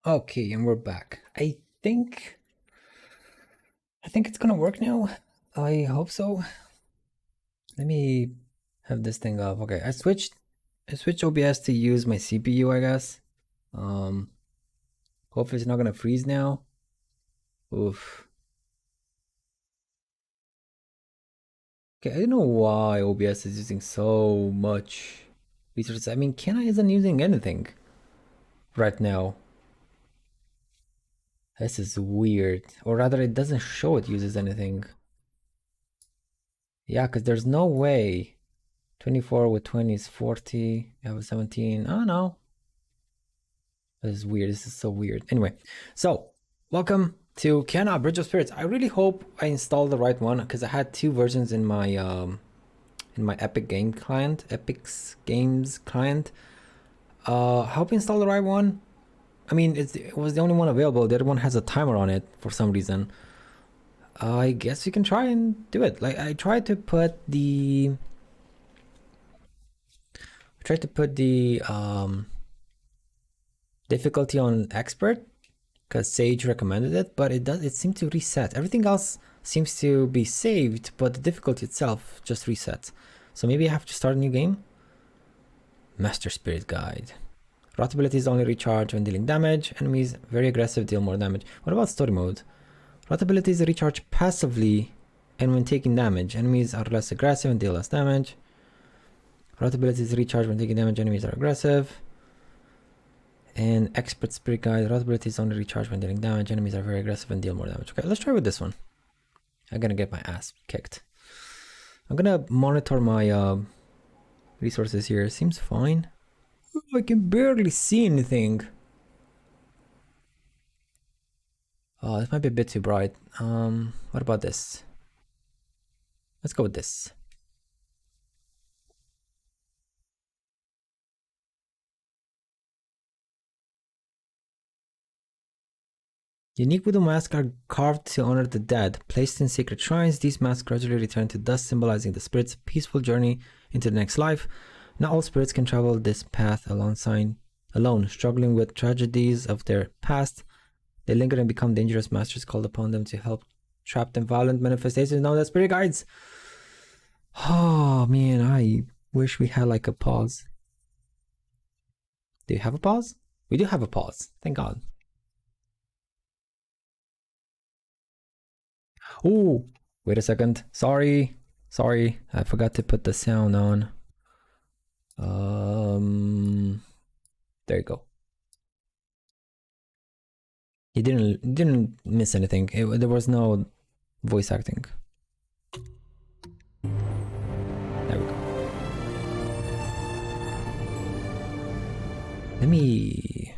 Okay, and we're back. I think it's gonna work now. I hope so. Let me have this thing up. Okay, I switched OBS to use my CPU, I guess. Hopefully it's not gonna freeze now. Oof. Okay, I don't know why OBS is using so much resources. I mean, Kenna isn't using anything right now. This is weird. Or rather, it doesn't show it uses anything. Yeah, because there's no way. 24 with 20 is 40. I have 17. Oh no. This is weird. This is so weird. Anyway, so welcome to Kenna Bridge of Spirits. I really hope I installed the right one because I had two versions in my Epic Games client. I hope I installed the right one. I mean, it was the only one available. The other one has a timer on it for some reason. I guess you can try and do it. Like I tried to put the difficulty on expert because Sage recommended it, but it seemed to reset. Everything else seems to be saved, but the difficulty itself just resets. So maybe I have to start a new game. Master Spirit Guide. Rot abilities only recharge when dealing damage. Enemies very aggressive, deal more damage. What about story mode? Rot abilities recharge passively and when taking damage. Enemies are less aggressive and deal less damage. Rot abilities recharge when taking damage. Enemies are aggressive. And Expert Spirit Guide, rot abilities only recharge when dealing damage. Enemies are very aggressive and deal more damage. Okay, let's try with this one. I'm gonna get my ass kicked. I'm gonna monitor my resources here. Seems fine. Oh, I can barely see anything. Oh, this might be a bit too bright. What about this? Let's go with this. Unique widow masks are carved to honor the dead. Placed in sacred shrines, these masks gradually return to dust, symbolizing the spirit's peaceful journey into the next life. Not all spirits can travel this path alone, struggling with tragedies of their past. They linger and become dangerous. Masters called upon them to help trapped and violent manifestations known as spirit guides. Oh man, I wish we had like a pause. Do you have a pause? We do have a pause. Thank God. Oh, wait a second. Sorry. I forgot to put the sound on. There you go. You didn't miss anything. There was no voice acting. There we go. Let me.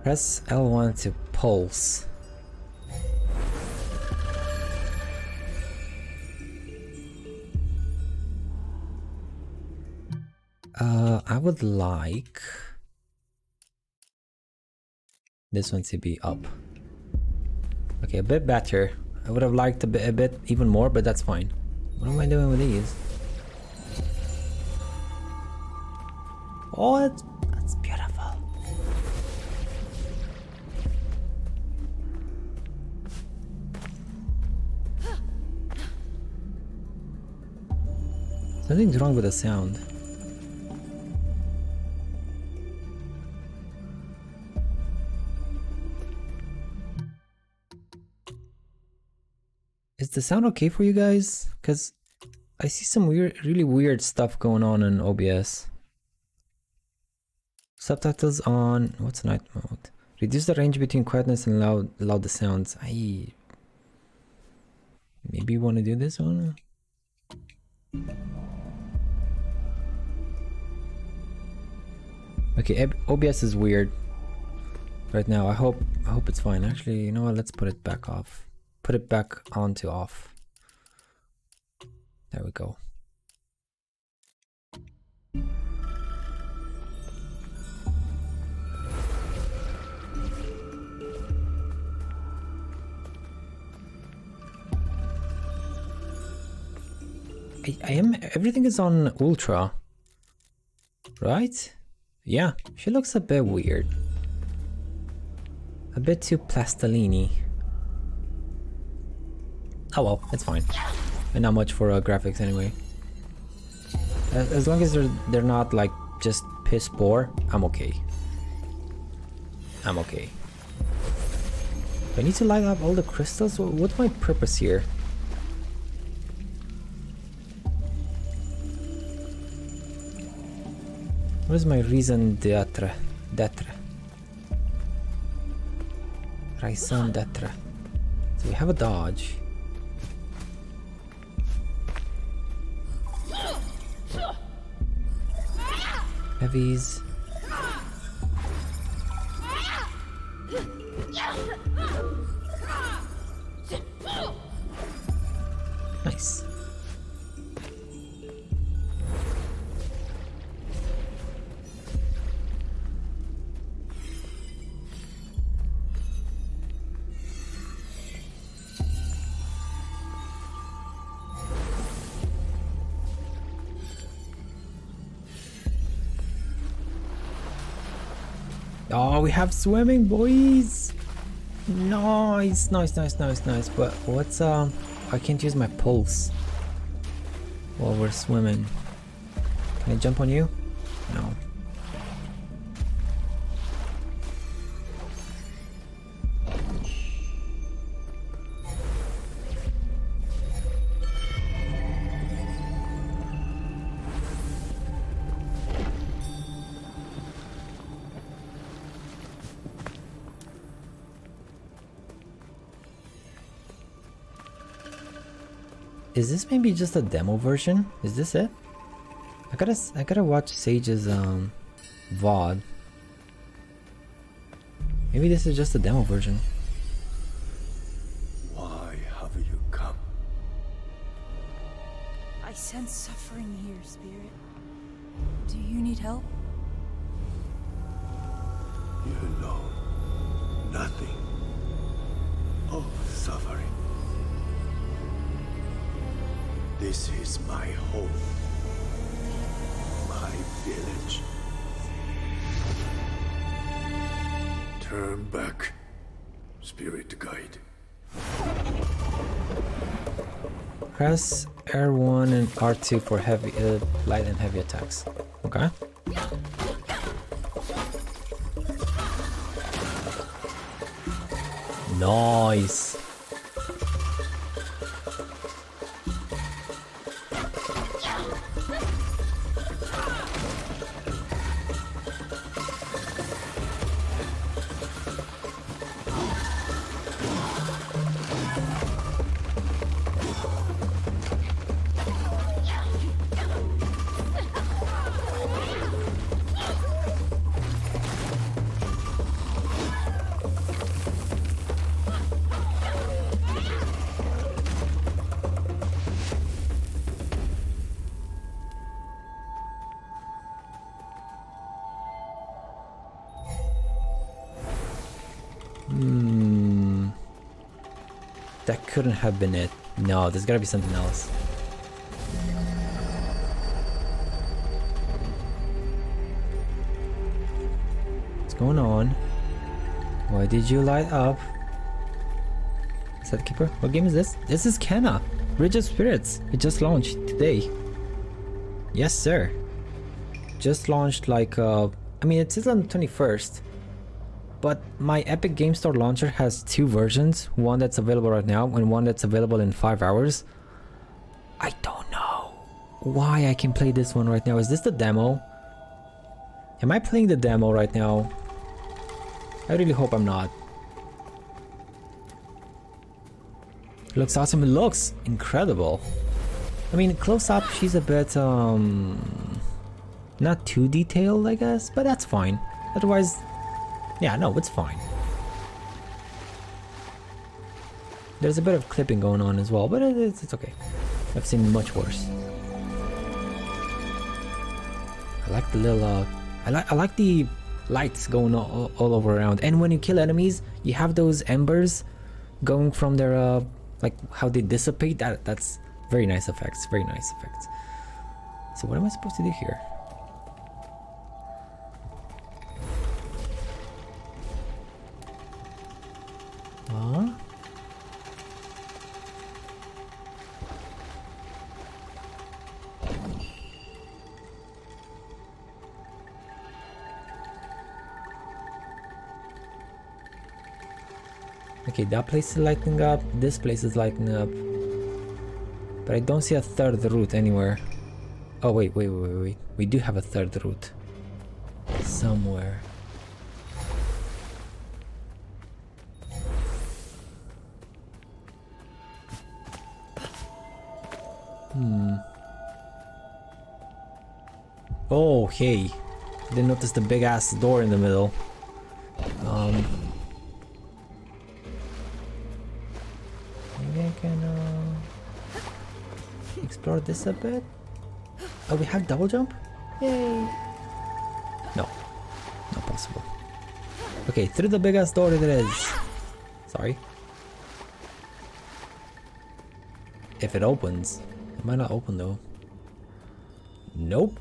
Press L1 to pulse. I would like this one to be up. Okay, a bit better. I would have liked a bit even more, but that's fine. What am I doing with these? Oh, that's beautiful. Something's wrong with the sound. Is the sound okay for you guys? Because I see some really weird stuff going on in OBS. Subtitles on. What's night mode? Reduce the range between quietness and loud the sounds. Maybe you want to do this one? Okay, OBS is weird right now. I hope it's fine. Actually, you know what? Let's put it back off. Put it back on to off. There we go. everything is on ultra, right? Yeah, she looks a bit weird. A bit too plastilini. Oh well, it's fine. And not much for graphics anyway. As long as they're not like just piss poor, I'm okay. I'm okay. Do I need to light up all the crystals? What's my purpose here? What is my raison d'etre? Raison d'etre. So we have a dodge. Heavies. Nice. Oh, we have swimming, boys! Nice. But what's I can't use my pulse while we're swimming. Can I jump on you? No. Is this maybe just a demo version? Is this it? I gotta watch Sage's VOD. Maybe this is just a demo version. Why have you come? I sense suffering here, Spirit. Do you need help? You know nothing of suffering. This is my home, my village. Turn back, Spirit Guide. Press R1 and R2 for heavy, light and heavy attacks. Okay. Nice. That couldn't have been it. No, there's gotta be something else. What's going on? Why did you light up? Is that Keeper? What game is this? This is Kenna, Bridge of Spirits. It just launched today. Yes, sir. Just launched like, I mean, it says on the 21st. But my Epic Game Store launcher has two versions, one that's available right now and one that's available in 5 hours. I don't know why I can play this one right now. Is this the demo? Am I playing the demo right now? I really hope I'm not. It looks awesome. It looks incredible. I mean, close up, she's a bit, not too detailed, I guess, but that's fine. Otherwise, yeah, no, it's fine. There's a bit of clipping going on as well, but it's okay. I've seen much worse. I like the little, I like the lights going all over around. And when you kill enemies, you have those embers going from their, like how they dissipate. That's Very nice effects, very nice effects. So what am I supposed to do here? Huh? Okay, that place is lighting up, this place is lighting up. But I don't see a third route anywhere. Oh, wait. We do have a third route. Somewhere. Oh, hey. Didn't notice the big ass door in the middle. Maybe I can explore this a bit. Oh, we have double jump? Yay! No, not possible. Okay, through the big ass door it is. Sorry. If it opens. It might not open though. Nope.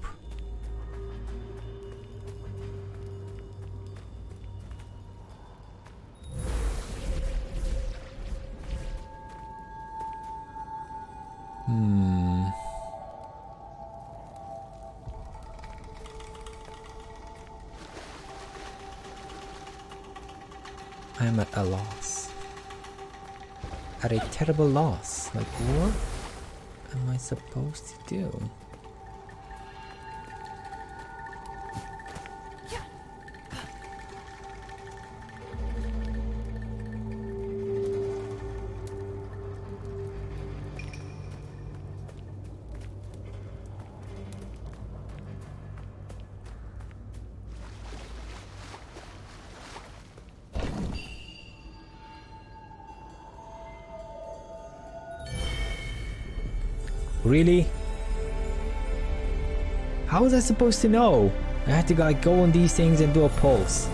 I am at a loss. At a terrible loss. Like, what am I supposed to do? Really? How was I supposed to know? I had to like go on these things and do a pulse.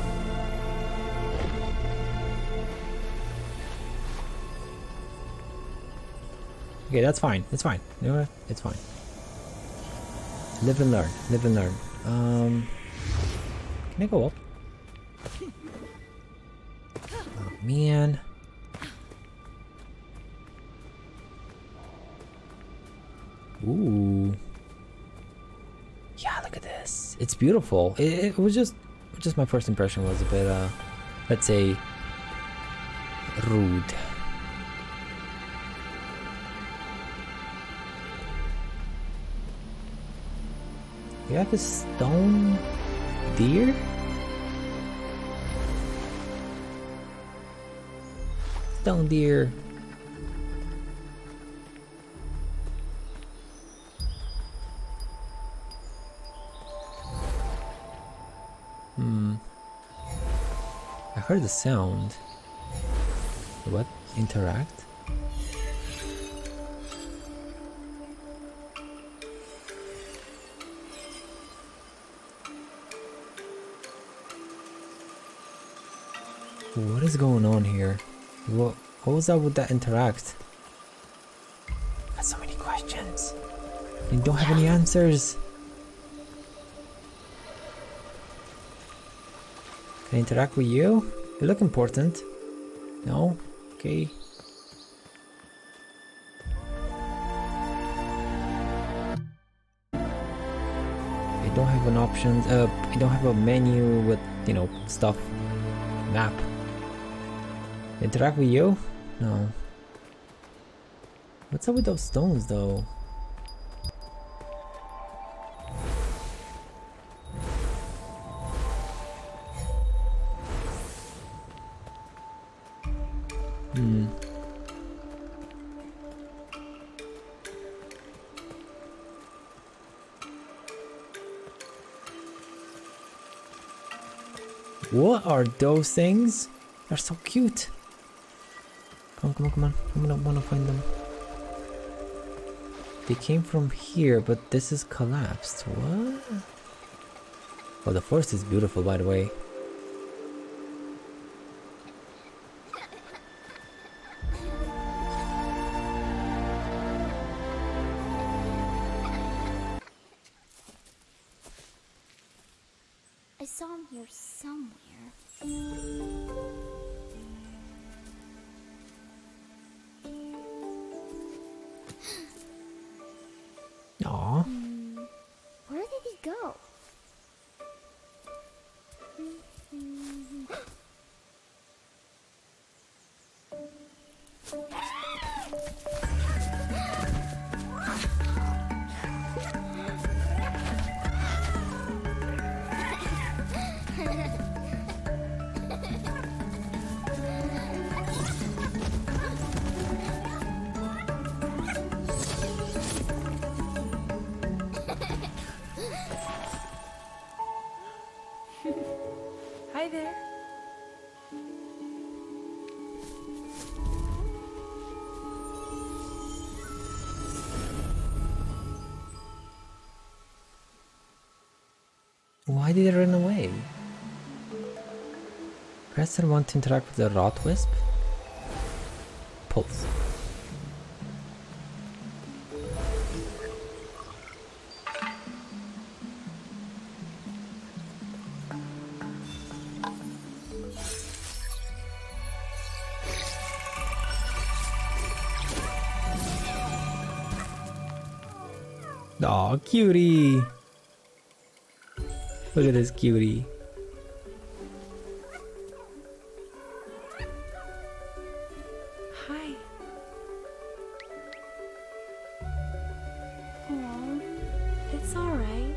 Okay, that's fine. It's fine. You know what? It's fine. Live and learn. Live and learn. Can I go up? Oh man. Ooh. Yeah, look at this. It's beautiful. It was just my first impression was a bit, let's say, rude. We have a stone deer? Stone deer. I heard the sound. What? Interact? What is going on here? What was up with that interact? Got so many questions. And don't have any answers. Can I interact with you? You look important. No? Okay. I don't have an option. I don't have a menu with, you know, stuff. Map. Interact with you? No. What's up with those stones though? What are those things? They're so cute. Come on. I'm gonna wanna find them. They came from here, but this is collapsed. What? Oh, the forest is beautiful, by the way. I saw him here somewhere. Aw. Where did he go? Hi there. Why did it run away? Press and want to interact with the rot wisp. Pulse. Aw, cutie! Look at this cutie. Hi. Oh, It's alright.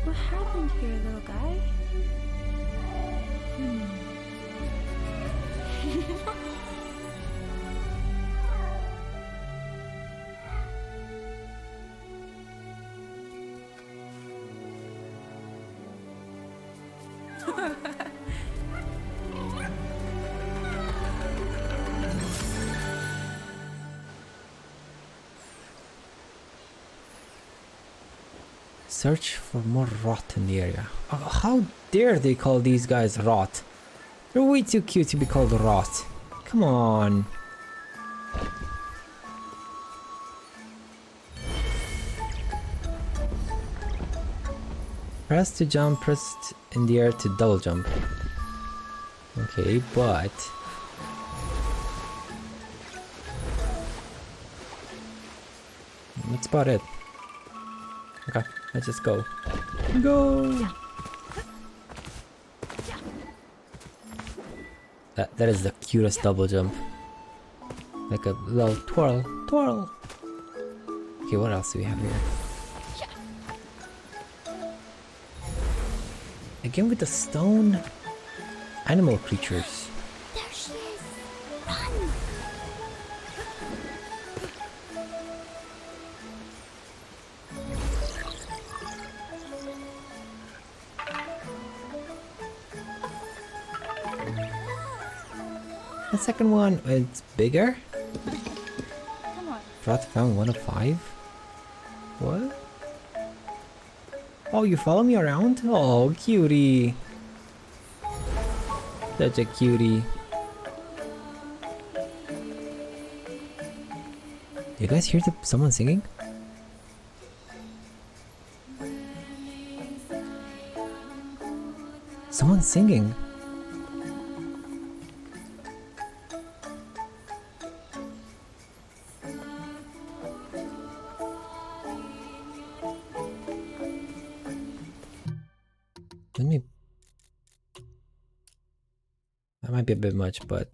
What happened here, little guy? Search for more rot in the area. How dare they call these guys rot? They're way too cute to be called rot. Come on. Press to jump, press in the air to double jump. Okay, but... that's about it. Okay, let's just go. Go! That is the cutest double jump. Like a little twirl. Twirl! Okay, what else do we have here? Again with the stone animal creatures. there she is! Run! The second one, it's bigger. Come on. Rot found 1 of 5. What? Oh, you follow me around? Oh, cutie. Such a cutie. You guys hear someone singing? Someone's singing. Let me... that might be a bit much, but...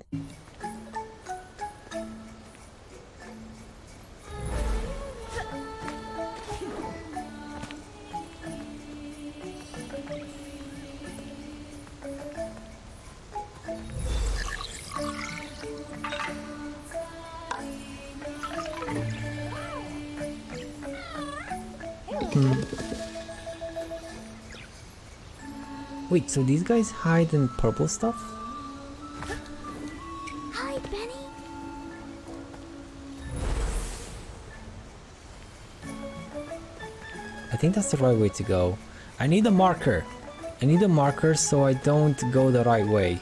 Wait, so these guys hide in purple stuff? Hi, Benny! I think that's the right way to go. I need a marker. I need a marker so I don't go the right way.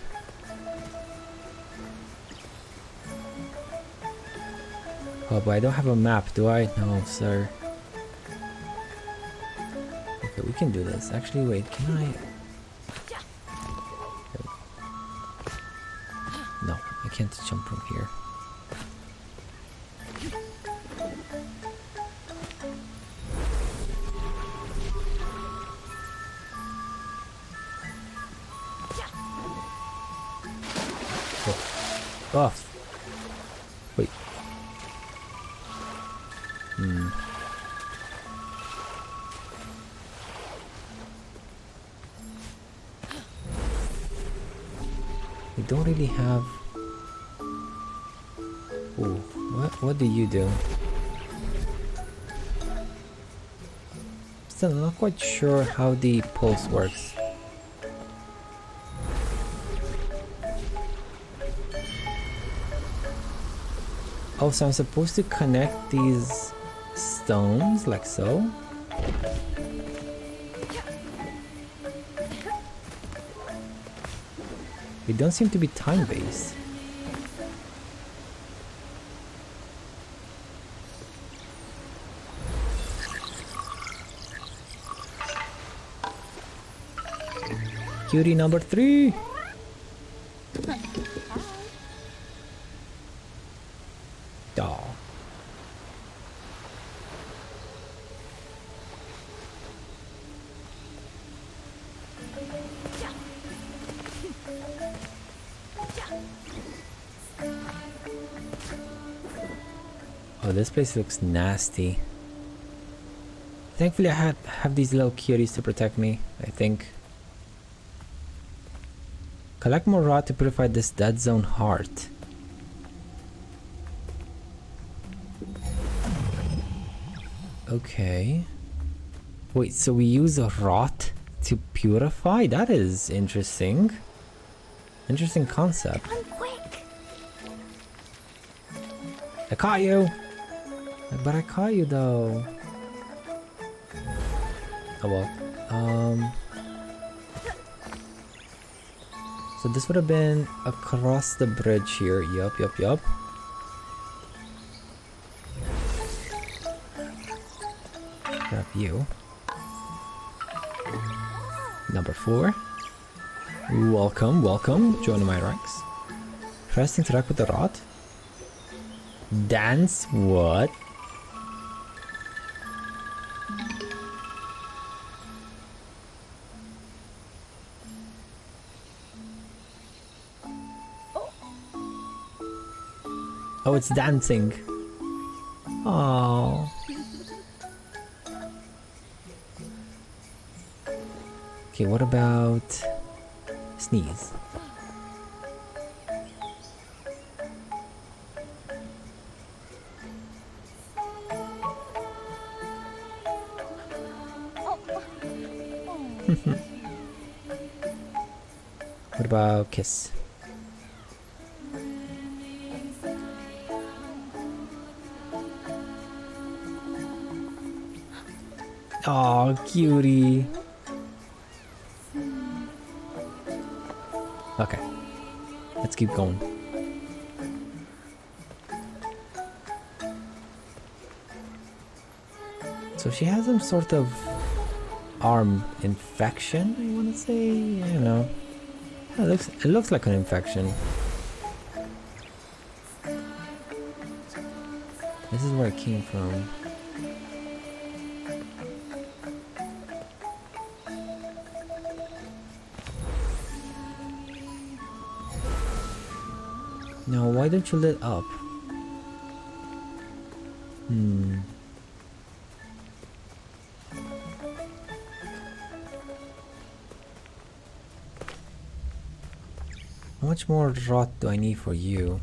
Oh, but I don't have a map, do I? No, sir. Okay, we can do this. Actually, wait, can I? No, I can't jump from here. Off. Wait. We don't really have. Ooh, what do you do? Still not quite sure how the pulse works. Oh, so I'm supposed to connect these stones like so? They don't seem to be time-based. Cutie number 3! Oh. Oh, this place looks nasty. Thankfully I have these little cuties to protect me, I think. Collect more rot to purify this dead zone heart. Okay. Wait, so we use a rot to purify? That is interesting. Interesting concept. Run quick! I caught you! But I caught you though. Oh well. So this would have been across the bridge here. Yup. Grab you. Number 4. Welcome. Join my ranks. First interact with the rod. Dance what? Oh, it's dancing. Oh. Okay, what about sneeze? What about kiss? Oh, cutie. Okay, let's keep going. So she has some sort of arm infection, I want to say. I don't know. It looks like an infection. This is where it came from. Now, why don't you lit up? How much more rot do I need for you?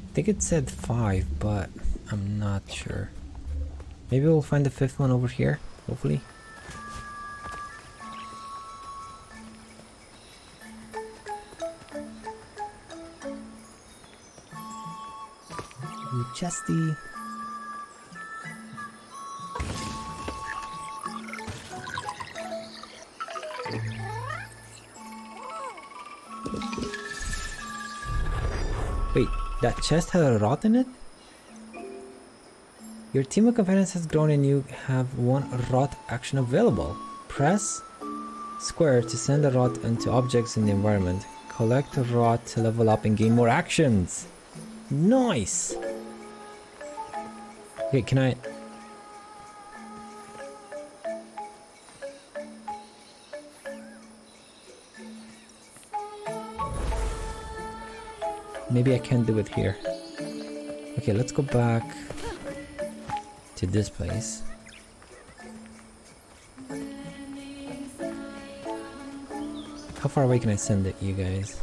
I think it said 5, but I'm not sure. Maybe we'll find the 5th one over here, hopefully. Ooh, chesty. Wait, That chest had a rot in it? Your team of companions has grown and you have one rot action available. Press square to send a rot into objects in the environment. Collect a rot to level up and gain more actions. Nice! Okay, can I... Maybe I can't do it here. Okay, let's go back to this place. How far away can I send it, you guys?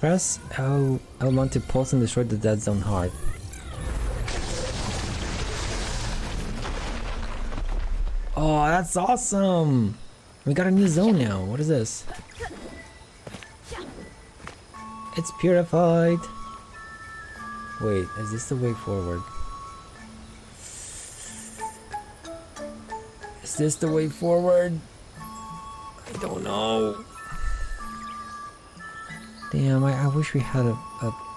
Press L1 to pulse and destroy the dead zone heart. Oh, that's awesome! We got a new zone now. What is this? It's purified. Wait, is this the way forward? Is this the way forward? I don't know. Damn, I wish we had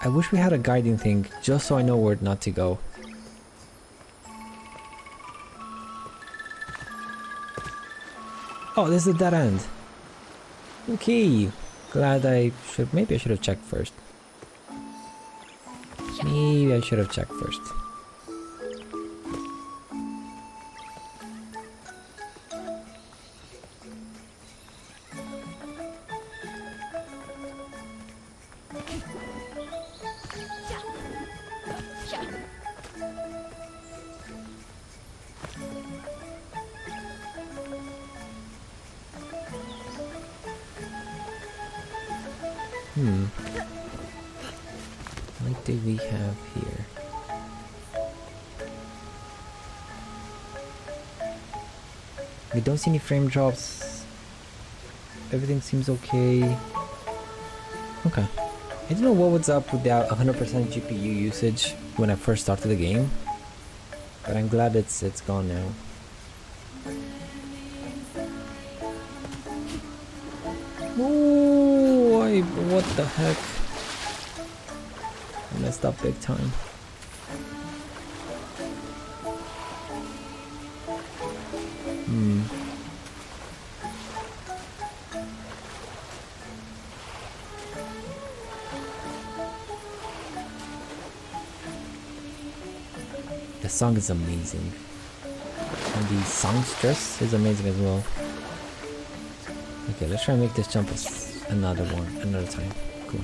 I wish we had a guiding thing just so I know where not to go. Oh, this is a dead end. Okay. Glad maybe I should have checked first. Maybe I should have checked first. What do we have here? We don't see any frame drops. Everything seems okay. Okay. I don't know what was up with that 100% GPU usage when I first started the game, but I'm glad it's gone now. Oh, what the heck? I messed up big time. The song is amazing. And the songstress is amazing as well. Okay, let's try and make this jump another time. Cool.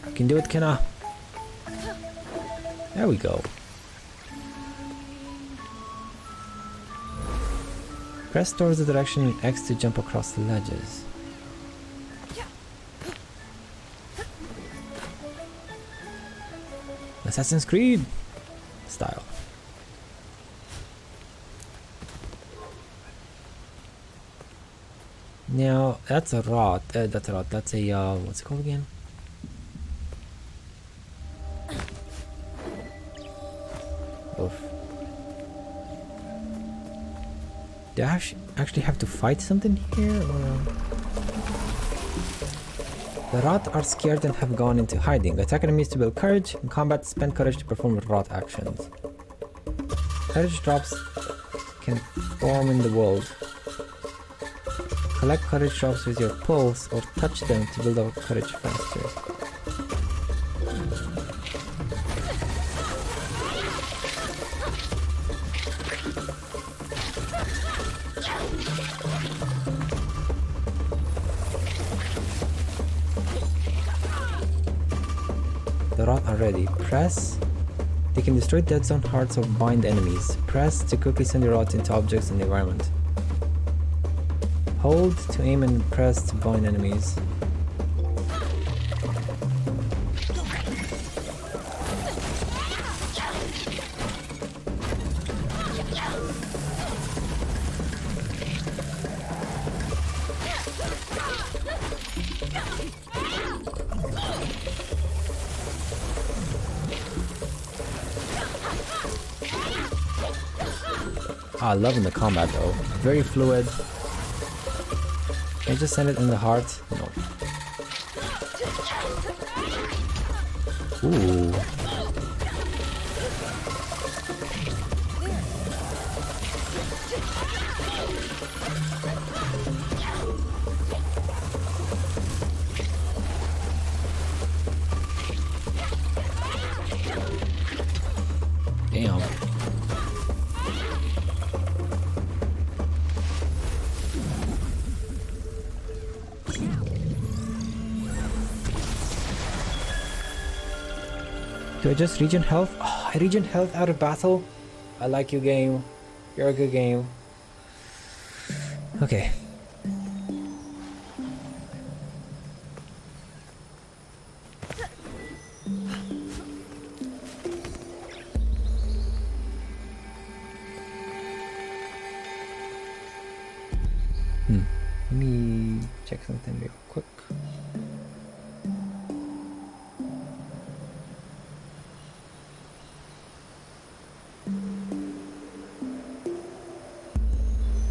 You can do it, Kenna. There we go. Press towards the direction in X to jump across the ledges. Assassin's Creed style. Now that's a rot. That's a what's it called again? Oof. Do I actually have to fight something here, or? The rot are scared and have gone into hiding. Attack enemies to build courage. In combat, spend courage to perform rot actions. Courage drops can form in the world. Collect courage drops with your pulse or touch them to build up courage faster. The rot are ready. Press. They can destroy dead zone hearts or bind enemies. Press to quickly send your rot into objects in the environment. Hold to aim and press to bind enemies. I'm loving the combat though. Very fluid. Can I just send it in the heart? No. Ooh. Damn. Do I just regen health? Oh, I regen health out of battle? I like you, game. You're a good game. Okay. Let me check something real quick.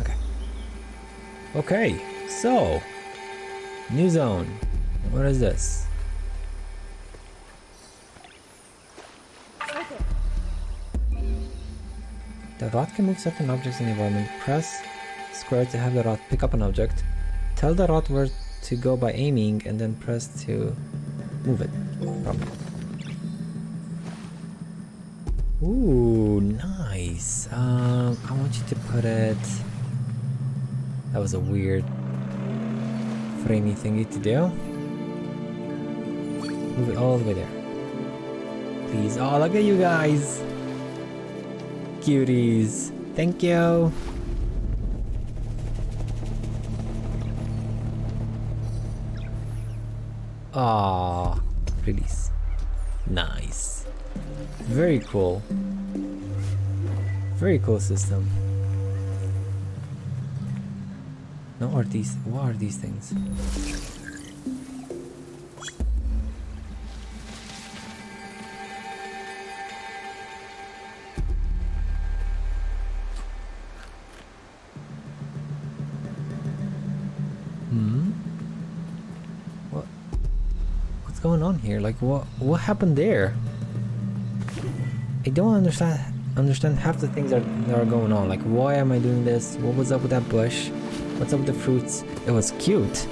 Okay. Okay, so new zone. What is this? The rod can move certain objects in the environment. Press square to have the rod pick up an object. Tell the rod where to go by aiming and then press to move it. Probably. Ooh, nice. I want you to put it... That was a weird framey thingy to do. Move it all the way there. Please. Oh, look at you guys. Cuties. Thank you. Ah, release. Nice. Very cool. Very cool system. No, are these? What are these things? What's going on here? Like, what happened there? I don't understand half the things that are going on. Like, why am I doing this? What was up with that bush? What's up with the fruits? It was cute.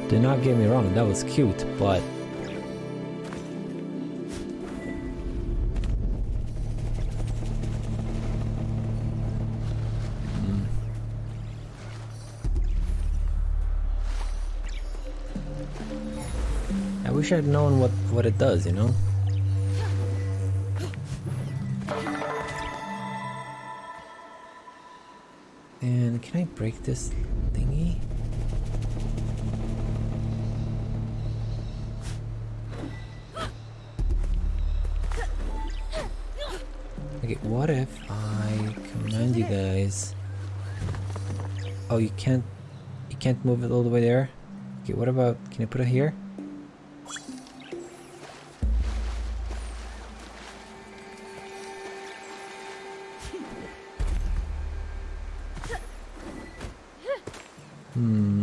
Do not get me wrong, that was cute, but I wish I'd known what it does, you know? And can I break this thingy? Okay, what if I command you guys? Oh, you can't move it all the way there? Okay, what about, can I put it here?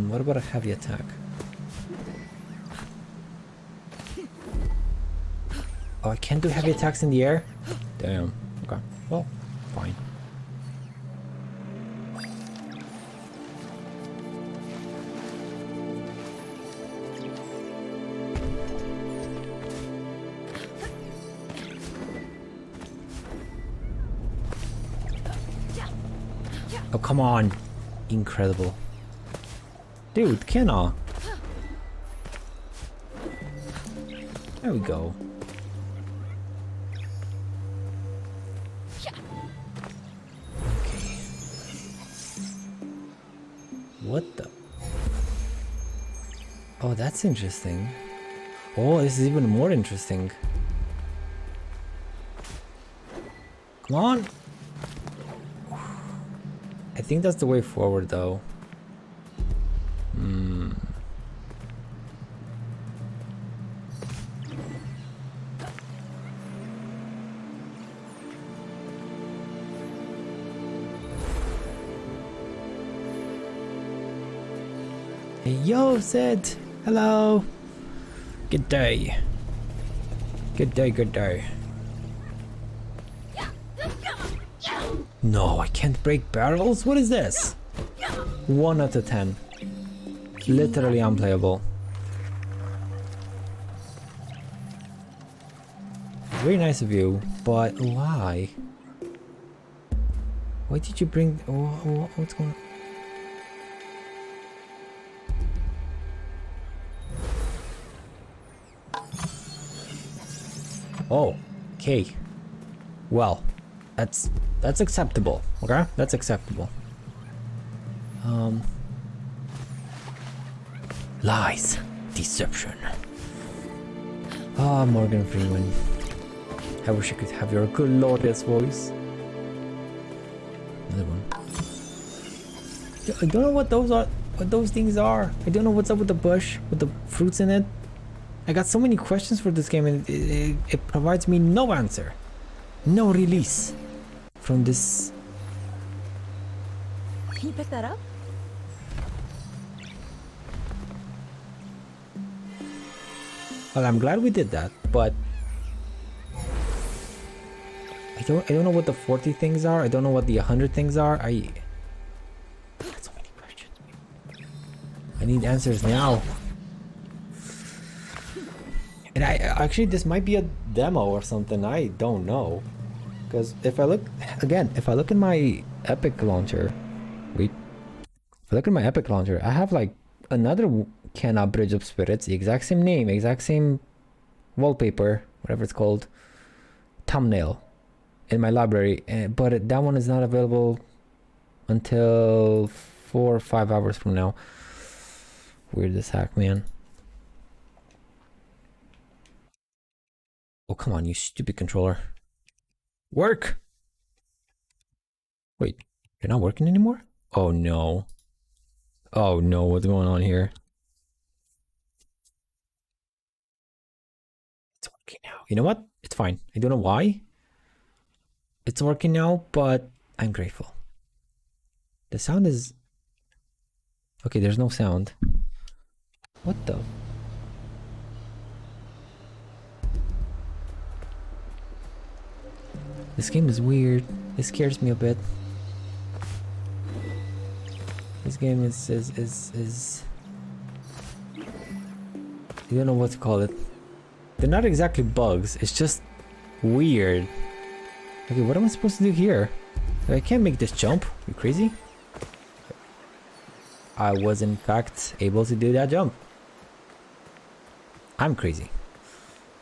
What about a heavy attack? Oh, I can't do heavy attacks in the air? Damn. Okay. Well, fine. Oh, come on. Incredible. Dude, Kenna. There we go. Okay. What the? Oh, that's interesting. Oh, this is even more interesting. Come on. I think that's the way forward, though. Hey, yo, Sid. Hello. Good day. Good day, good day. No, I can't break barrels? What is this? 1 out of 10. Literally unplayable. Very nice of you, but why? Why did you bring... what's going on? Oh, okay. Well, that's acceptable, okay? That's acceptable. Lies. Deception. Ah, Morgan Freeman. I wish I could have your glorious voice. Another one. I don't know what those are, what those things are. I don't know what's up with the bush, with the fruits in it. I got so many questions for this game and it provides me no answer. No release from this. Can you pick that up? Well, I'm glad we did that, but I don't know what the 40 things are. I don't know what the 100 things are. I got so many questions. I need answers now. And I actually, this might be a demo or something. I don't know, because if I look again, if I look in my Epic launcher, wait, if I look in my Epic launcher, I have like another Kenna Bridge of Spirits, the exact same name, exact same wallpaper, whatever it's called, thumbnail, in my library, but that one is not available until 4 or 5 hours from now. Weird as heck, man. Oh, come on, you stupid controller. Work! Wait, you're not working anymore? Oh no. Oh no, what's going on here? It's working now. You know what? It's fine. I don't know why. It's working now, but I'm grateful. The sound is... Okay, there's no sound. What the... This game is weird. It scares me a bit. This game is I don't know what to call it. They're not exactly bugs, it's just weird. Okay, what am I supposed to do here? I can't make this jump. You crazy? I was in fact able to do that jump. I'm crazy.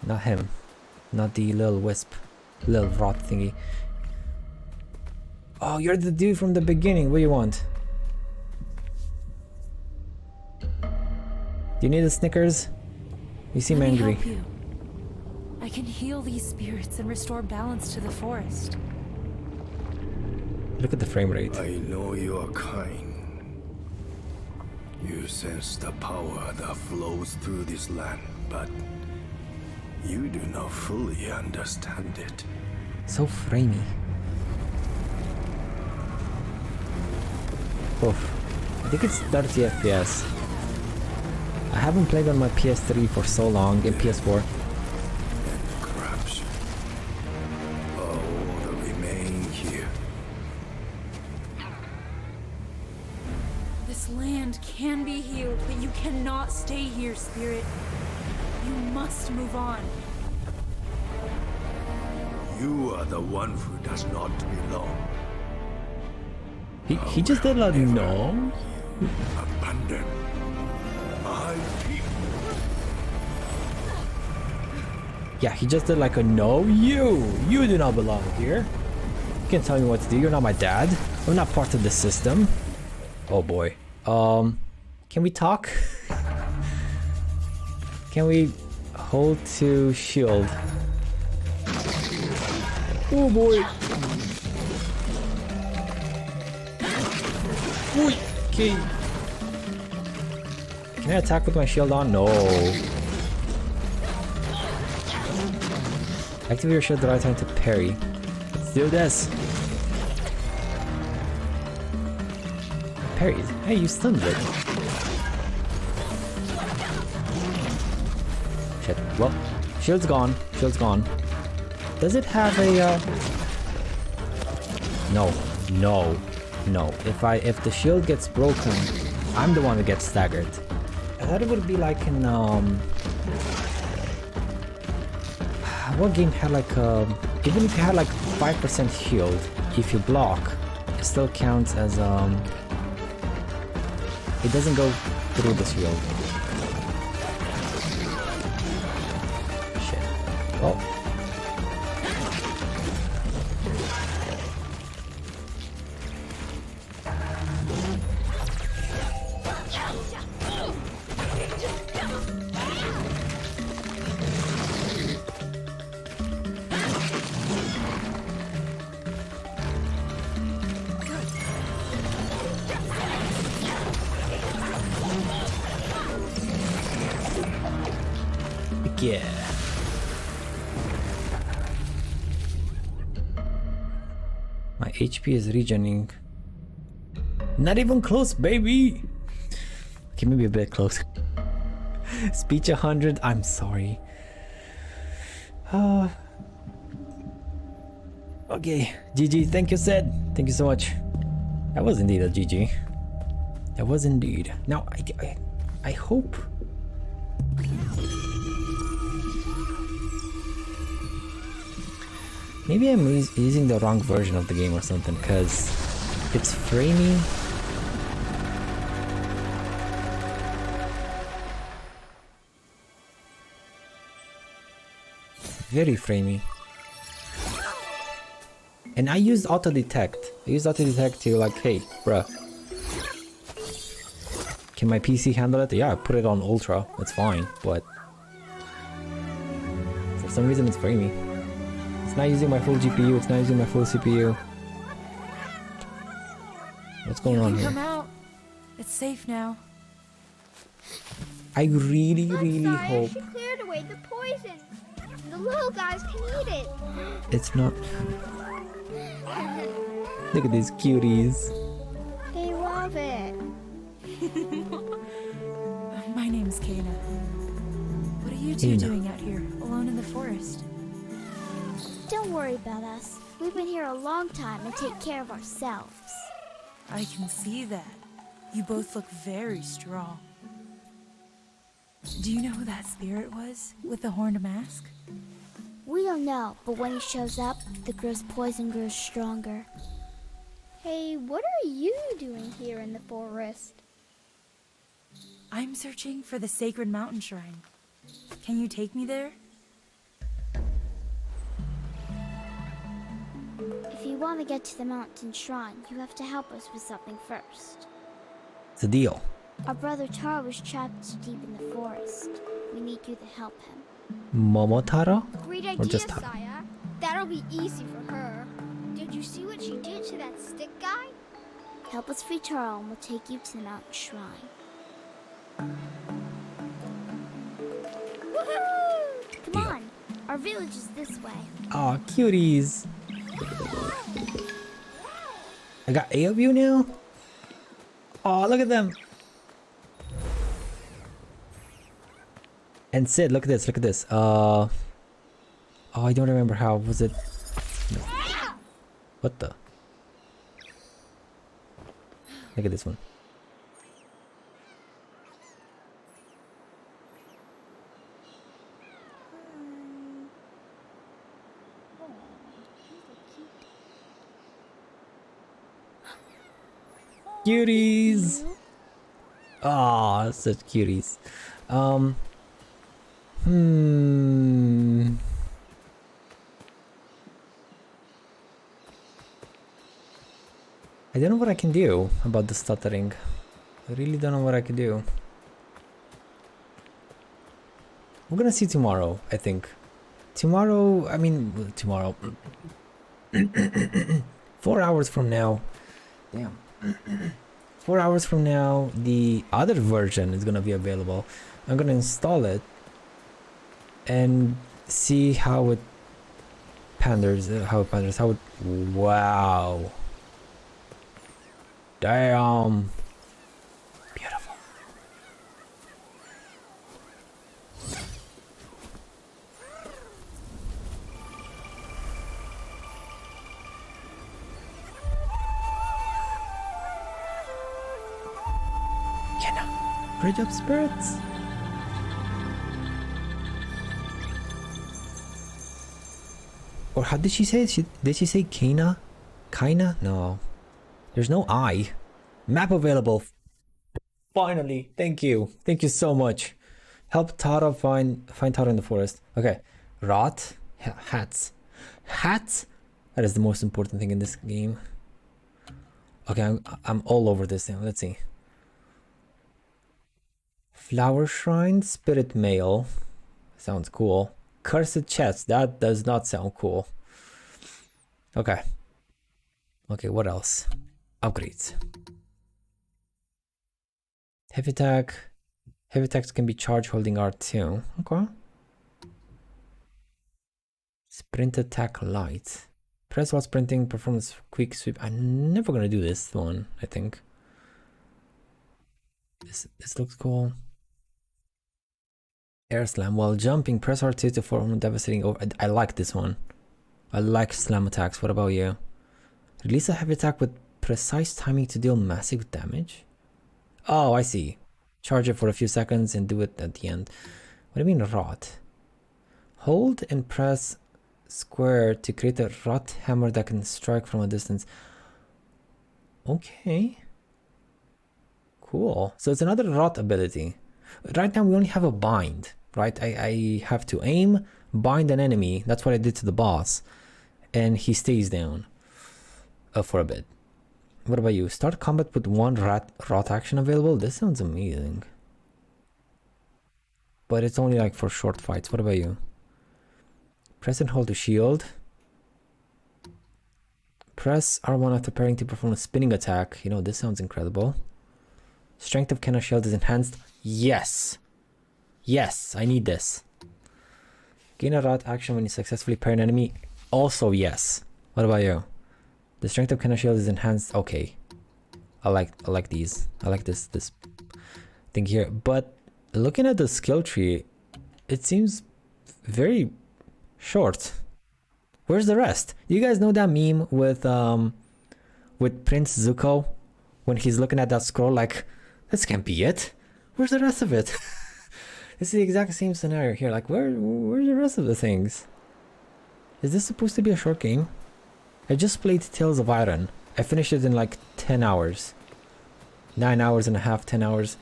Not him. Not the little wisp. Little rot thingy. Oh, you're the dude from the beginning. What do you want? Do you need a Snickers? You seem Let me angry. help you. I can heal these spirits and restore balance to the forest. Look at the frame rate. I know you are kind. You sense the power that flows through this land, but you do not fully understand it. So framey. Oof. I think it's 30 FPS. I haven't played on my PS3 for so long, and PS4. And corruption. All that remain here. This land can be healed, but you cannot stay here, Spirit. You must move on. You are the one who does not belong. He just did a no. Abandon my people. Yeah, he just did like a no. You do not belong here. You can't tell me what to do. You're not my dad. I'm not part of the system. Oh boy. Can we talk? Can we hold to shield? Oh boy. Oi, okay. Can I attack with my shield on? No. Activate your shield the right time to parry. Let's do this. Parried. Hey, you stunned it. Shit. Well, Shield's gone. Shield's gone. Does it have a No. No. No. If the shield gets broken, I'm the one that gets staggered. I thought it would be like in what game had like even if you had like 5% shield, if you block, it still counts as it doesn't go through the shield. Shit. Oh. Yeah. My HP is regening. Not even close, baby. Okay, maybe a bit close. Speech 100. I'm sorry. Okay, GG. Thank you, Sid. Thank you so much. That was indeed a GG. That was indeed. Now, I hope. Maybe I'm using the wrong version of the game or something, because it's framey. Very framey. And I used auto detect. I used auto detect to like, hey, bruh. Can my PC handle it? Yeah, I put it on ultra. That's fine, but for some reason it's framey. It's not using my full GPU, it's not using my full CPU. What's going on here? Come out. It's safe now. I really hope She cleared away the poison. The little guys can eat it. it's not. Look at these cuties. They love it. My name's Kana. What are you two Kana. doing out here, alone in the forest? Don't worry about us. We've been here a long time and take care of ourselves. I can see that. You both look very strong. Do you know who that spirit was with the horned mask? We don't know, but when he shows up, the girl's poison grows stronger. Hey, what are you doing here in the forest? I'm searching for the sacred mountain shrine. Can you take me there? If you want to get to the mountain shrine, you have to help us with something first. It's a deal. Our brother Taro was trapped deep in the forest. We need you to help him. Momotaro? Great Or idea, just Taro? Saya. That'll be easy for her. Did you see what she did to that stick guy? Help us free Taro and we'll take you to the mountain shrine. Woohoo! Come on, our village is this way. Aw, cuties. I got 8 of you now? Aw, look at them. And Sid, look at this, look at this. Oh, I don't remember how. Was it? What the? Look at this one. Cuties! Aw, such cuties. I don't know what I can do about the stuttering. I really don't know what I can do. We're gonna see tomorrow, I think. Tomorrow, I mean, tomorrow. 4 hours from now. Damn. 4 hours from now, the other version is gonna be available. I'm gonna install it and see how it panders. Wow. Damn. Beautiful. Kenna. Bridge of Spirits. Or how did she say it? Did she say Kena? Kaina? No. There's no I. Map available. Finally. Thank you. Thank you so much. Help Tara find Tara in the forest. Okay. Rot. Hats. Hats? That is the most important thing in this game. Okay, I'm all over this now. Let's see. Flower Shrine. Spirit Mail. Sounds cool. Cursed Chest. That does not sound cool. Okay. Okay, what else? Upgrades. Heavy attack. Heavy attacks can be charged holding R2. Okay. Sprint attack light. Press while sprinting, performance quick sweep. I'm never gonna do this one, I think. This looks cool. Air slam. While jumping, press R2 to form devastating over. I like this one. I like slam attacks. What about you? Release a heavy attack with precise timing to deal massive damage. Oh, I see. Charge it for a few seconds and do it at the end. What do you mean rot? Hold and press square to create a rot hammer that can strike from a distance. Okay. Cool. So it's another rot ability. Right now we only have a bind, right? I have to aim, bind an enemy. That's what I did to the boss. And he stays down for a bit. What about you? Start combat with one rot action available? This sounds amazing. But it's only like for short fights. What about you? Press and hold to shield. Press R1 after preparing to perform a spinning attack. You know, this sounds incredible. Strength of Kenna shield is enhanced. Yes! Yes, I need this. Gain a rot action when you successfully parry an enemy. Also yes. What about you? The strength of Kenna shield is enhanced. Okay. I like these. I like this thing here. But looking at the skill tree, it seems very short. Where's the rest? You guys know that meme with Prince Zuko when he's looking at that scroll like, this can't be it. Where's the rest of it? It's the exact same scenario here. Like, where's the rest of the things? Is this supposed to be a short game? I just played Tales of Iron. I finished it in like 10 hours. 9 hours and a half, 10 hours.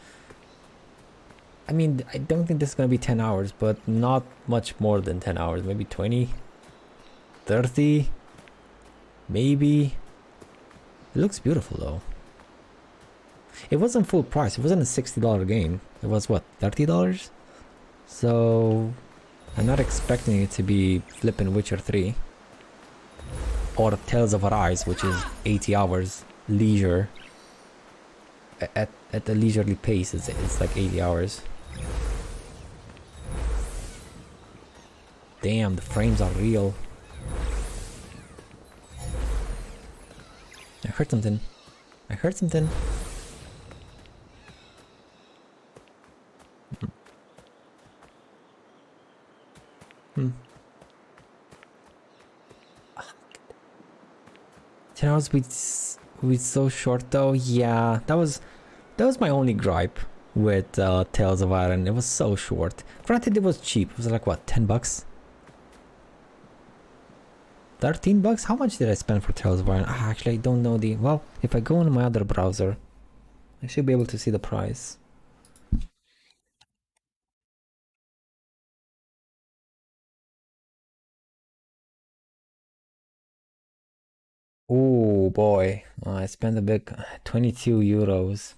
I mean, I don't think this is going to be 10 hours, but not much more than 10 hours. Maybe 20, 30, maybe. It looks beautiful though. It wasn't full price. It wasn't a $60 game. It was what, $30? So I'm not expecting it to be flipping Witcher 3 or Tales of Arise, which is 80 hours leisure. At a leisurely pace, it's like 80 hours. Damn, the frames are real. I heard something. I heard something. Hmm. 10 hours with so short though. Yeah, that was my only gripe with Tales of Iron. It was so short. Granted, it was cheap. It was like what, 10 bucks? 13 bucks? How much did I spend for Tales of Iron? Actually, I don't know the... Well, if I go on my other browser, I should be able to see the price. Oh boy, I spent a big 22 euros.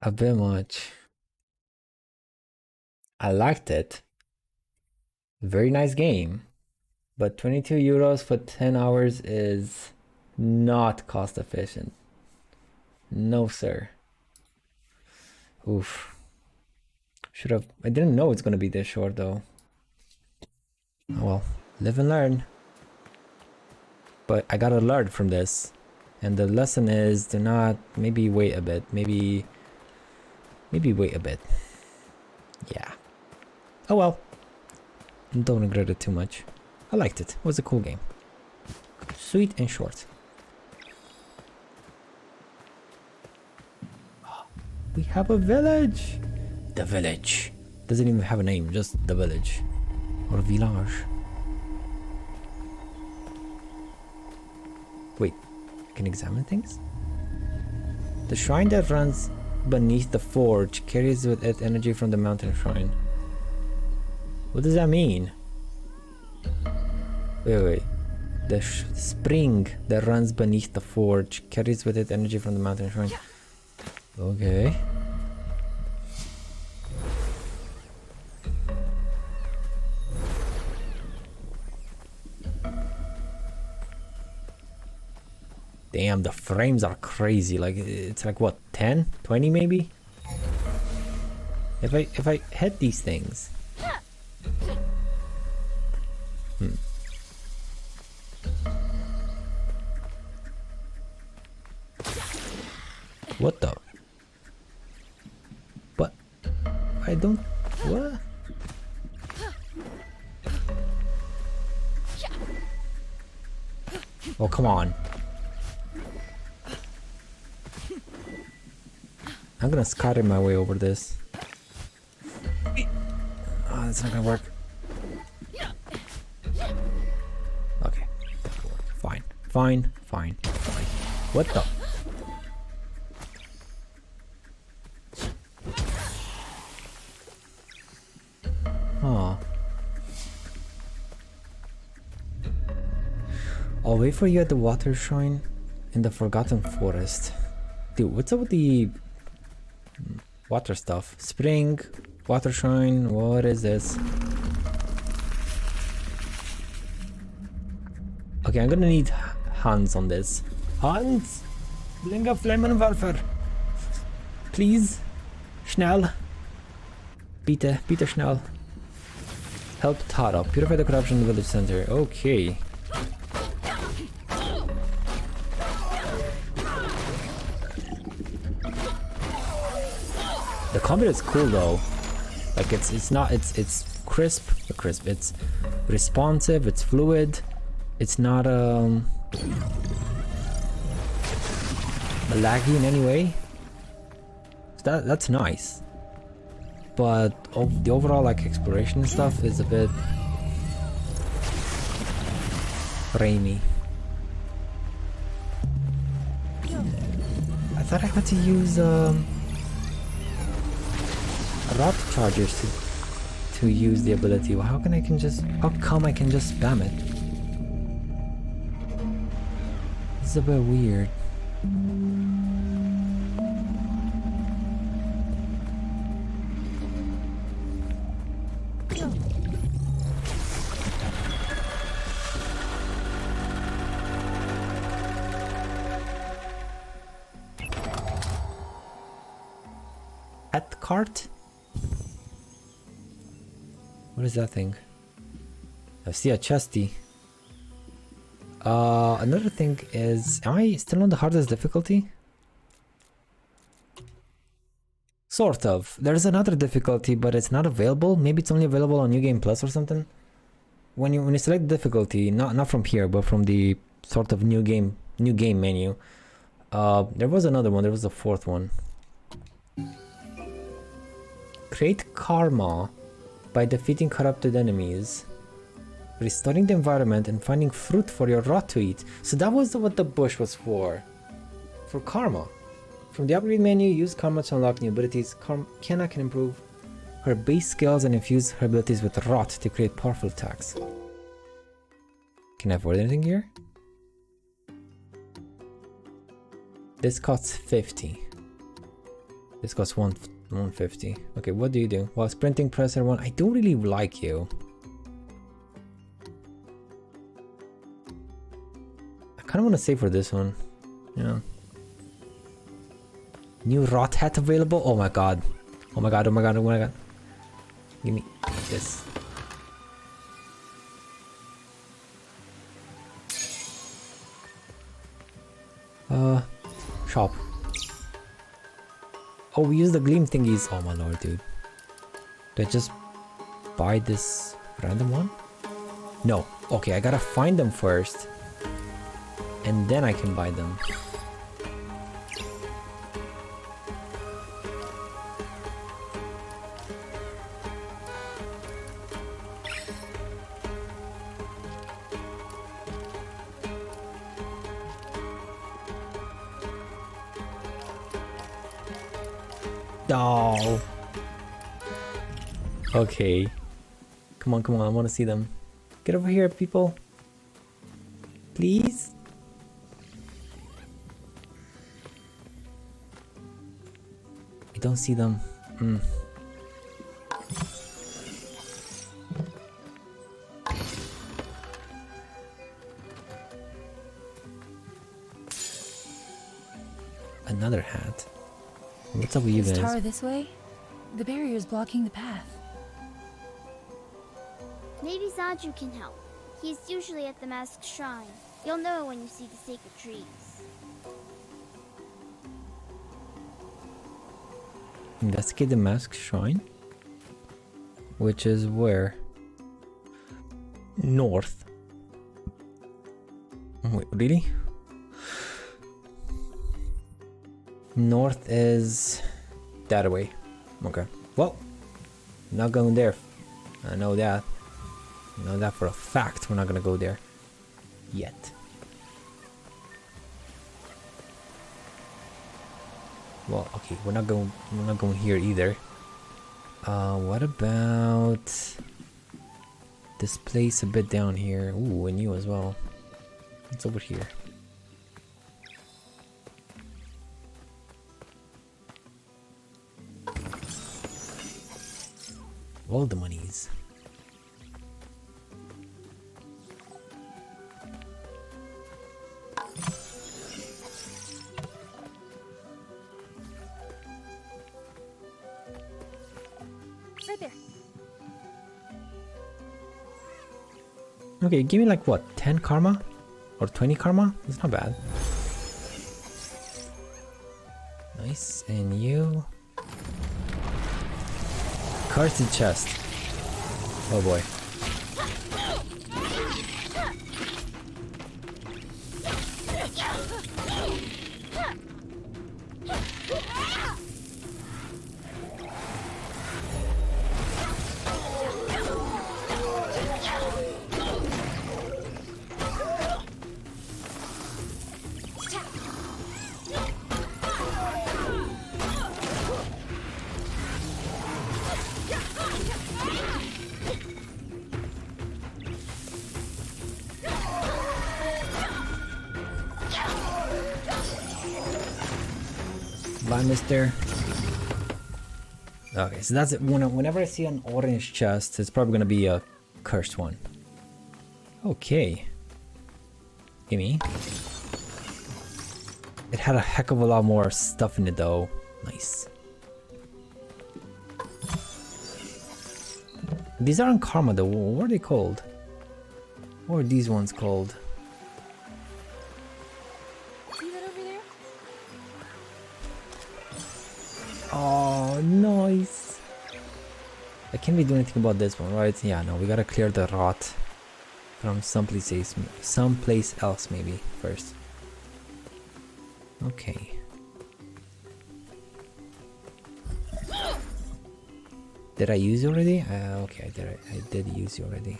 A bit much. I liked it. Very nice game. But 22 euros for 10 hours is not cost efficient. No, sir. Oof. Should have... I didn't know it's gonna be this short though. Oh well, live and learn. But I got a learn from this. And the lesson is to not... Maybe wait a bit. Maybe wait a bit. Yeah. Oh well. Don't regret it too much. I liked it. It was a cool game. Sweet and short. have a village. The village. Doesn't even have a name, just the village. Or village. Wait, I can examine things? The shrine that runs beneath the forge carries with it energy from the mountain shrine. What does that mean? Wait. The spring that runs beneath the forge carries with it energy from the mountain shrine. Okay. Damn, the frames are crazy. Like, it's like what, 10, 20 maybe? If I hit these things. What the? But I don't. What? Oh, come on. I'm gonna scatter my way over this. Oh, that's not gonna work. Okay, that will work. Fine. Fine. Fine. Fine. What the? Oh. I'll wait for you at the water shrine in the Forgotten Forest. Dude, what's up with the water stuff? Spring, water shrine, what is this? Okay, I'm gonna need Hans on this. Hans! Blinga Flammenwerfer! Please! Schnell! Bitte schnell! Help Tara, purify the corruption in the village center. Okay. The combat is cool though. Like it's crisp, it's responsive, it's fluid, it's not laggy in any way. So that's nice. But the overall like exploration and stuff is a bit framey. I thought I had to use rod chargers to use the ability. Well, how come I can just spam it? This is a bit weird. At cart? What is that thing? I see a chesty. Another thing is, am I still on the hardest difficulty? Sort of. There's another difficulty, but it's not available. Maybe it's only available on New Game Plus or something. When you select difficulty, not from here, but from the sort of new game menu. There was another one. There was a fourth one. Create karma by defeating corrupted enemies, restoring the environment, and finding fruit for your rot to eat. So that was what the bush was for karma. From the upgrade menu, use karma to unlock new abilities. Kenna can improve her base skills and infuse her abilities with rot to create powerful attacks. Can I avoid anything here? This costs 50. This costs 150. Okay, what do you do? While sprinting, press R1. I don't really like you. I kind of want to save for this one. Yeah. New rot hat available. Oh my god. Oh my god. Oh my god. Oh my god. Give me this. Shop. Oh, we use the gleam thingies. Oh my lord, dude. Do I just buy this random one? No. Okay, I gotta find them first. And then I can buy them. Oh. Okay. Come on, come on, I want to see them. Get over here, people. Please? I don't see them. Another hat. What's up with you This guys? tower this way? The barrier's blocking the path. Maybe Zaju can help. He's usually at the masked shrine. You'll know when you see the sacred trees. Investigate the masked shrine? Which is where? North. Wait, really? North is that way. Okay. Well, not going there. I know that. I know that for a fact. We're not gonna go there yet. Well, okay, we're not going here either. What about this place a bit down here? Ooh, and you as well. What's over here? All the monies. Right there. Okay, give me like what, 10 karma? Or 20 karma? It's not bad. Nice, and you... Cursed chest. Oh boy. Bye, mister. Okay, so that's it. Whenever I see an orange chest, it's probably gonna be a cursed one. Okay. Gimme. It had a heck of a lot more stuff in it though. Nice. These aren't karma though. What are they called? What are these ones called? See that over there? Oh, nice. I can't be doing anything about this one, right? Yeah, no, we gotta clear the rot from someplace else maybe first. Okay. Did I use you already? Okay, I did use you already.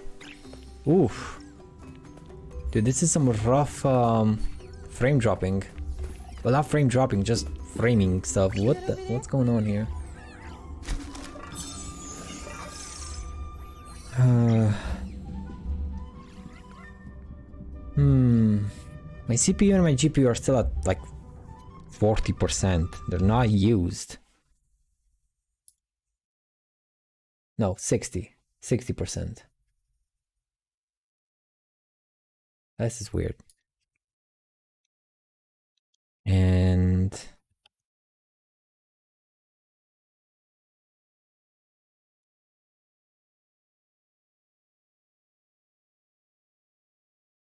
Oof. Dude, this is some rough frame dropping. Well, not frame dropping, just framing stuff. What's going on here? My CPU and my GPU are still at like 40%. They're not used. No, 60%. This is weird. And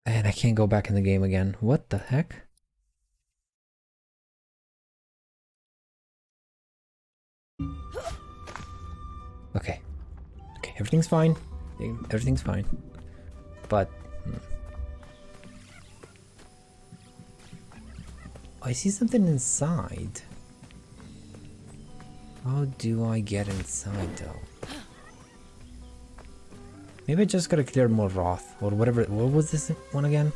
I can't go back in the game again. What the heck? Okay. Okay, everything's fine. Everything's fine. But I see something inside. How do I get inside though? Maybe I just gotta clear more Wrath or whatever. What was this one again?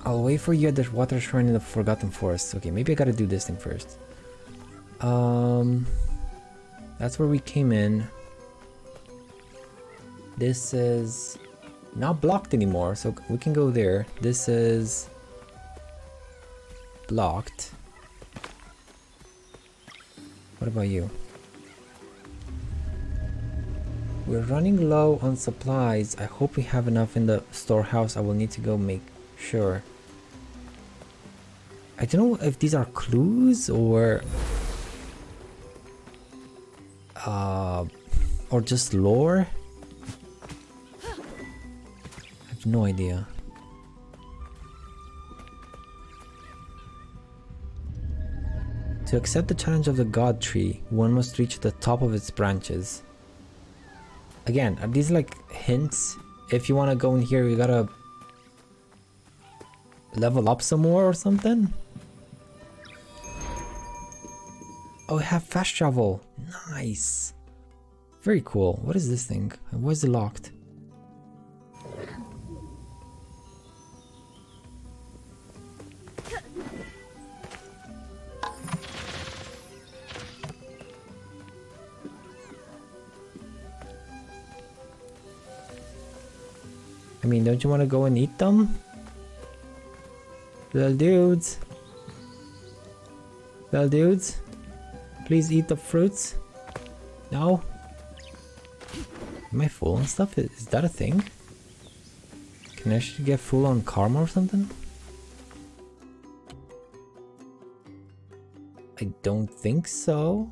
I'll wait for you at the water shrine in the Forgotten Forest. Okay, maybe I gotta do this thing first. That's where we came in. This is not blocked anymore, so we can go there. This is blocked. What about you? We're running low on supplies. I hope we have enough in the storehouse. I will need to go make sure. I don't know if these are clues or just lore. I have no idea. To accept the challenge of the God Tree, one must reach the top of its branches. Again, are these like hints? If you want to go in here, you gotta level up some more or something? Oh, we have fast travel. Nice. Very cool. What is this thing? Why is it locked? I mean, don't you want to go and eat them? Little dudes. Little dudes. Please eat the fruits. No? Am I full on stuff? Is that a thing? Can I actually get full on karma or something? I don't think so.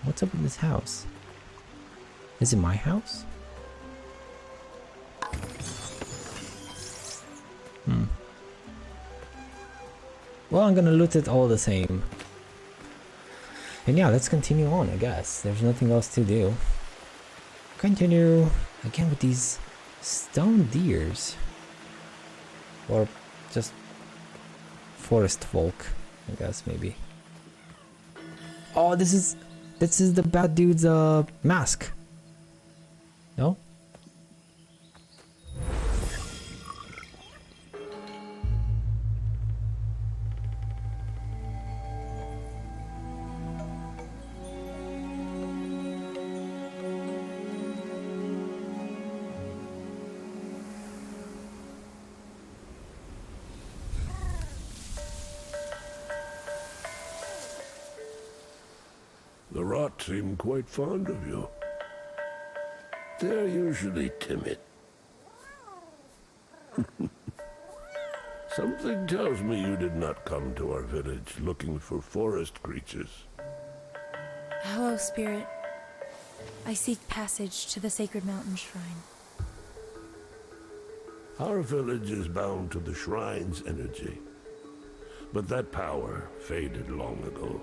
What's up in this house? Is it my house? Well, I'm gonna loot it all the same. And yeah, let's continue on, I guess. There's nothing else to do. Continue again with these stone deers. Or just forest folk, I guess, maybe. Oh, this is the bad dude's mask. No? The rot seem quite fond of you. They're usually timid. Something tells me you did not come to our village looking for forest creatures. Hello, Spirit. I seek passage to the sacred mountain shrine. Our village is bound to the shrine's energy, but that power faded long ago.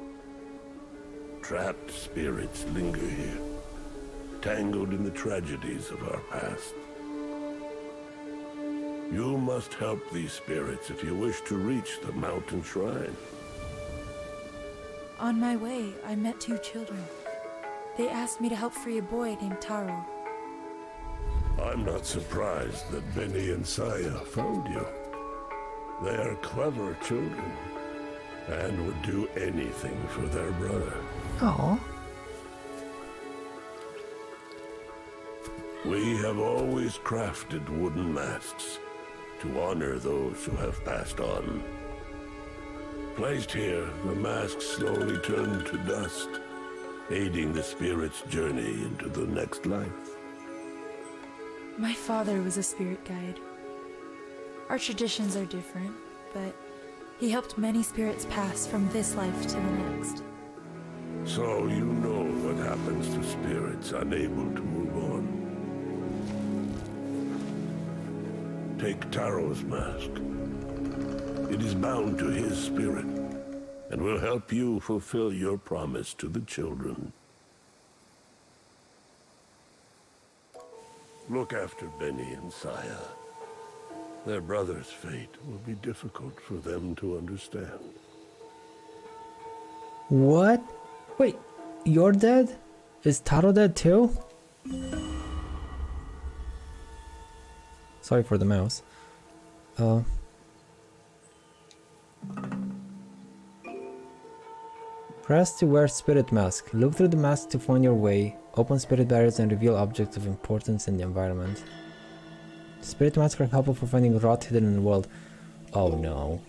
Trapped spirits linger here, tangled in the tragedies of our past. You must help these spirits if you wish to reach the mountain shrine. On my way, I met two children. They asked me to help free a boy named Taro. I'm not surprised that Benny and Saya found you. They are clever children, and would do anything for their brother. Oh. We have always crafted wooden masks to honor those who have passed on. Placed here, the masks slowly turn to dust, aiding the spirit's journey into the next life. My father was a spirit guide. Our traditions are different, but he helped many spirits pass from this life to the next. So you know what happens to spirits unable to move on. Take Taro's mask. It is bound to his spirit, and will help you fulfill your promise to the children. Look after Benny and Saya. Their brother's fate will be difficult for them to understand. What? Wait, you're dead? Is Taro dead too? Sorry for the mouse. Press to wear spirit mask. Look through the mask to find your way. Open spirit barriers and reveal objects of importance in the environment. Spirit masks are helpful for finding rot hidden in the world. Oh no.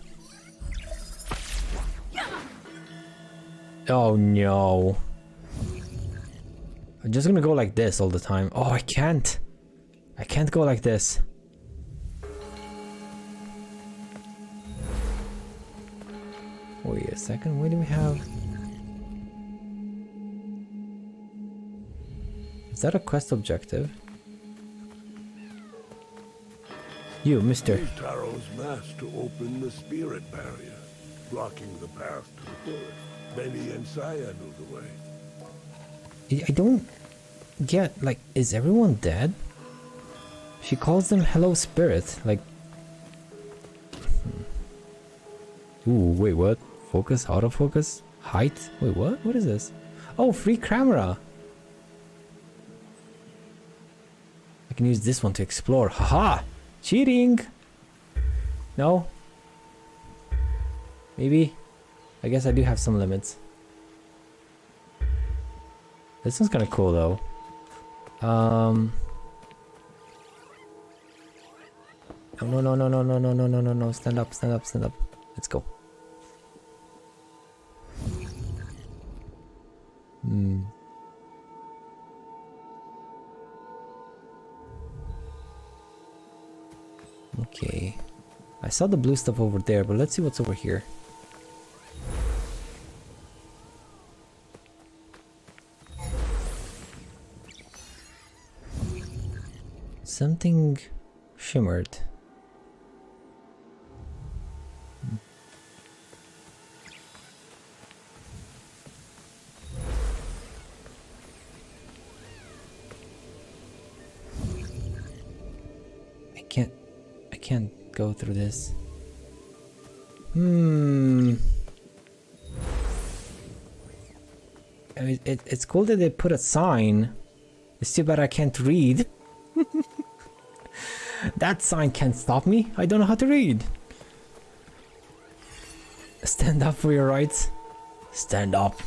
Oh no. I'm just gonna go like this all the time. Oh, I can't. I can't go like this. Wait a second, what do we have? Is that a quest objective? You, mister. Use Taro's mask to open the spirit barrier, blocking the path to the forest. Benny and Saya know the way. I don't get, like, is everyone dead? She calls them hello spirit, like... Ooh, wait, what? Focus, autofocus, height? Wait, what? What is this? Oh, free camera! I can use this one to explore. Haha! Cheating! No? Maybe? I guess I do have some limits. This one's kind of cool though. No, no, stand up, stand up, stand up. Let's go. Okay. I saw the blue stuff over there, but let's see what's over here. Something shimmered. I can't go through this. I mean, it's cool that they put a sign. It's too bad I can't read. That sign can't stop me. I don't know how to read. Stand up for your rights. Stand up.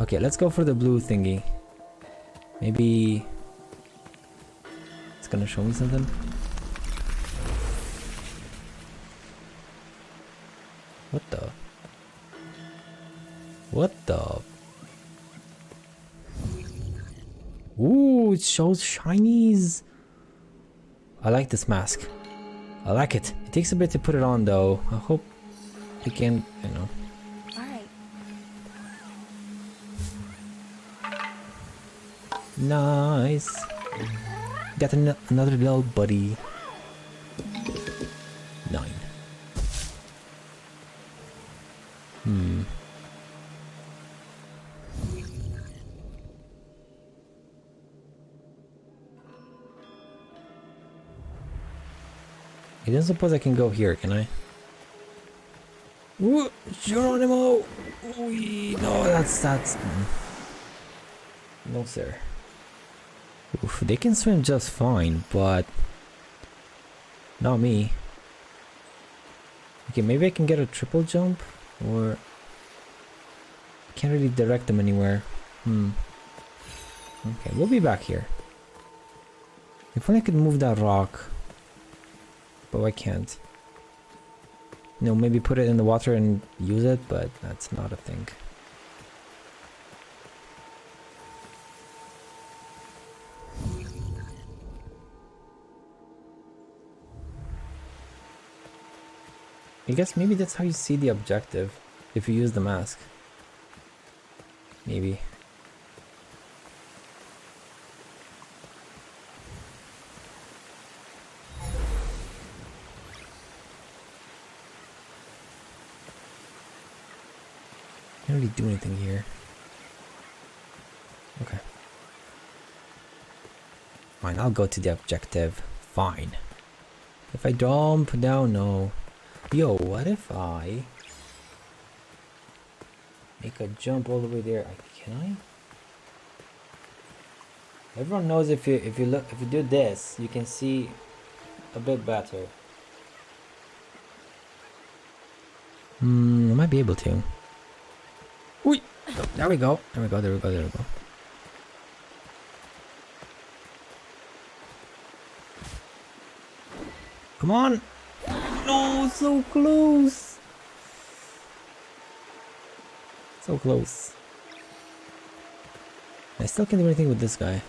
Okay, let's go for the blue thingy. Maybe it's gonna show me something. What the? What the? Ooh, it shows shinies. I like this mask. I like it. It takes a bit to put it on though. I hope I can, you know. Nice. Got another little buddy. 9. I don't suppose I can go here, can I? Ooh, Geronimo! Ooh, no, that's... No, sir. Oof, they can swim just fine, but not me. Okay, maybe I can get a triple jump, or I can't really direct them anywhere. Okay, we'll be back here. If only I could move that rock, but I can't. You know, maybe put it in the water and use it, but that's not a thing. I guess maybe that's how you see the objective, if you use the mask. Maybe. Can't really do anything here. Okay. Fine, I'll go to the objective. Fine. If I jump down, no. Yo, what if I make a jump all the way there? Can I? Everyone knows if you do this, you can see a bit better. I might be able to. Oi! There we go. There we go. There we go. There we go. Come on! No, so close. So close. I still can't do anything with this guy.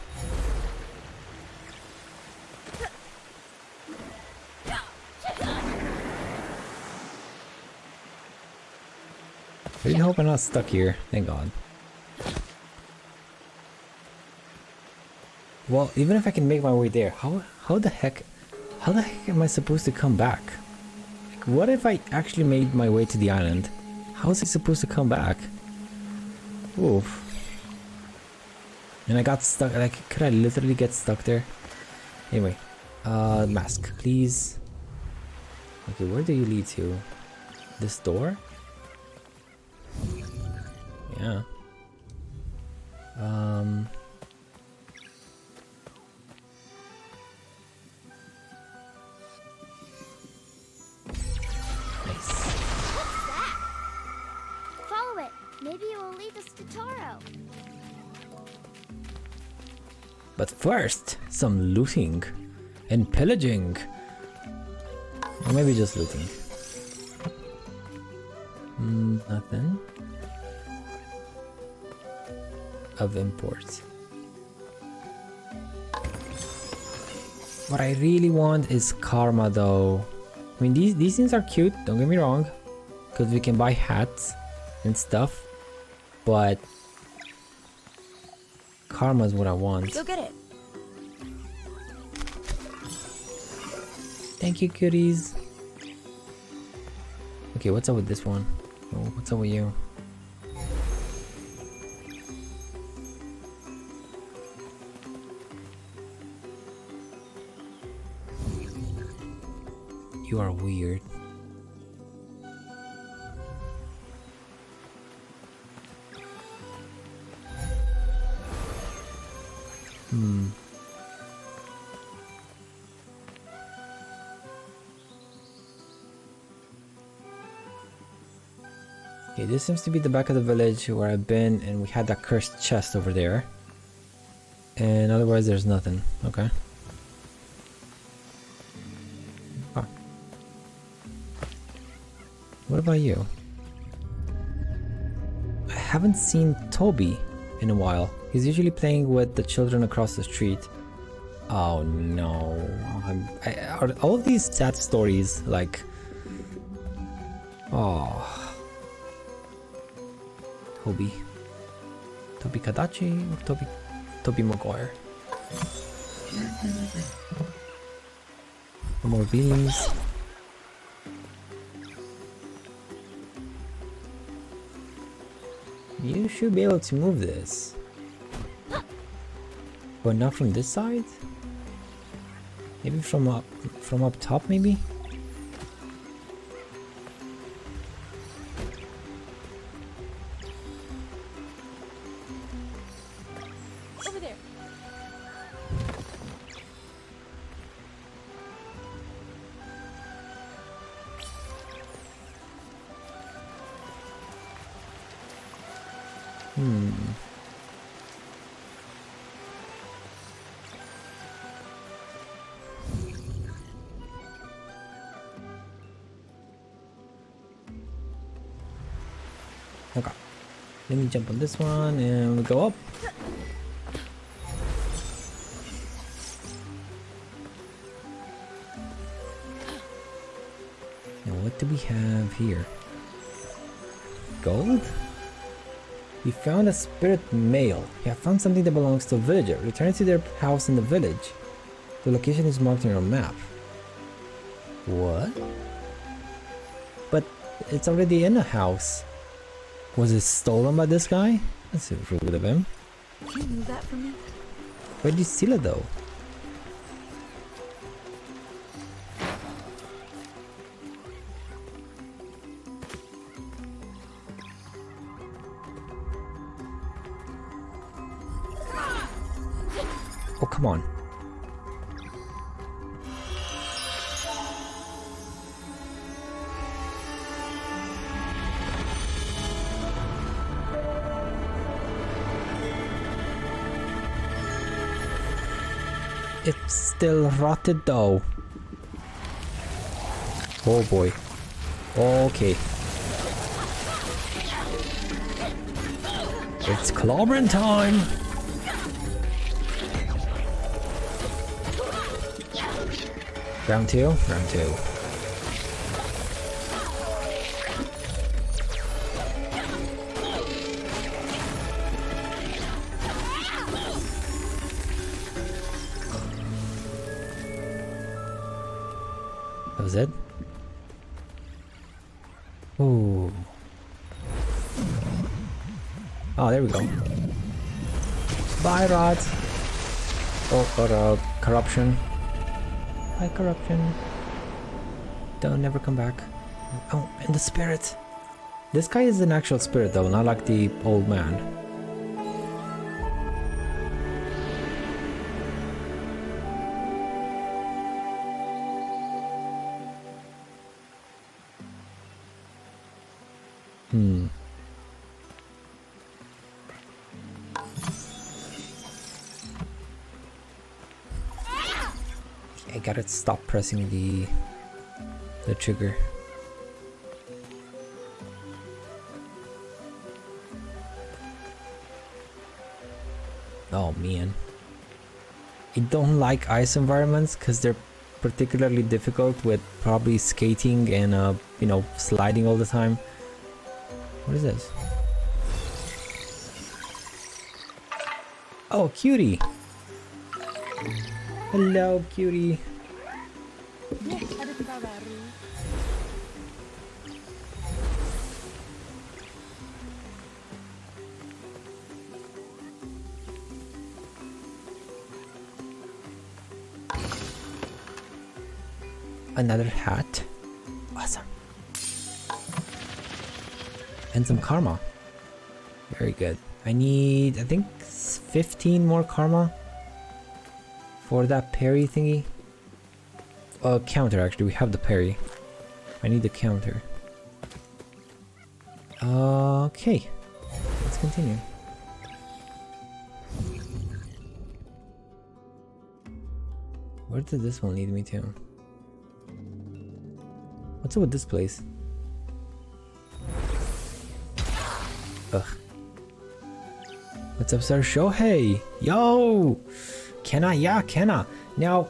I really hope I'm not stuck here. Thank God. Well, even if I can make my way there, how the heck am I supposed to come back? Like, what if I actually made my way to the island? How is he supposed to come back? Oof. And I got stuck. Like, could I literally get stuck there? Anyway, mask, please. Okay, where do you lead to? This door? Yeah. Nice. What's that? Follow it. Maybe it will lead us to Taro. But first, some looting and pillaging. Or maybe just looting. Nothing of import. What I really want is karma though. I mean, these things are cute, don't get me wrong, because we can buy hats and stuff, but karma is what I want. Go get it. Thank you, cuties. Okay, what's up with this one? Oh, what's up with you? You are weird. Okay, this seems to be the back of the village where I've been, and we had that cursed chest over there. And otherwise there's nothing. Okay. Huh. What about you? I haven't seen Toby in a while. He's usually playing with the children across the street. Oh no. Are all of these sad stories like... Oh... Toby Kadachi or Toby Maguire? More beans. You should be able to move this. But not from this side? Maybe from up top maybe? Over there. Okay. Let me jump on this one and we go up. Now what do we have here? Gold? We found a spirit mail. You have found something that belongs to a villager. Return it to their house in the village. The location is marked on your map. What? But it's already in a house. Was it stolen by this guy? That's rude of him. Can you move that for me? Where did you steal it though? Oh, come on. It's still rotted though. Oh boy. Okay. It's clobbering time! Round two? Round two. That was it? Ooh. Oh, there we go. Bye, Rod! Or corruption. Bye, corruption. Don't never come back. Oh, and the spirit. This guy is an actual spirit though, not like the old man. I gotta stop pressing the trigger. Oh man. I don't like ice environments because they're particularly difficult with probably skating and you know, sliding all the time. What is this? Oh, cutie! Hello, cutie. Another hat. Awesome. And some karma. Very good. I need, I think, 15 more karma for that parry thingy. Counter actually. We have the parry. I need the counter. Okay. Let's continue. Where did this one lead me to? What's up with this place? Ugh. What's up, sir? Shohei! Yo! Kenna, yeah, Kenna. Now,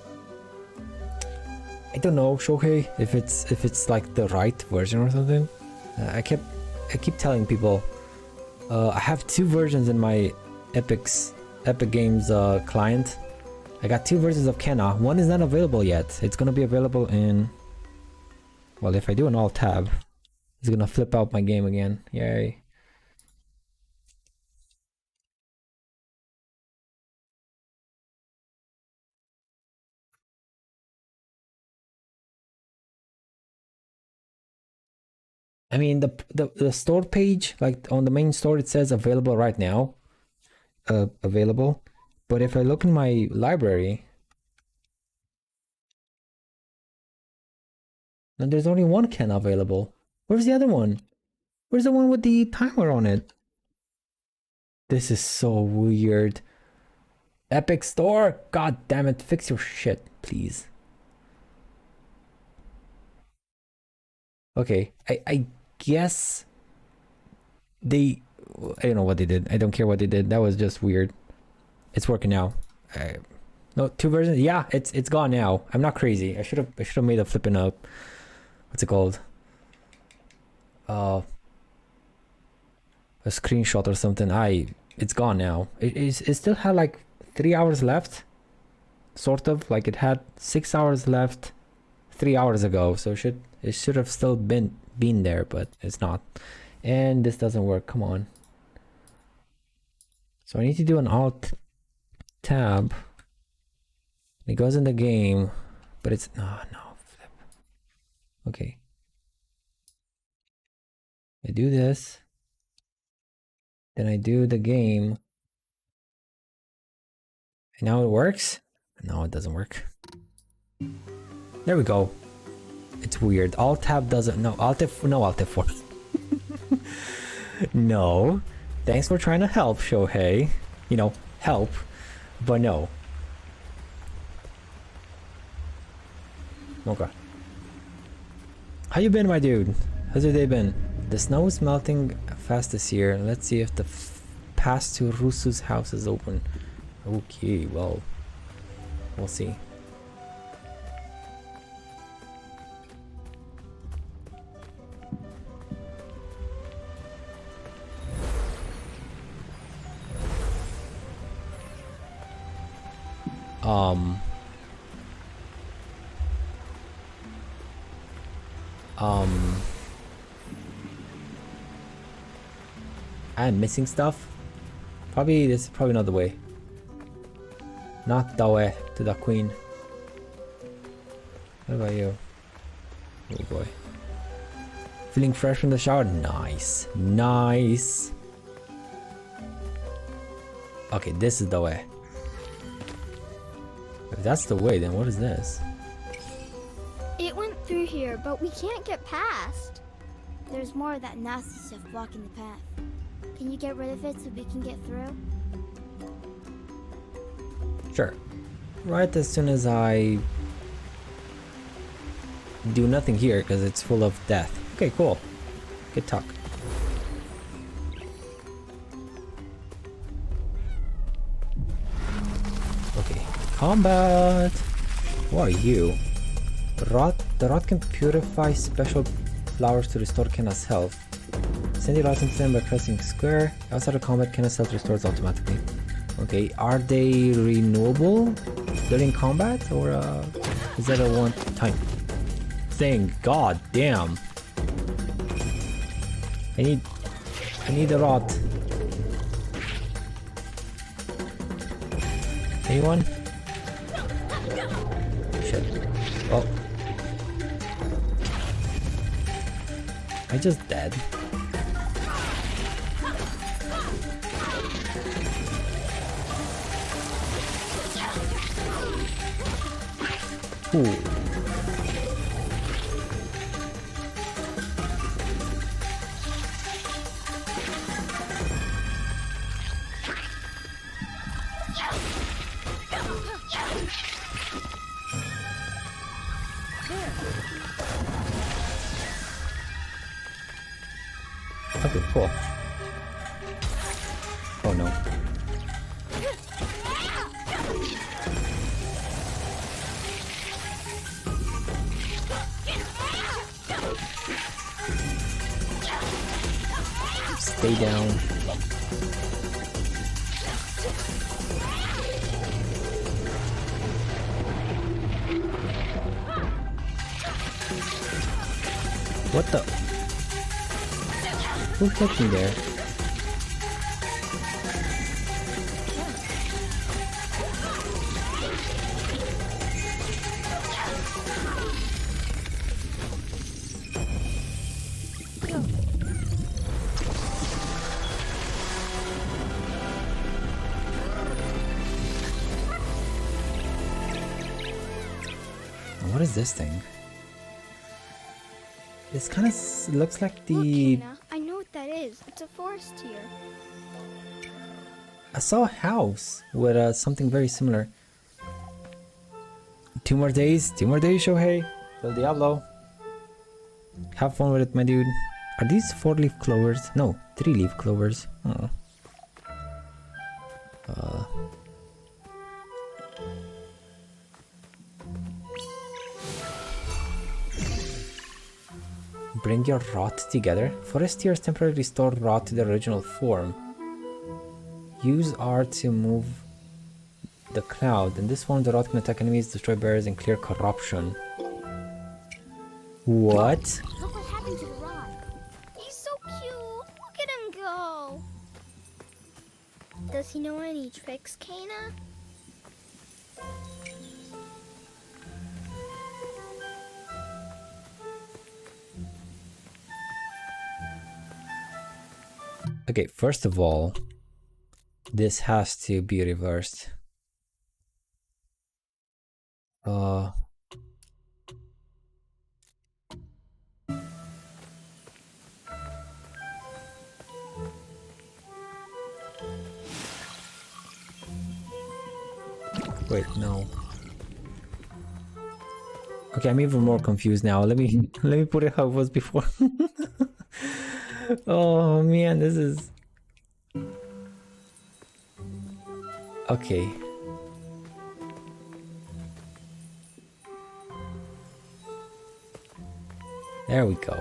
I don't know, Shohei, if it's like the right version or something. I keep telling people, I have two versions in my Epic Games client. I got two versions of Kenna. One is not available yet. It's gonna be available in. Well, if I do an alt tab, it's gonna flip out my game again. Yay. I mean, the store page, like on the main store, it says available right now. Available. But if I look in my library, then there's only one can available. Where's the other one? Where's the one with the timer on it? This is so weird. Epic Store? God damn it, fix your shit, please. Okay, I guess I don't know what they did. I don't care what they did. That was just weird. It's working now. No, two versions. Yeah, it's gone now. I'm not crazy. I should have made a flipping up. What's it called? A screenshot or something. It's gone now. It still had like 3 hours left. Sort of like it had 6 hours left 3 hours ago. So it should have still been there, but it's not. And this doesn't work, come on. So I need to do an alt tab. It goes in the game, but it's, no, flip. Okay. I do this. Then I do the game. And now it works? No, it doesn't work. There we go. It's weird. Alt tab doesn't, no, Alt F4. No. Thanks for trying to help, Shohei. You know, help. But no. Okay. How you been, my dude? How's your day been? The snow is melting fast this year. Let's see if the pass to Rusu's house is open. Okay, well, we'll see. I'm missing stuff. Probably this is probably not the way. Not the way to the queen. What about you? Oh boy. Feeling fresh from the shower? Nice. Nice. Okay, this is the way. If that's the way, then what is this? It went through here, but we can't get past. There's more of that nasty stuff blocking the path. Can you get rid of it so we can get through? Sure. Right as soon as I do nothing here because it's full of death. Okay, cool. Good talk. Okay, combat. Who are you? The rot can purify special flowers to restore Kenna's health. Send the rot into them by pressing square. Outside of combat, Kenna's health restores automatically. Okay, are they renewable during combat, or is that a one-time thing? God damn! I need a rot. Anyone? Shit. Oh. I just dead. Ooh. Okay, cool. Oh no. Stay down. What the? Who hit me there? What is this thing? This kind of looks like the... Look, Hannah, I know what that is. It's a forest here. I saw a house with something very similar. 2 more days, Shohei. El Diablo. Have fun with it, my dude. Are these 4-leaf clovers? No, 3-leaf clovers. Oh. Bring your rot together. Foresters temporarily restore rot to their original form. Use R to move the cloud. In this form, the rot can attack enemies, destroy barriers, and clear corruption. What? Look what happened to the rod. He's so cute. Does he know any tricks, Kana? Okay, first of all, this has to be reversed. Wait, no. Okay, I'm even more confused now. Let me put it how it was before. Oh man, this is okay. There we go.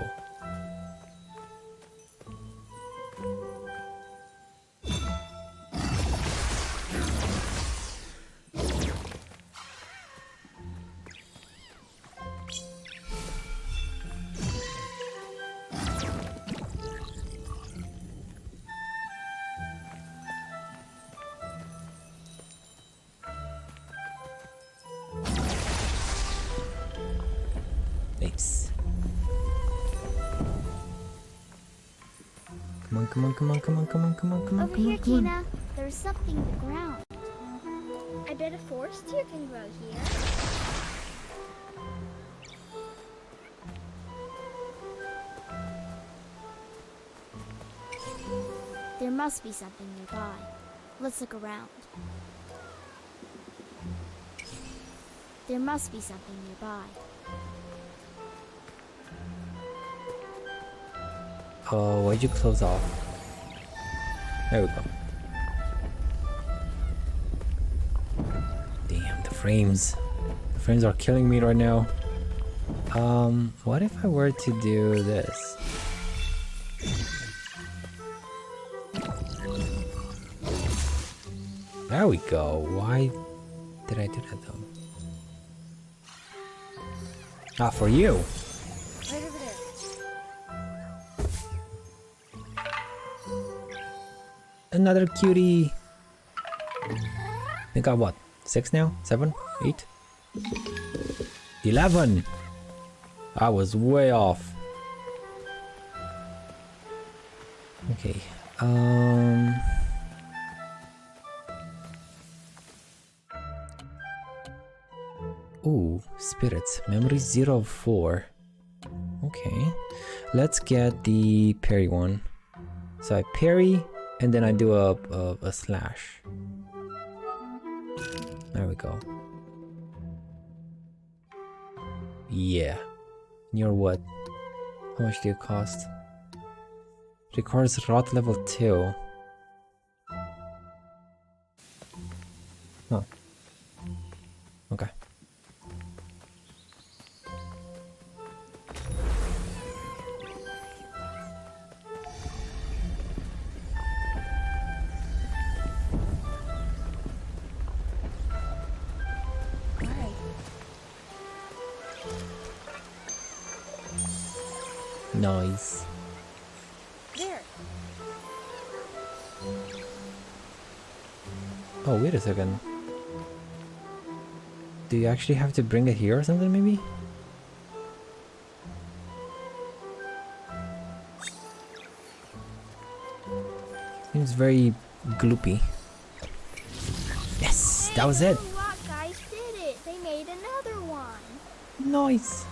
Nice. Come on, come on, come on, come on, come on, come on, come on, Over come here, on, come on. Kana. There's something in the ground. I bet a forest deer can grow here. There must be something nearby. Let's look around. There must be something nearby. Oh, why'd you close off? There we go. Damn, the frames. The frames are killing me right now. What if I were to do this? There we go. Why did I do that though? Ah, for you. Right over there. Another cutie. I got what? 6 now? 7? 8? 11! I was way off. Okay. Ooh, spirits. Memory 0 of 4. Okay. Let's get the parry one. So I parry and then I do a slash. There we go. Yeah. You're what? How much do you cost? Requires rot level 2. Huh. Okay. Nice. There. Oh, wait a second. Do you actually have to bring it here or something, maybe? Seems very gloopy. Yes, that was it. The rock guys did it. They made another one. Nice.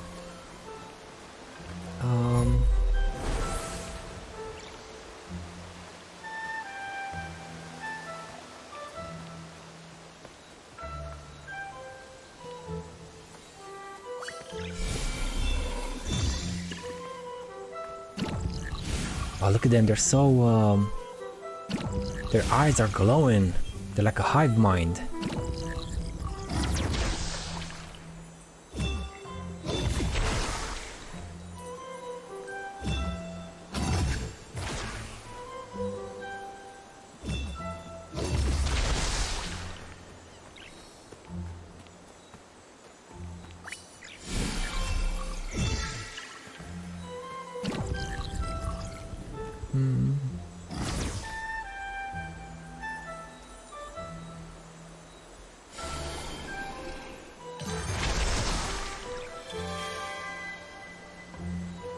Oh, look at them. They're so, their eyes are glowing. They're like a hive mind.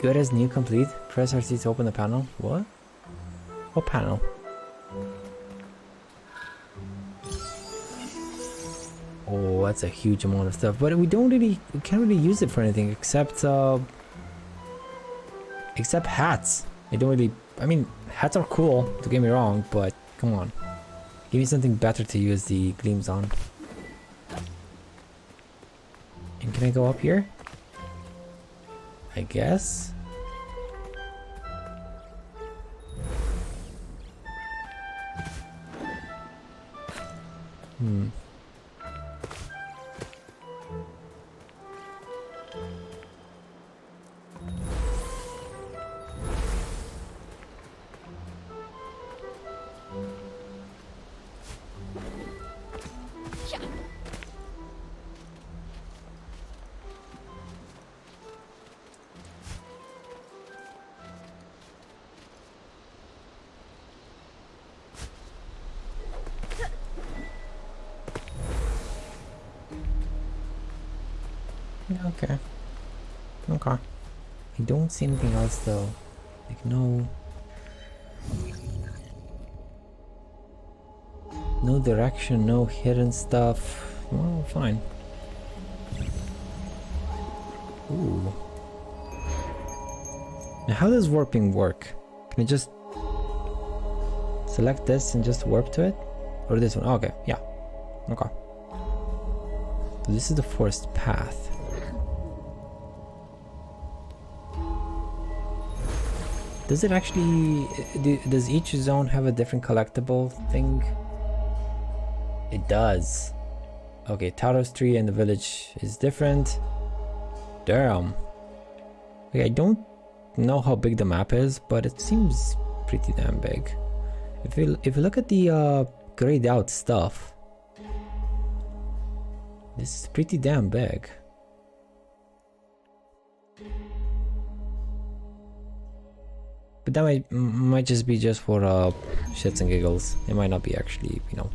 Good as new, complete. Press RT to open the panel. What? What panel? Oh, that's a huge amount of stuff. But we can't really use it for anything except hats. I don't really, I mean, hats are cool, don't get me wrong, but come on. Give me something better to use the gleams on. And can I go up here? I guess. Okay. Okay. I don't see anything else though. Like no direction, no hidden stuff. Well, fine. Ooh. Now how does warping work? Can I just select this and just warp to it? Or this one? Oh, okay, yeah. Okay. So this is the forest path. Does it actually... does each zone have a different collectible thing? It does. Okay, Taros tree and the village is different. Damn. Okay, I don't know how big the map is, but it seems pretty damn big. If you look at the grayed out stuff, this is pretty damn big. But that might just be just for shits and giggles. It might not be actually, you know.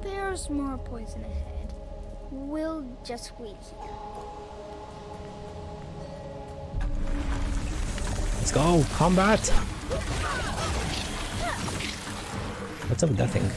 There's more poison ahead. We'll just wait here. Let's go! Combat! What's up with that thing?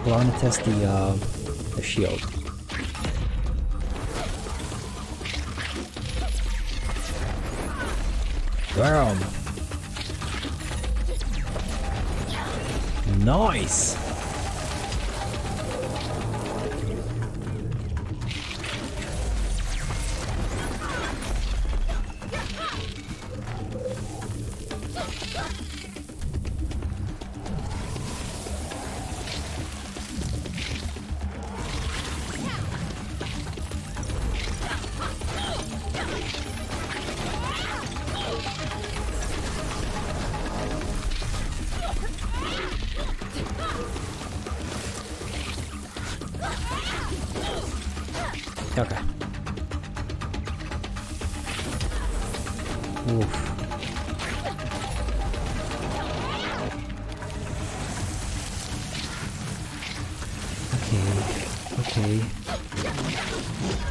Well, I want to test the shield. Damn! Nice! Okay. Oof. Okay.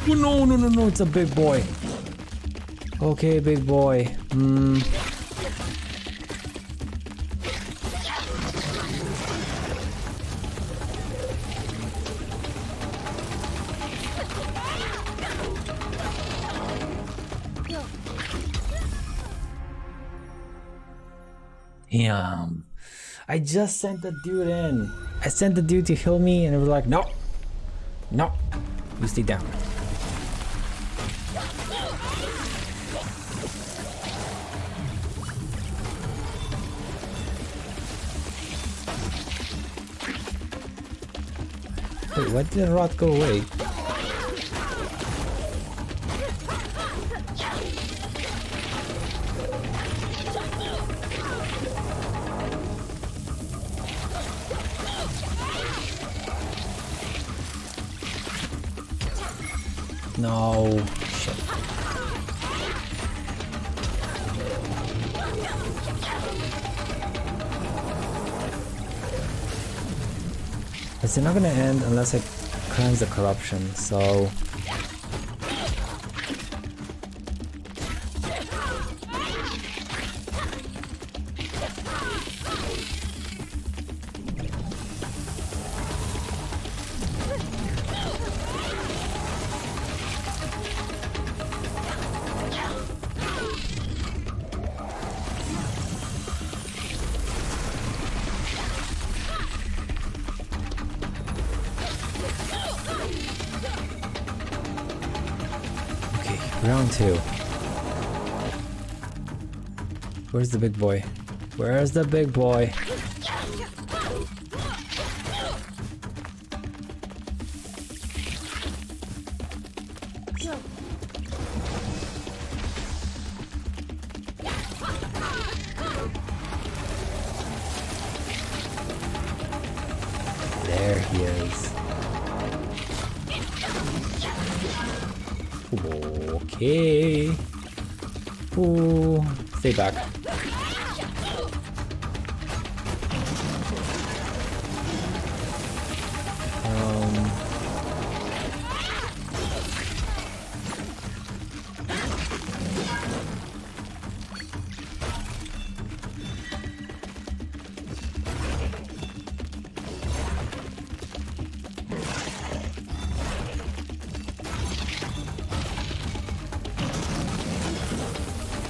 Oh, no, it's a big boy. Okay, big boy. Damn. I just sent the dude in. I sent the dude to heal me and it was like, no, you stay down. Wait, why did the rod go away? No. Shit. It's not gonna end unless I cleanse the corruption, so... Round 2. Where's the big boy? Where's the big boy? There he is. Okay. Ooh, stay back.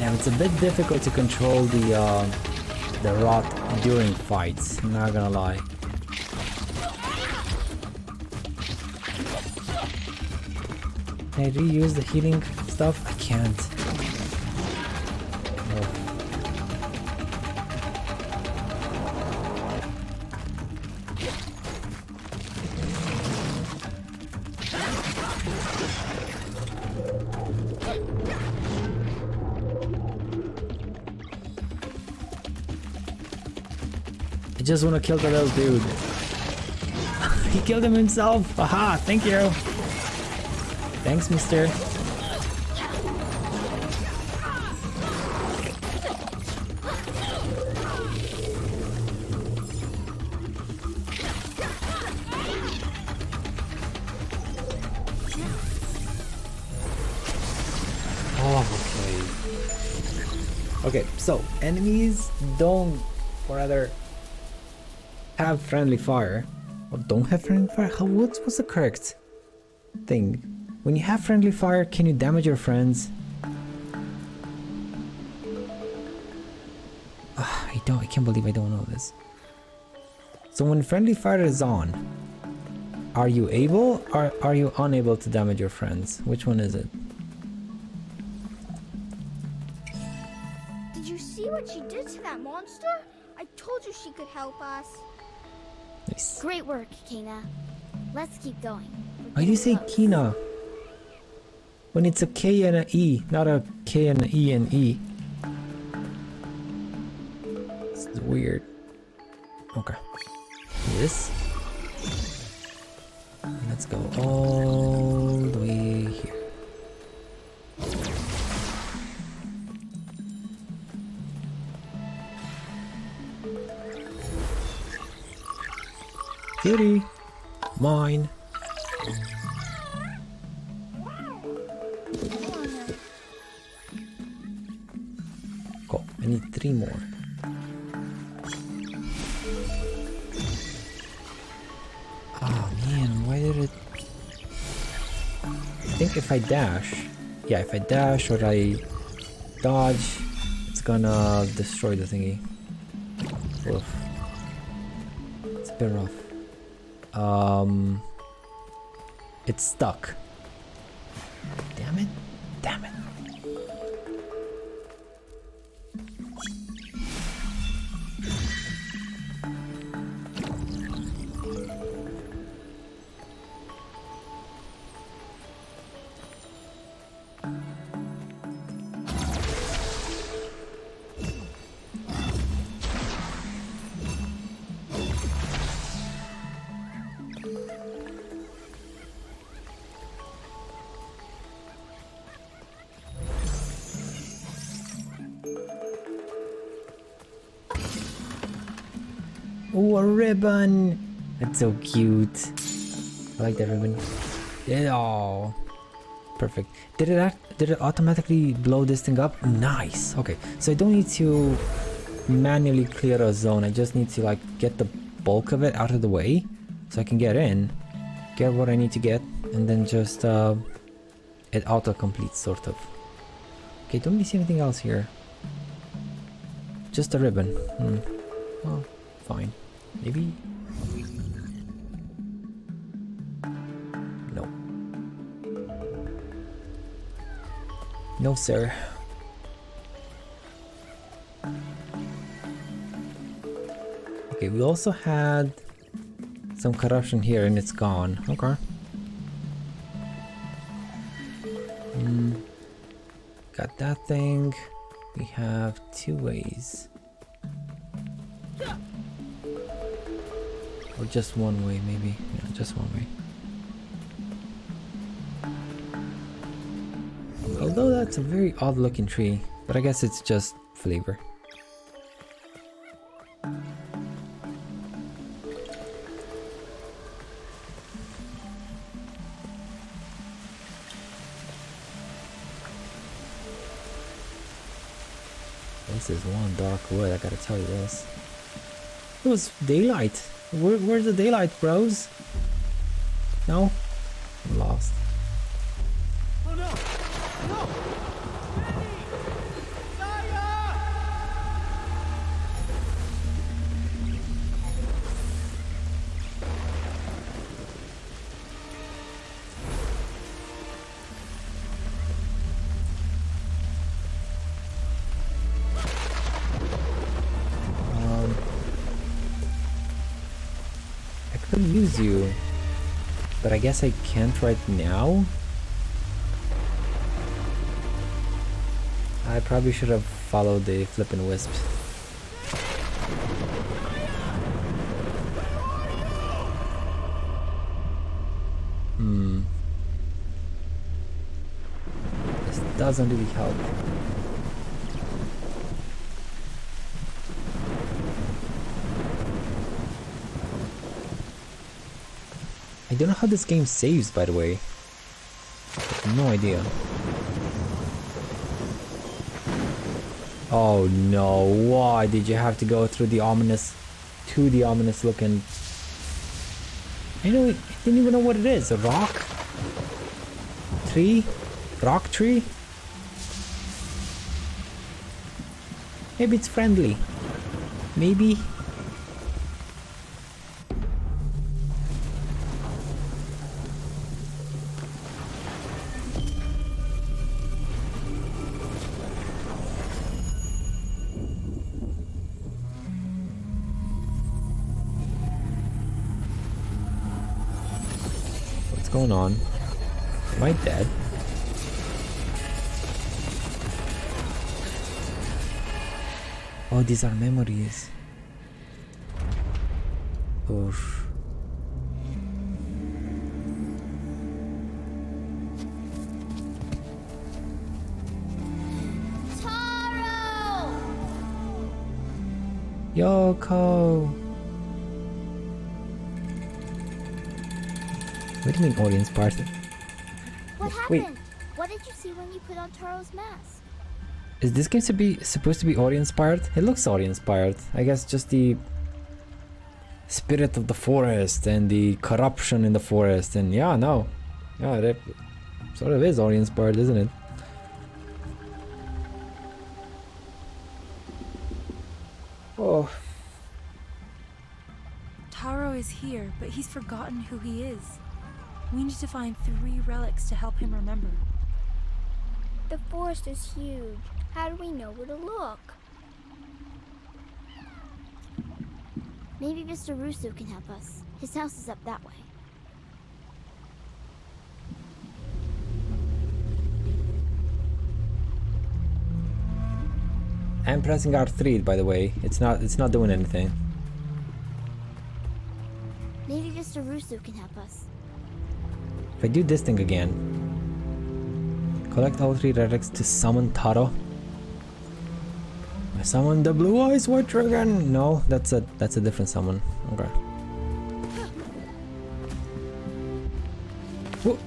And it's a bit difficult to control the rot during fights, I'm not gonna lie. Can I reuse the healing stuff? I can't. No. I just want to kill the little dude. He killed him himself. Aha, thank you. Thanks, mister. Oh, okay. Okay, so enemies don't, or rather, have friendly fire. Or don't have friendly fire? What's the correct thing? When you have friendly fire, can you damage your friends? I can't believe I don't know this. So when friendly fire is on, are you able or are you unable to damage your friends? Which one is it? Did you see what she did to that monster? I told you she could help us. Nice. Great work, Kina. Let's keep going. Why do you say Kina? When it's a K and an E, not a K and an E and E. This is weird. Okay. This. Let's go all the way here. Kitty, mine. Cool. I need 3 more. Oh man, why did it? I think if I dash, yeah, if I dash or I dodge, it's gonna destroy the thingy. Oof. It's a bit rough. It's stuck. Damn it. Damn it. Oh, a ribbon! That's so cute. I like that ribbon. Yeah, oh, perfect. Did it automatically blow this thing up? Nice. Okay, so I don't need to manually clear a zone. I just need to like get the bulk of it out of the way, so I can get in, get what I need to get, and then just it auto completes sort of. Okay, don't really see anything else here. Just a ribbon. Well, fine. Maybe. No. No, sir. Okay, we also had some corruption here and it's gone. Okay. Got that thing. We have 2 ways. Or just 1 way, maybe. Yeah, just 1 way. Although that's a very odd looking tree, but I guess it's just flavor. This is one dark wood, I gotta tell you this. It was daylight. Where's the daylight, bros? No? I'm lost. Oh no! No! I could use you, but I guess I can't right now. I probably should have followed the flippin' wisp. This doesn't really help. I don't know how this game saves, by the way. I have no idea. Oh no, why did you have to go through the ominous looking... I didn't even know what it is. A rock? Tree? Rock tree? Maybe it's friendly. Maybe. What's going on? Am I dead? Oh, these are memories. Oof. Taro! Yoko! What do you mean audience party? What Wait. happened? What did you see when you put on Taro's mask? Is this game supposed to be audio-inspired? It looks audio-inspired. I guess just the spirit of the forest and the corruption in the forest and yeah, no. Yeah, that sort of is audio-inspired, isn't it? Oh. Taro is here, but he's forgotten who he is. We need to find 3 relics to help him remember. The forest is huge. How do we know where to look? Maybe Mr. Russo can help us. His house is up that way. I'm pressing R3 by the way. It's not doing anything. Maybe Mr. Russo can help us. If I do this thing again, collect all 3 relics to summon Taro. I summoned the blue eyes white dragon. No, that's a different summon. Okay. Whoa.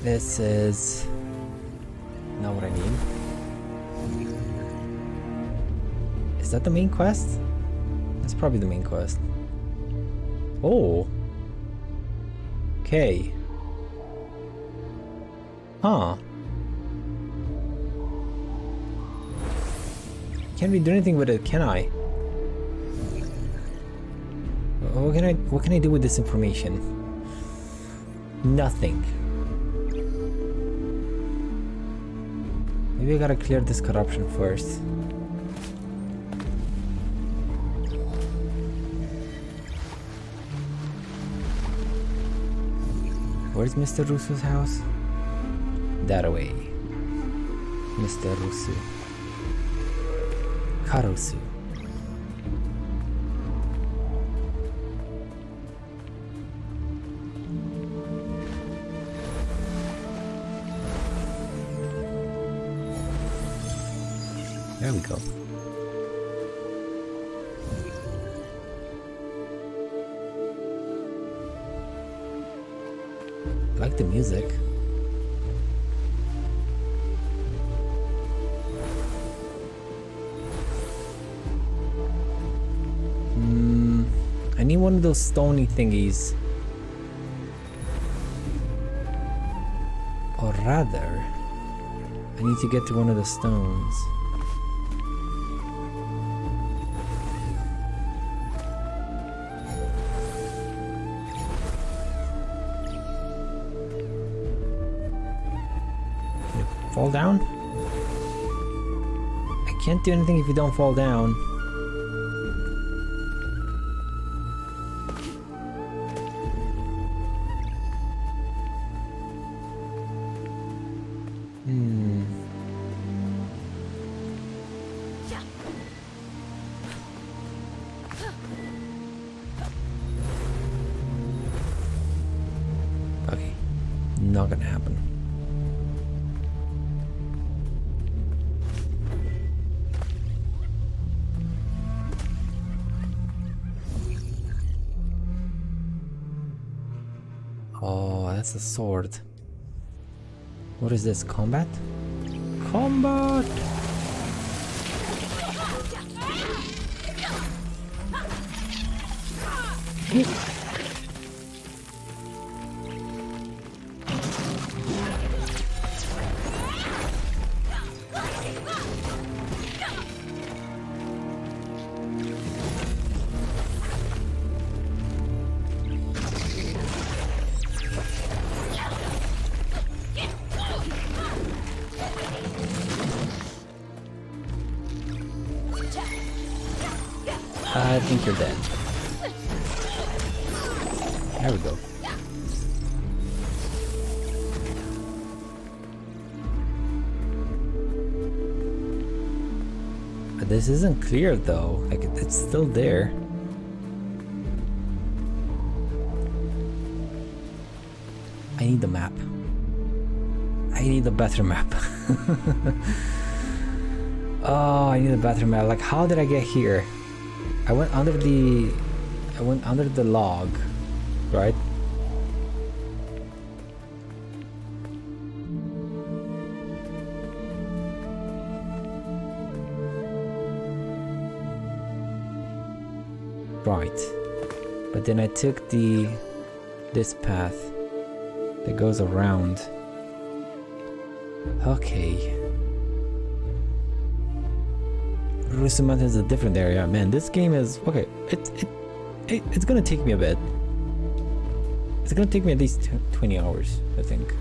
This is not what I need. Is that the main quest? That's probably the main quest. Oh. Okay. Huh. Can't really do anything with it, can I? What can I do with this information? Nothing. Maybe I gotta clear this corruption first. Where's Mr. Russo's house? That away. Mr. Russo. Karosu. There we go. I like the music. I need one of those stony thingies. Or rather, I need to get to one of the stones. Can you fall down? I can't do anything if you don't fall down. Okay, not gonna happen. Oh, that's a sword. What is this? Combat? Combat! I think you're dead. There we go. But this isn't clear though. Like it's still there. I need the map. I need a better map. Oh, I need a better map. Like how did I get here? I went under the log, right? Right. But then I took this path that goes around. Okay. Russo Mountain is a different area. Man, this game is okay. It's gonna take me a bit. It's gonna take me at least 20 hours, I think.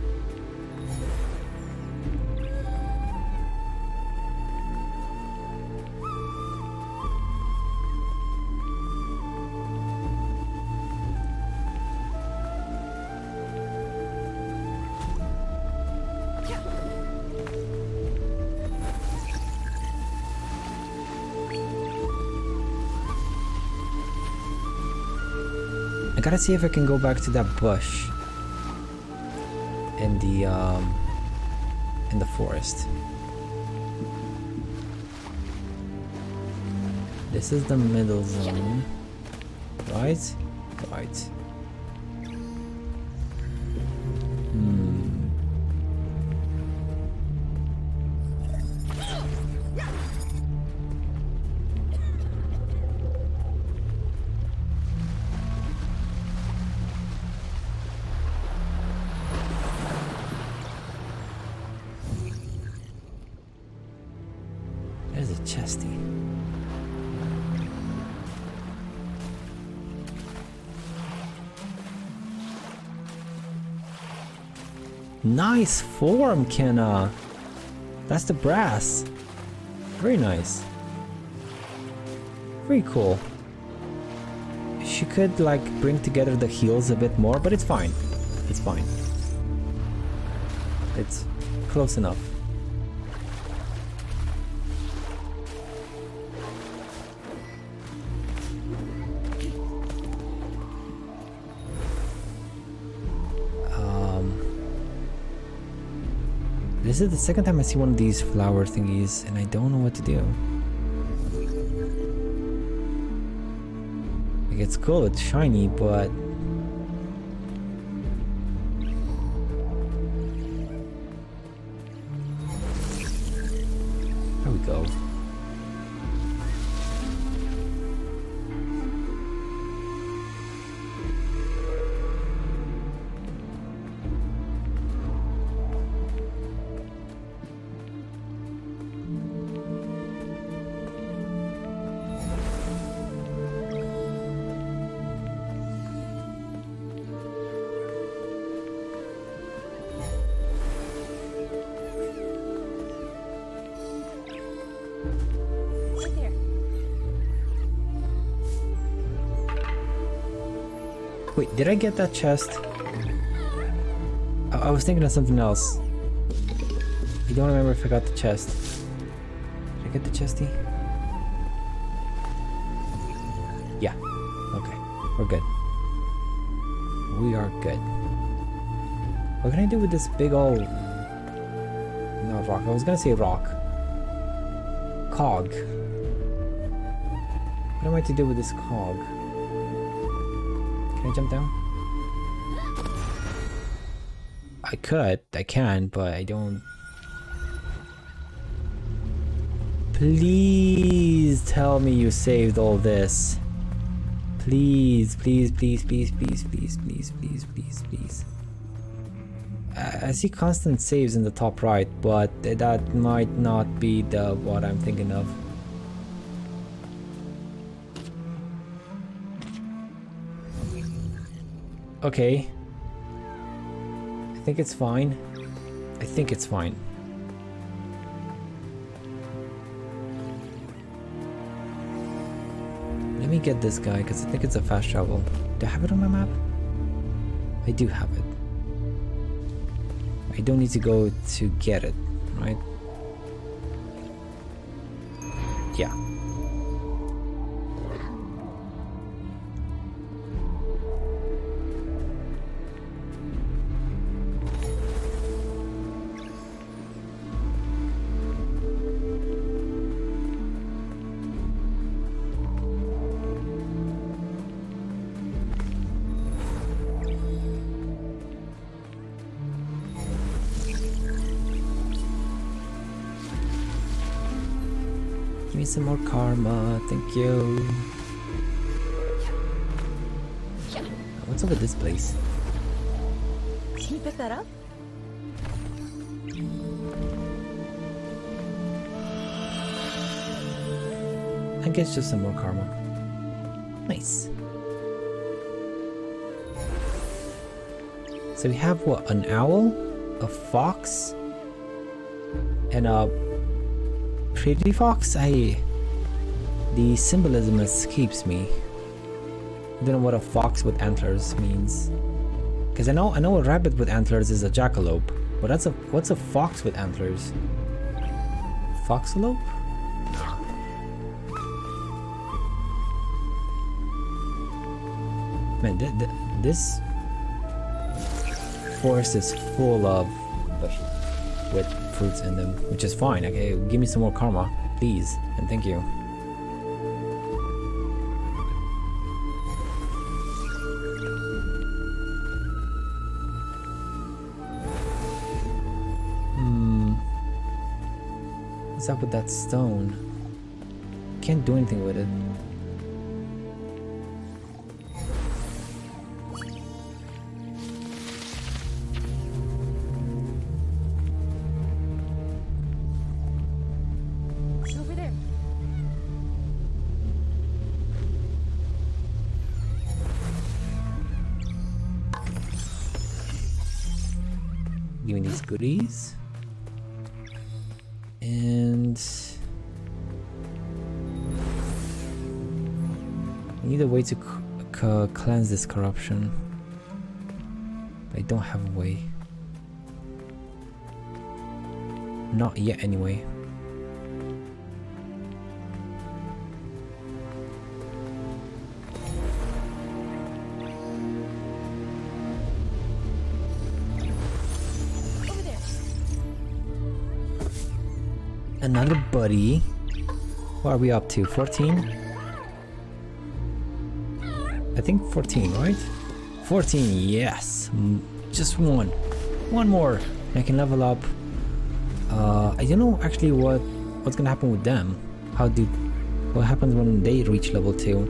I gotta see if I can go back to that bush in the forest. This is the middle zone. Right? Right. There's a chesty. Nice form, Kenna. That's the brass. Very nice. Very cool. She could like bring together the heels a bit more, but it's fine. It's fine. It's close enough. This is the second time I see one of these flower thingies, and I don't know what to do. Like, it's cool, it's shiny, but... There we go. Wait, did I get that chest? I was thinking of something else. I don't remember if I got the chest. Did I get the chesty? Yeah. Okay. We're good. We are good. What can I do with this big old... Not rock. I was gonna say rock. Cog. What am I to do with this cog? Can I jump down? I could, I can, but I don't. Please tell me you saved all this. Please, please, please, please, please, please, please, please, please, please. I see constant saves in the top right, but that might not be the what I'm thinking of. Okay. I think it's fine. I think it's fine. Let me get this guy because I think it's a fast travel. Do I have it on my map? I do have it. I don't need to go to get it, right? Yeah. Give me some more karma, thank you. What's up with this place? Can you pick that up? I guess just some more karma. Nice. So we have what? An owl? A fox? And a pretty fox? The symbolism escapes me. I don't know what a fox with antlers means. Because I know a rabbit with antlers is a jackalope. But what's a fox with antlers? Foxalope? Man, this forest is full of bushes with fruits in them, which is fine. Okay, give me some more karma, please, and thank you. What's up with that stone? Can't do anything with it. Over there. Give me these goodies. And I need a way to cleanse this corruption. But I don't have a way. Not yet, anyway. Over there. Another buddy. What are we up to? 14? I think 14, right? 14, yes. Just one. One more. I can level up. I don't know actually what's gonna happen with them. What happens when they reach level 2?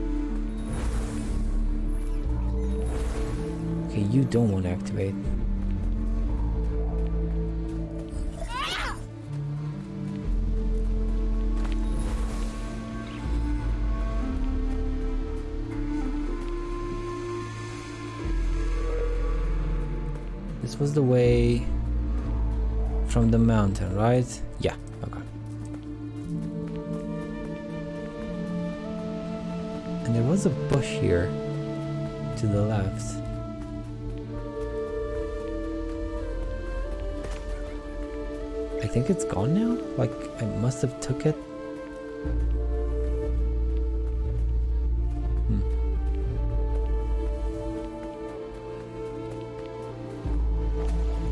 Okay, you don't want to activate. This was the way from the mountain, right? Yeah, okay. And there was a bush here to the left. I think it's gone now? Like, I must have took it.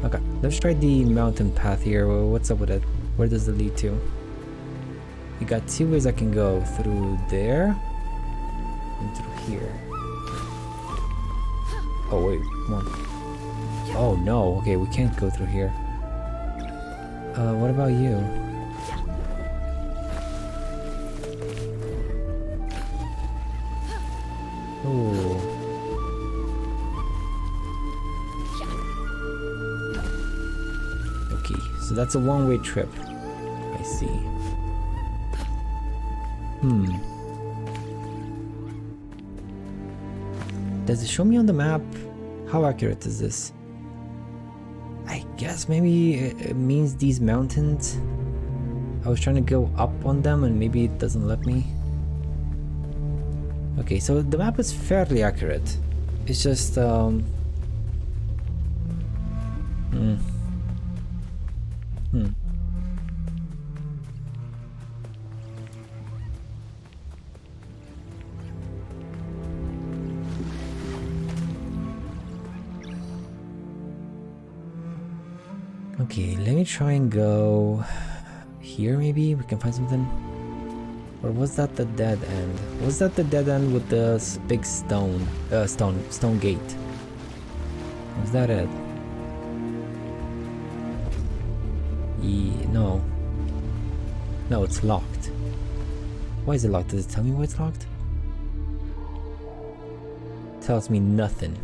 Okay, let's try the mountain path here. What's up with it? Where does it lead to? You got two ways I can go. Through there and through here. Oh wait, one. Oh no, okay, we can't go through here. What about you? Oh. Okay, so that's a one-way trip. I see. Does it show me on the map? How accurate is this? I guess maybe it means these mountains. I was trying to go up on them and maybe it doesn't let me. Okay, so the map is fairly accurate. It's just Okay, let me try and go here. Maybe we can find something. Or was that the dead end? Was that the dead end with the big stone gate? Was that it? No. No, it's locked. Why is it locked? Does it tell me why it's locked? Tells me nothing.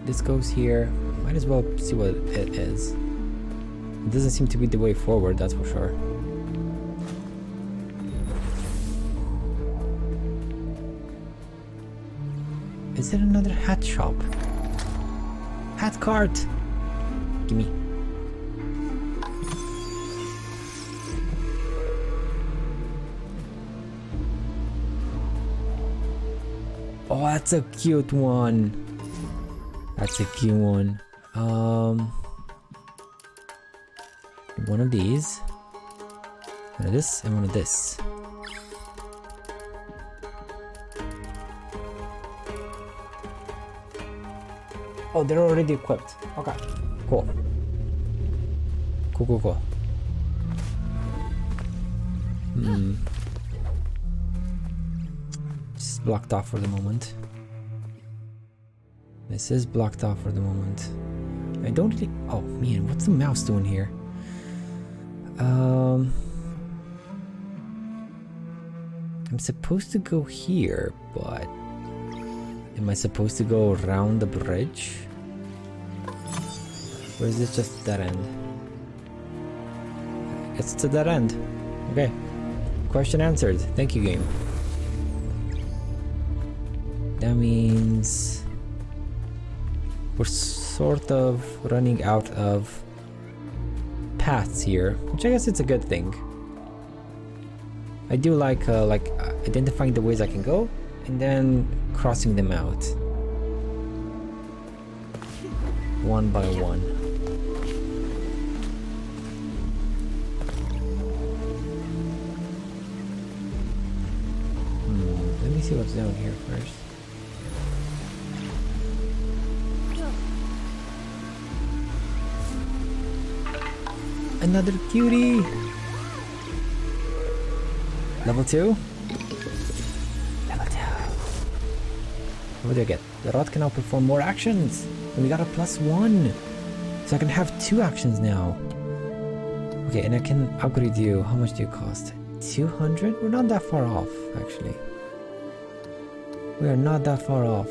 This goes here. Might as well see what it is. It doesn't seem to be the way forward, that's for sure. Is it another hat shop? Hat cart! Gimme. Oh, that's a cute one. That's a cute one. One of these. One of this and one of this. Oh, they're already equipped. Okay. Cool. Cool. blocked off for the moment. This is blocked off for the moment. I don't really... Oh man, what's the mouse doing here? I'm supposed to go here, but... Am I supposed to go around the bridge? Or is this just a dead end? I guess it's a dead end. Okay. Question answered. Thank you, game. That means... We're sort of running out of paths here, which I guess it's a good thing. I do like identifying the ways I can go and then crossing them out one by one. Let me see what's down here first. Another cutie! Level 2? Level 2. What do I get? The rod can now perform more actions! And we got a +1! So I can have 2 actions now. Okay, and I can upgrade you. How much do you cost? 200? We're not that far off, actually. We are not that far off.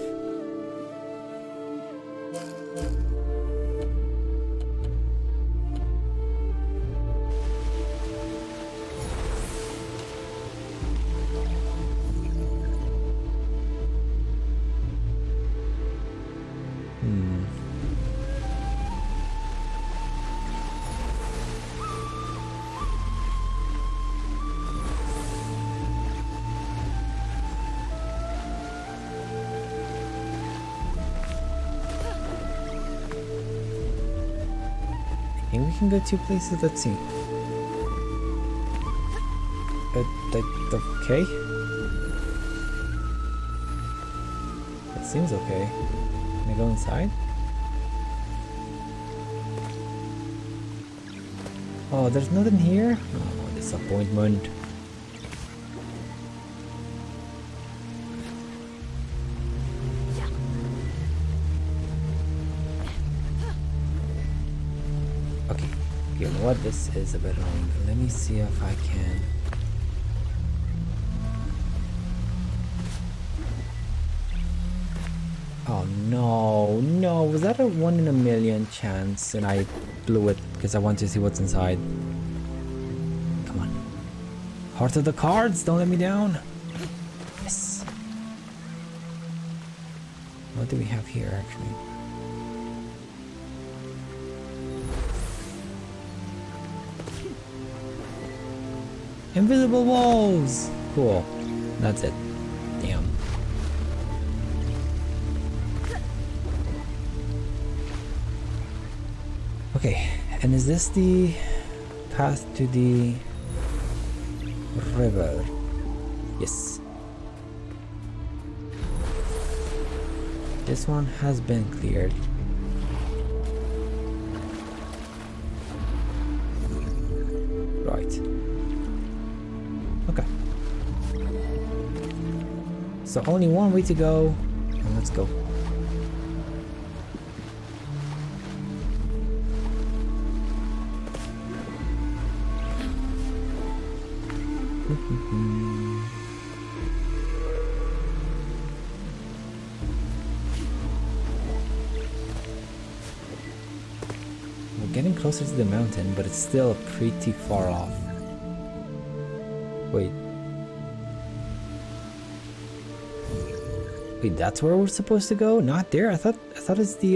I think we can go 2 places, let's see. Okay. It seems okay. Can I go inside? Oh, there's nothing here? Oh, disappointment. Okay, you know what? This is a bit wrong. Let me see if I can. Oh no, was that a 1 in a million chance and I blew it because I want to see what's inside? Come on. Heart of the cards, don't let me down. Yes. What do we have here actually? Invisible walls! Cool. That's it. Damn. Okay, and is this the path to the river? Yes. This one has been cleared. Right. Okay. So only one way to go, and let's go. We're getting closer to the mountain, but it's still pretty far off. Wait. Wait, that's where we're supposed to go? Not there? I thought it's the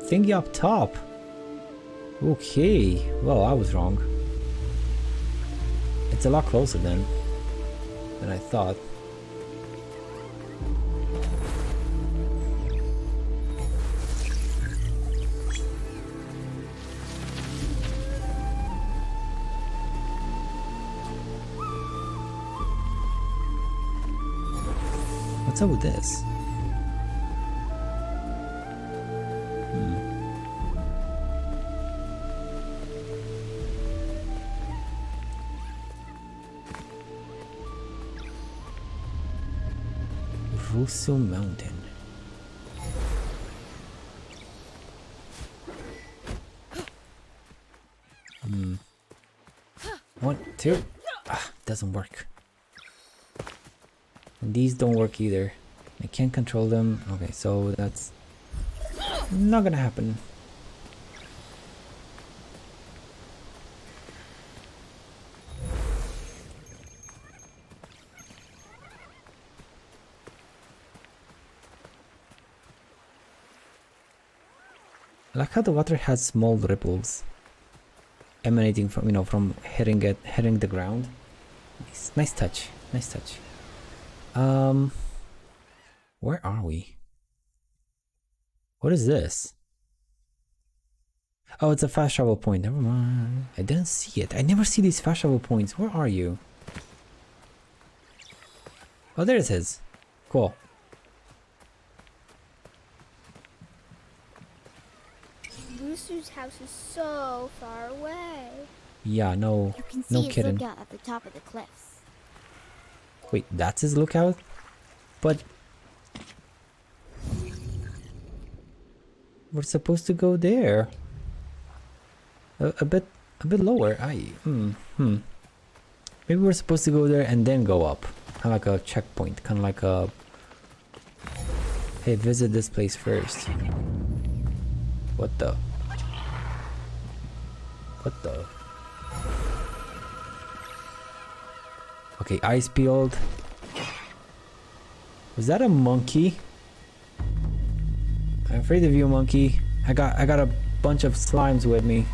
thingy up top. Okay. Well, I was wrong. It's a lot closer then than I thought. What's up with this? Vusu Mountain. One, two. Doesn't work. And these don't work either. I can't control them. Okay, so that's not gonna happen. I like how the water has small ripples emanating from, you know, from hitting the ground. Nice touch. Nice touch. Where are we? What is this? Oh, it's a fast travel point. Never mind. I didn't see it. I never see these fast travel points. Where are you? Oh, there it is. Cool. Brewster's house is so far away. Yeah, no, You can see no his kidding. lookout at the top of the cliffs. Wait, that's his lookout? But we're supposed to go there. A bit lower. Maybe we're supposed to go there and then go up. Kind of like a checkpoint. Kind of like a... Hey, visit this place first. What the? What the? Okay, eyes peeled. Was that a monkey? I'm afraid of you, monkey. I got a bunch of slimes with me.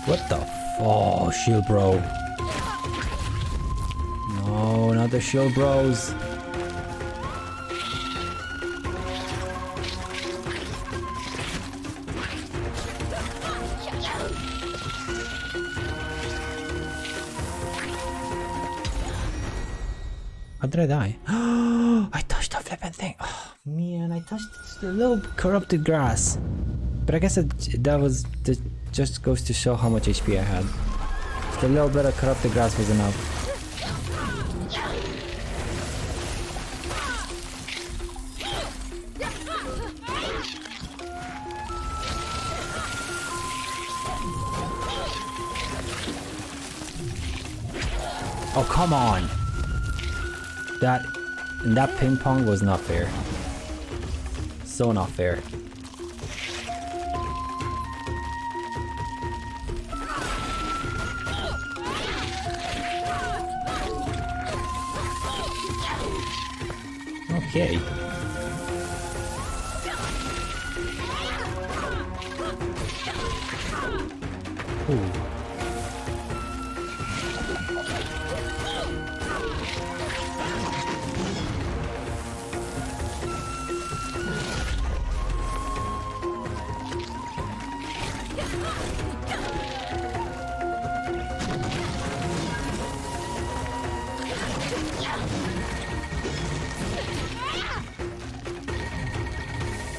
What the oh, shield bro. No, not the shield bros. How did I die? I touched the flipping thing. Oh man, I touched the little corrupted grass. But I guess that was just goes to show how much HP I had. Just a little bit of corrupted grass was enough. Oh come on! That ping pong was not fair. So not fair. Okay. Ooh.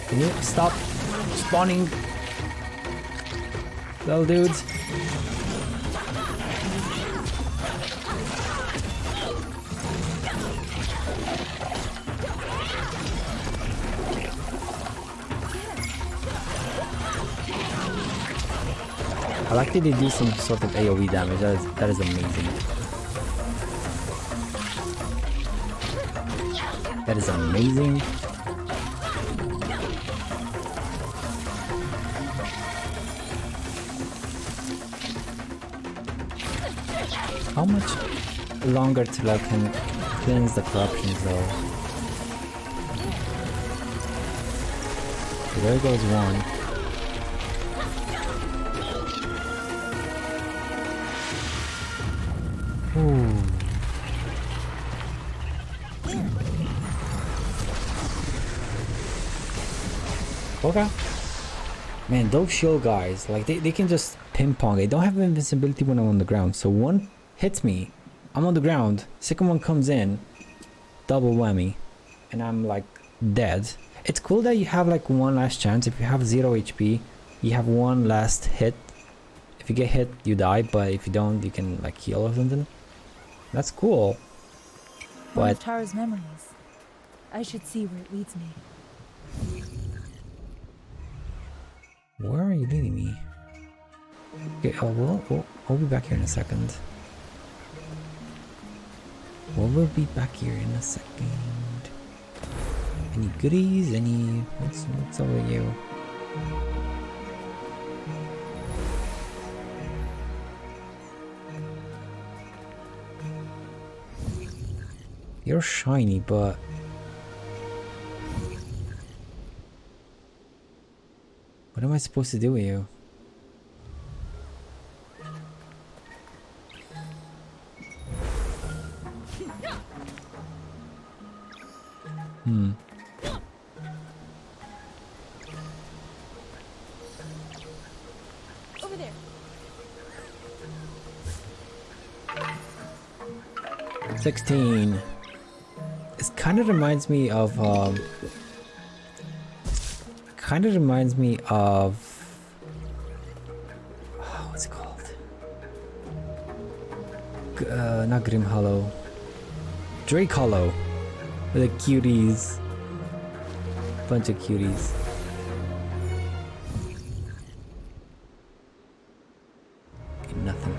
Can you stop spawning little dudes? I like that they do some sort of AoE damage. That is amazing. That is amazing. How much longer till I can cleanse the corruptions though. So there goes one. Ooh. Okay. Man, those shield guys, like they can just ping pong. They don't have invincibility when I'm on the ground. So one hits me, I'm on the ground. Second one comes in, double whammy, and I'm like dead. It's cool that you have like one last chance. If you have 0 HP, you have one last hit. If you get hit, you die, but if you don't, you can like heal or something. That's cool. One of But Tara's memories. I should see where it leads me. where are you leading me? Okay, we'll be back here in a second. We'll be back here in a second. Any goodies? Any... What's over you? You're shiny, but... what am I supposed to do with you? Over there. 16. It kind of reminds me of what's it called? Not Grim Hollow. Drake Hollow. With the cuties. Bunch of cuties. Okay, nothing.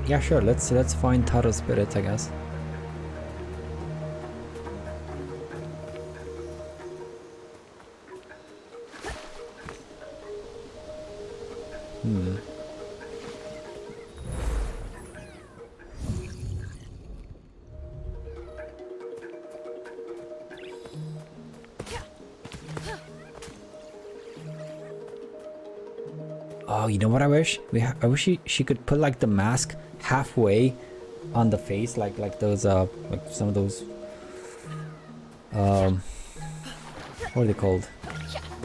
Yeah, sure. Let's find Taro's spirit, I guess. Oh, you know what I wish? I wish she could put like the mask halfway on the face, like those like some of those what are they called?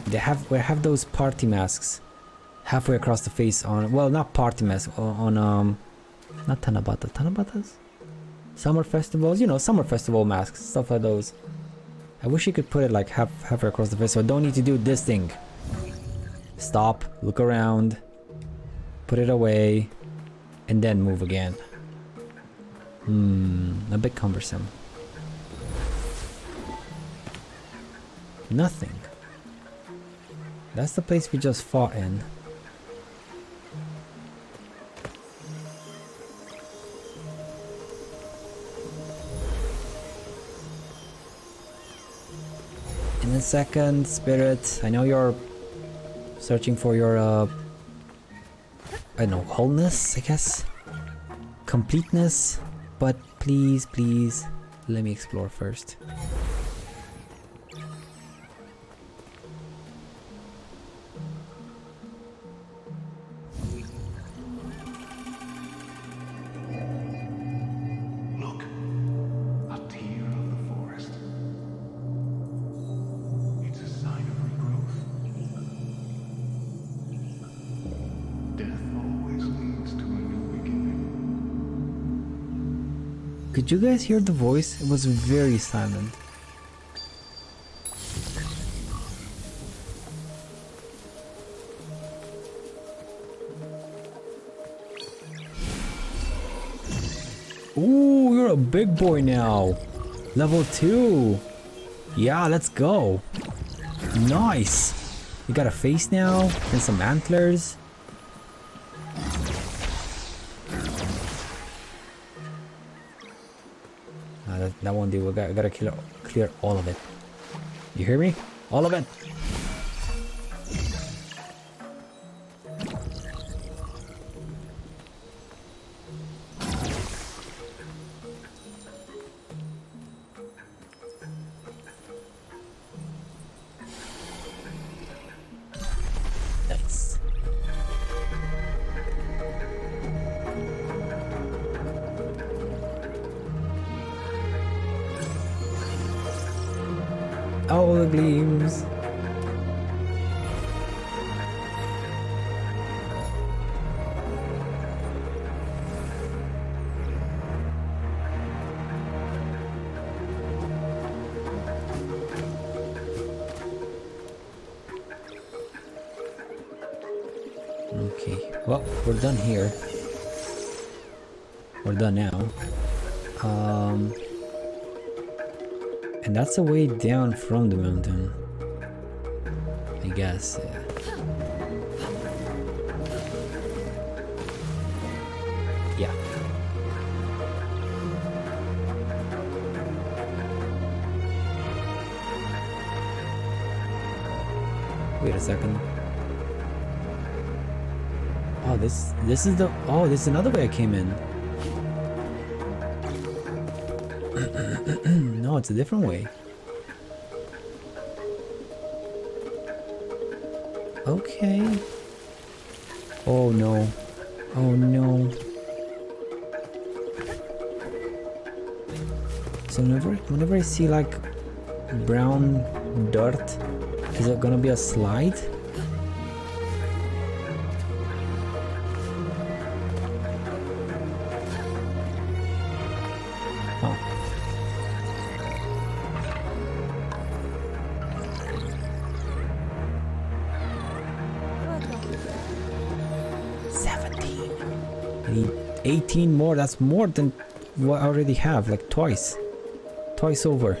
They have those party masks halfway across the face on, well, not party mask, on not Tanabatas? Summer festivals, you know, summer festival masks, stuff like those. I wish you could put it like halfway across the face, so I don't need to do this thing. Stop, look around, put it away, and then move again. A bit cumbersome. Nothing. That's the place we just fought in. In a second, Spirit, I know you're searching for your, I don't know, wholeness, I guess? Completeness? But please, please, let me explore first. Look, a tear of the forest. It's a sign of regrowth. Death always leads to a new beginning. Could you guys hear the voice? It was very silent. Ooh, you're a big boy now. Level 2. Yeah, let's go. Nice. You got a face now and some antlers. That won't do. I gotta clear all of it. You hear me? All of it. all the gleams. Okay, well, we're done here. We're done now. And that's a way down from the mountain, I guess. Yeah. Wait a second. Oh, this is the, oh, this is another way I came in. No, it's a different way. Okay. Oh no. Oh no. So whenever I see like brown dirt, is it gonna be a slide? Oh. I need 18 more. That's more than what I already have, like twice over.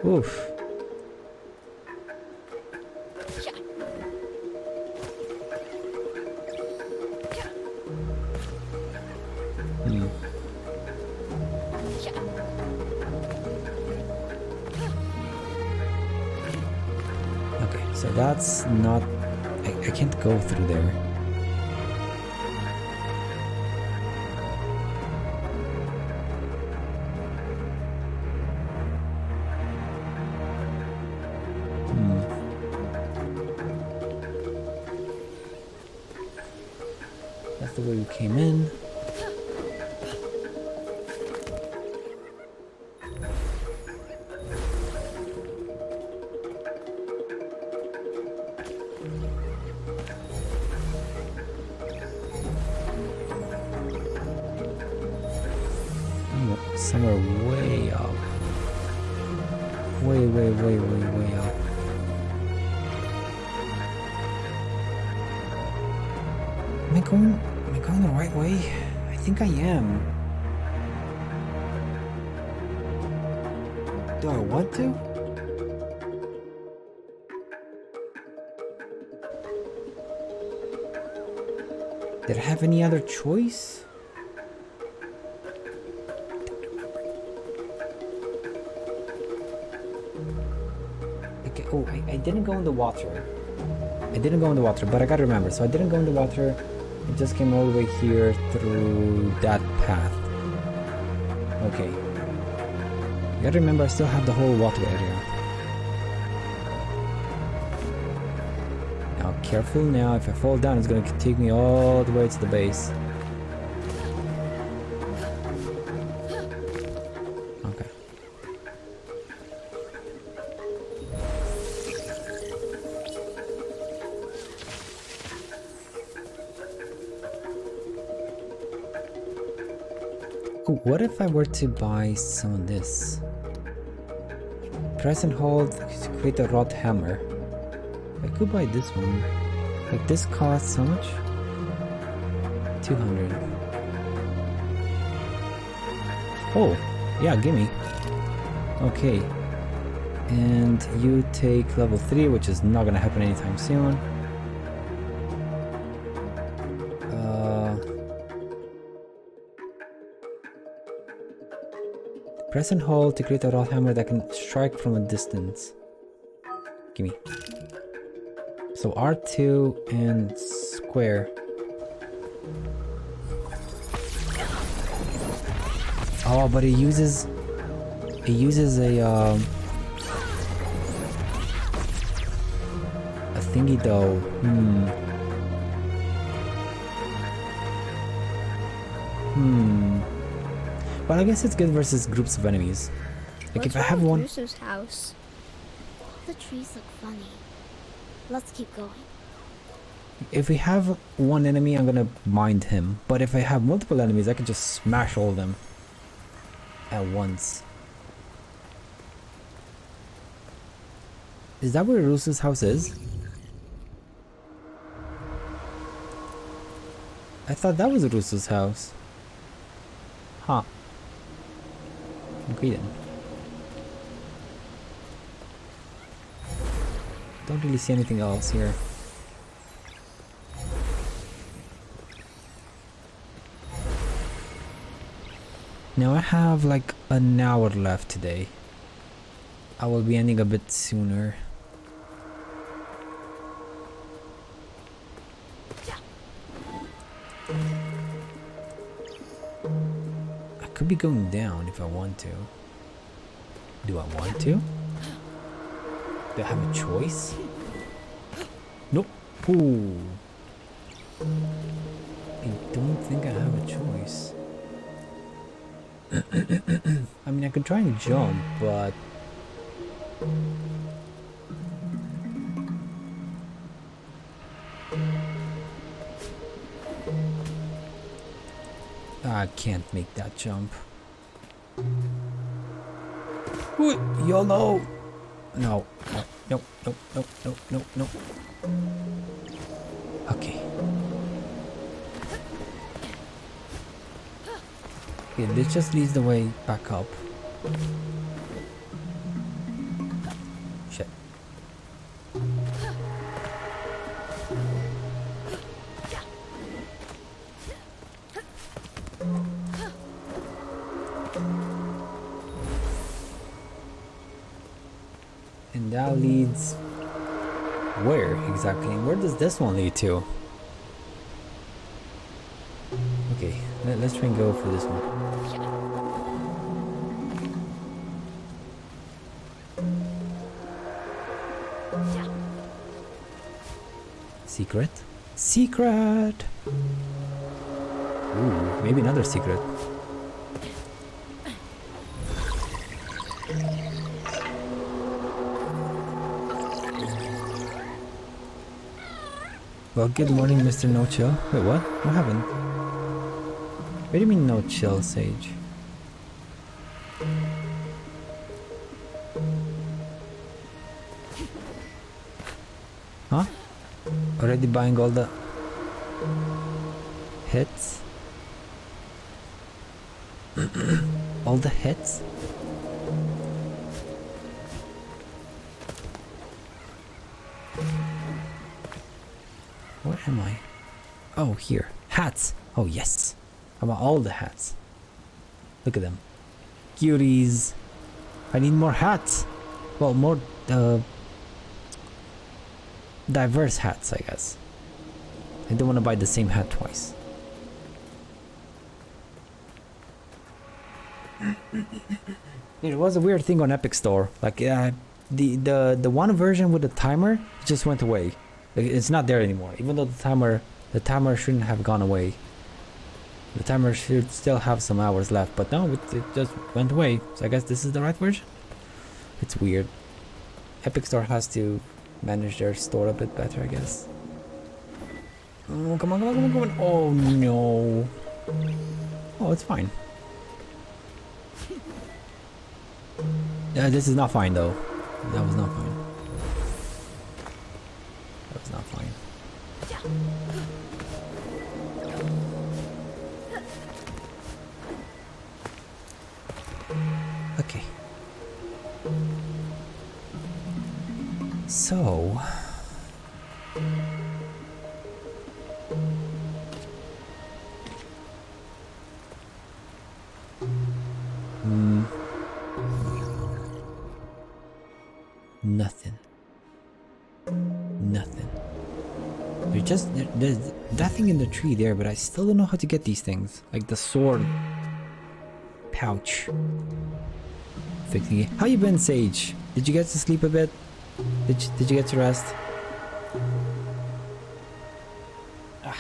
Oof. Okay, so that's not, I can't go through there. That's the way we came in. Somewhere way up. Way up. Am I going the right way? I think I am. Do I want to? Did I have any other choice? Okay, oh, I didn't go in the water. I didn't go in the water, but I gotta remember. So I didn't go in the water. It just came all the way here through that path. Okay. You gotta remember, I still have the whole water area. Now, careful now. If I fall down, it's gonna take me all the way to the base. Okay. Ooh, what if I were to buy some of this? Press and hold to create a rod hammer. I could buy this one. Like this costs how much? 200. Oh, yeah, gimme. Okay. And you take level 3, which is not gonna happen anytime soon. Press and hold to create a rod hammer that can strike from a distance. Gimme. So R2 and square. Oh, but it uses a thingy though. But I guess it's good versus groups of enemies. Like if I have one. Illusive's house. The trees look funny. Let's keep going. If we have one enemy, I'm gonna mind him. But if I have multiple enemies, I can just smash all of them at once. Is that where Roos's house is? I thought that was Roos's house. Huh. Okay then. Don't really see anything else here. Now I have like an hour left today. I will be ending a bit sooner. I could be going down if I want to. Do I want to? Do I have a choice? Nope. Ooh. I don't think I have a choice. I mean, I could try and jump, but I can't make that jump. Ooh, YOLO! No, no, no, no, no, no, no. Okay. Okay, this just leads the way back up. Shit. And that leads where exactly? Where does this one lead to? Okay, let's try and go for this one. Secret? Secret! Ooh, maybe another secret. Well, good morning, Mr. No Chill. Wait, what? What happened? What do you mean no chill, Sage? Huh? Already buying all the hits? All the hits? Where am I? Oh, here. Hats! Oh, yes! How about all the hats? Look at them. Cuties! I need more hats! Well, more diverse hats, I guess. I don't want to buy the same hat twice. It was a weird thing on Epic Store. Like, the one version with the timer just went away. It's not there anymore, even though the timer shouldn't have gone away. The timer should still have some hours left, but no, it just went away. So I guess this is the right version? It's weird. Epic Store has to manage their store a bit better, I guess. Oh, come on, come on, come on, come on. Oh, no. Oh, it's fine. Yeah, this is not fine, though. That was not fine. That was not fine. Okay. So... Nothing. Nothing. There's nothing in the tree there, but I still don't know how to get these things. Like the sword pouch. Fixing it. How you been, Sage? Did you get to sleep a bit? Did you get to rest? Ah.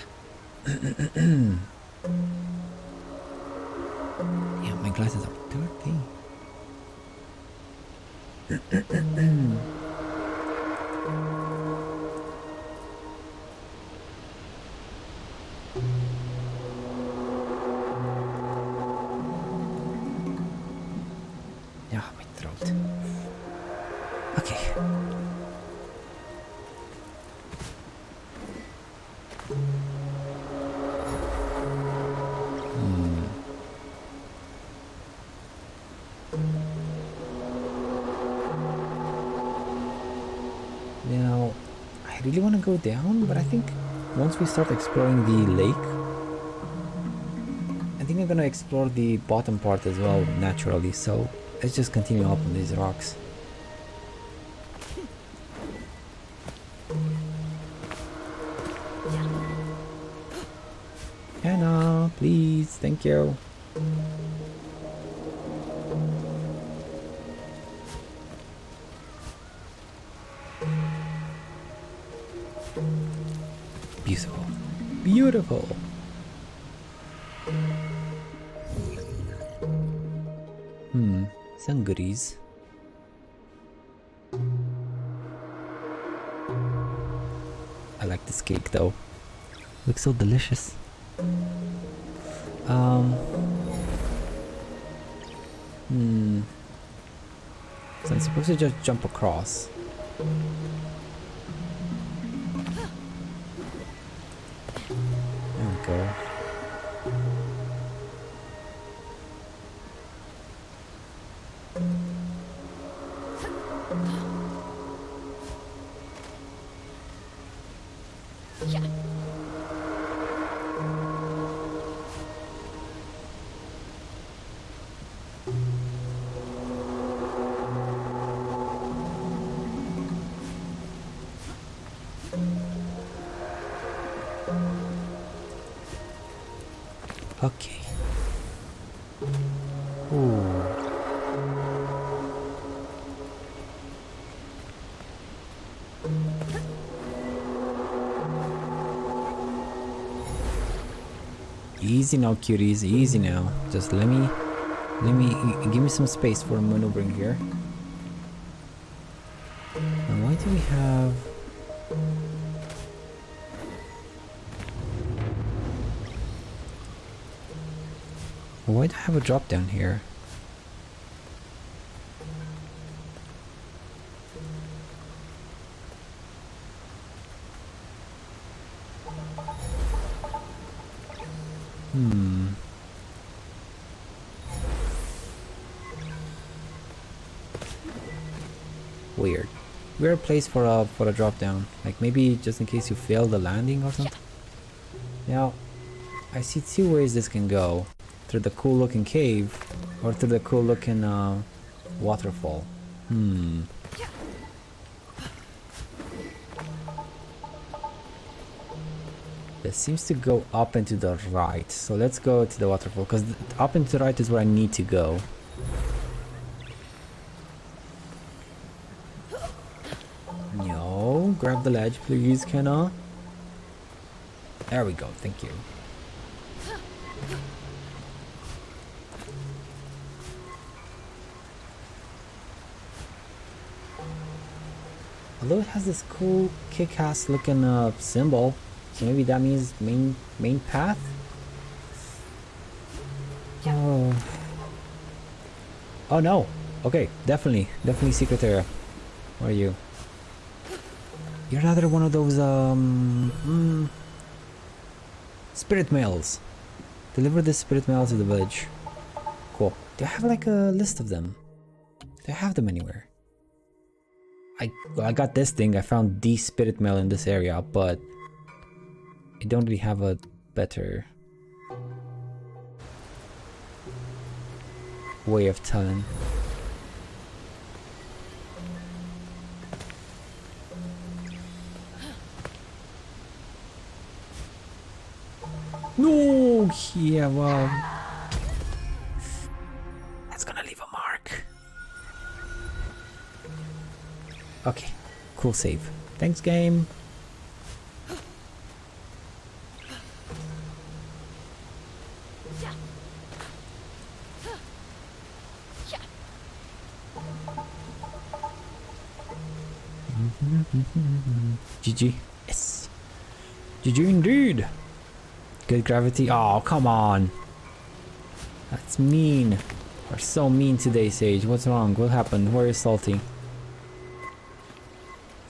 Yeah, my glasses are dirty. Yeah, my throat. Okay. Now, I really want to go down, but I think once we start exploring the lake, I think I'm gonna explore the bottom part as well naturally, so let's just continue up on these rocks. Hannah, please, thank you. Beautiful. Beautiful. Some goodies. I like this cake though. Looks so delicious. So I'm supposed to just jump across. There we go. Okay. Ooh. Easy now, cuties. Easy now. Just let me give me some space for maneuvering here. Now, why do we have? Why do I have a drop down here? Weird. Weird place for a drop down. Like maybe just in case you fail the landing or something. Now, I see two ways this can go. Through the cool looking cave or through the cool looking waterfall. It seems to go up and to the right. So let's go to the waterfall because up and to the right is where I need to go. No, grab the ledge please, Kenna. There we go, thank you. Although it has this cool kick-ass looking symbol, so maybe that means main path? Oh. Oh no! Okay, definitely secret area. Where are you? You're another one of those spirit mails. Deliver this spirit mail to the village. Cool. Do I have like a list of them? Do I have them anywhere? I got this thing. I found the spirit mail in this area, but I don't really have a better way of telling. No, yeah, well, that's gonna leave a mark. Okay, cool save. Thanks, game. GG. Yes. GG indeed. Good gravity. Oh, come on. That's mean. You're so mean today, Sage. What's wrong? What happened? Where is Salty?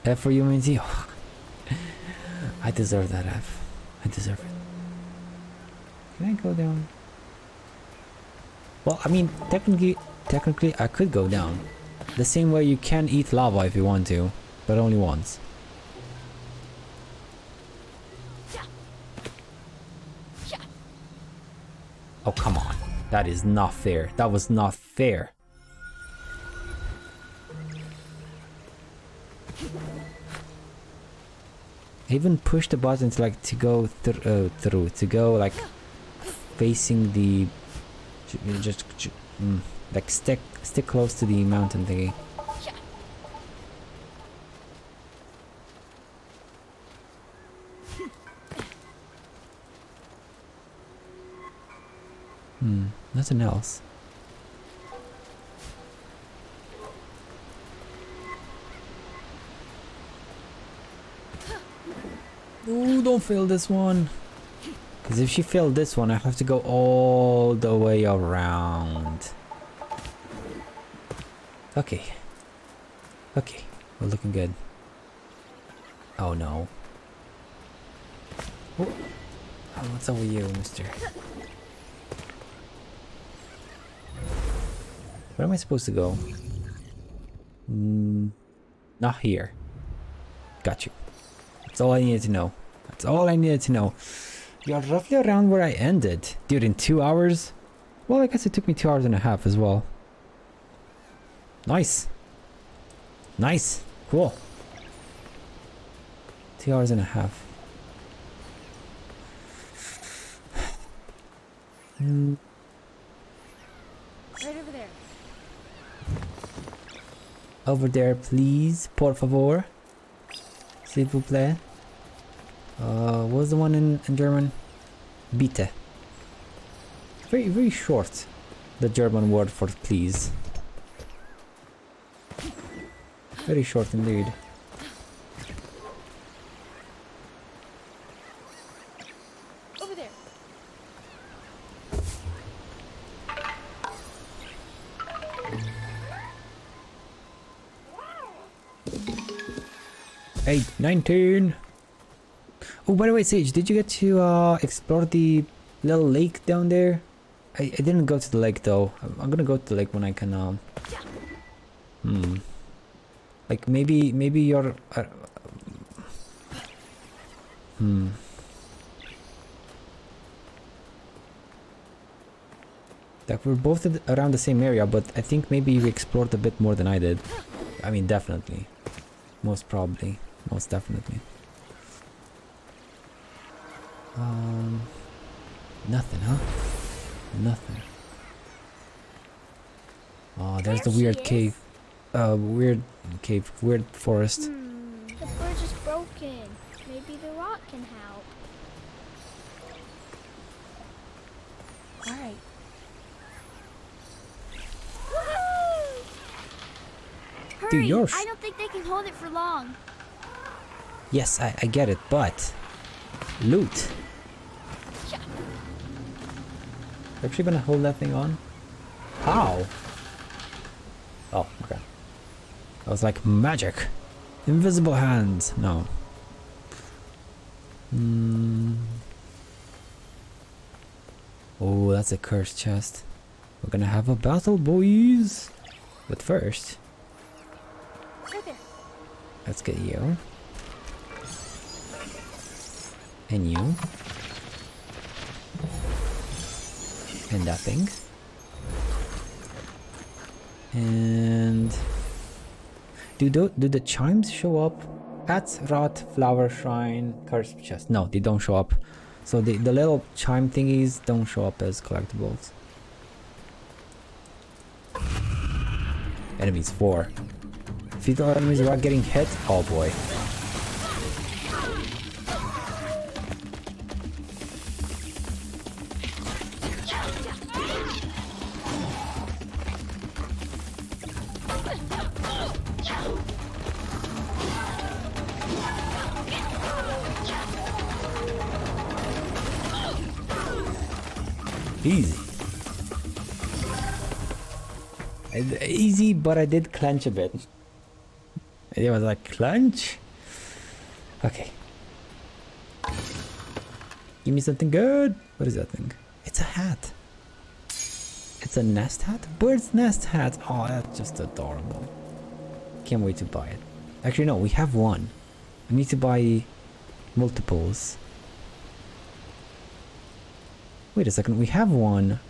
F for humanity? Oh. I deserve that F. I deserve it. Can I go down? Well, I mean, technically I could go down. The same way you can eat lava if you want to, but only once. Oh, come on. That is not fair. That was not fair. I even pushed the button to like to go through, to go like facing the just like stick close to the mountain thingy. Nothing else. Ooh, don't fail this one. Because if she failed this one, I have to go all the way around. Okay. Okay, we're looking good. Oh no. Oh, what's up with you, mister? Where am I supposed to go? Not here. Got you. That's all I needed to know. That's all I needed to know. You're roughly around where I ended. Dude, in 2 hours? Well, I guess it took me 2 hours and a half as well. Nice. Nice. Cool. 2 hours and a half. Right over there. Over there, please. Por favor. S'il vous plaît. What was the one in German? Bitte. Very, very short. The German word for please. Very short indeed. Over there. Hey, 19! Oh, by the way, Sage, did you get to explore the little lake down there? I didn't go to the lake though. I'm gonna go to the lake when I can. Like maybe you're. Like we're both around the same area, but I think maybe you explored a bit more than I did. I mean, definitely, most probably, most definitely. Nothing, huh? Nothing. Oh, there's the weird cave. Weird forest. The bridge is broken. Maybe the rock can help. All right. Hurry! Dude, yours. I don't think they can hold it for long. Yes, I get it, but loot. Actually gonna hold that thing on? How? Oh, okay. I was like, magic! Invisible hands! No. Oh, that's a cursed chest. We're gonna have a battle, boys! But first, Right there. let's get you. And you. And that thing. And do the chimes show up? Hats, rot, flower, shrine, cursed chest. No, they don't show up. So the little chime thingies don't show up as collectibles. Enemies 4. Fetal enemies without getting hit? Oh boy. Easy. Easy, but I did clench a bit. It was like, clench? Okay. Give me something good. What is that thing? It's a hat. It's a nest hat? Bird's nest hat. Oh, that's just adorable. Can't wait to buy it. Actually, no, we have one. I need to buy multiples. Wait a second, we have one,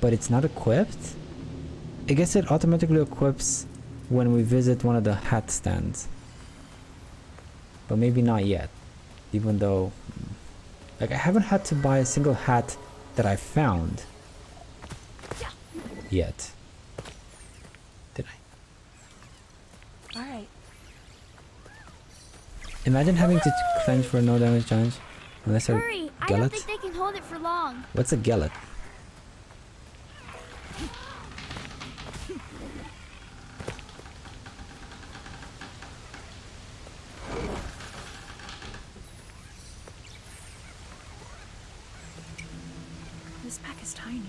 but it's not equipped? I guess it automatically equips when we visit one of the hat stands. But maybe not yet. Even though... Like, I haven't had to buy a single hat that I found. Yet. Did I? Alright. Imagine having to clench for no damage challenge. Unless I Hurry! I don't think they can hold it for long. What's a gullet? This pack is tiny.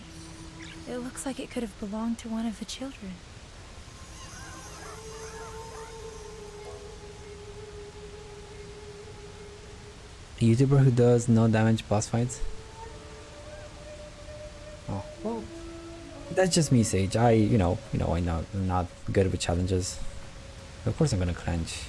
It looks like it could have belonged to one of the children. A YouTuber who does no damage boss fights? Oh, well, that's just me, Sage. I'm not good with challenges. Of course I'm gonna clench.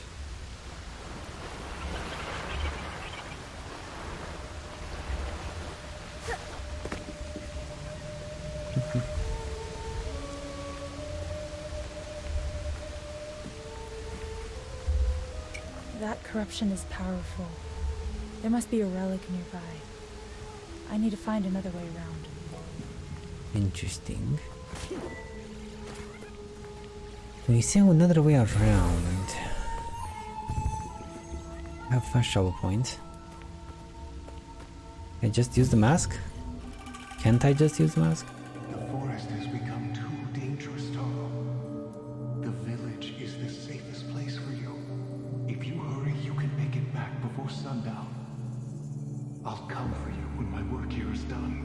That corruption is powerful. There must be a relic nearby. I need to find another way around. Interesting. When you say another way around, I have first shovel point. I just use the mask? Can't I just use the mask? The forest has become too dangerous, Taro. The village is the safest place for you. If you hurry, you can make it back before sundown. I'll come for you when my work here is done.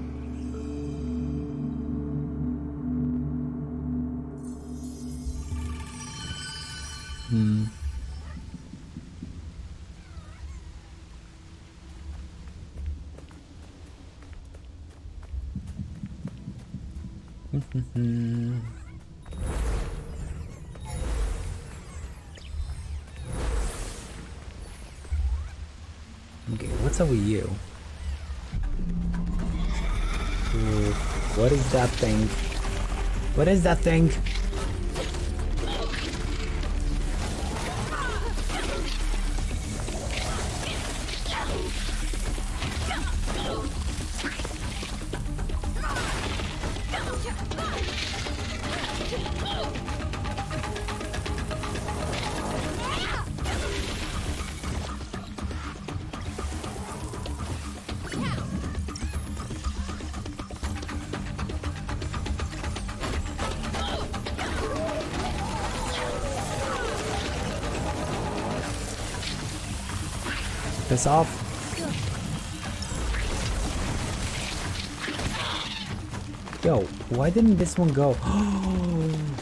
Okay, what's up with you? Ooh, what is that thing? What is that thing? Piss off. Yo, why didn't this one go?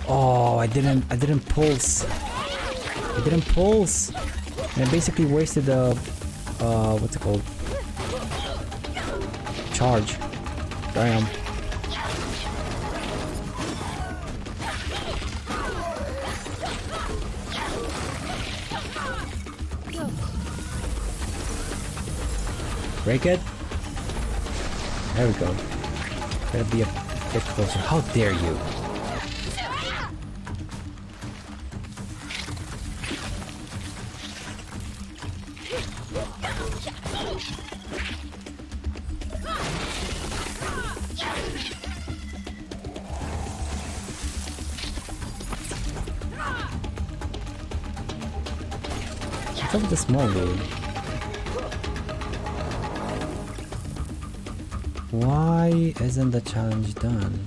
Oh, I didn't pulse. I didn't pulse. And I basically wasted the what's it called? Charge. Damn. Break it. There we go. Gotta be a bit closer. How dare you? What's up with the small dude? Why isn't the challenge done?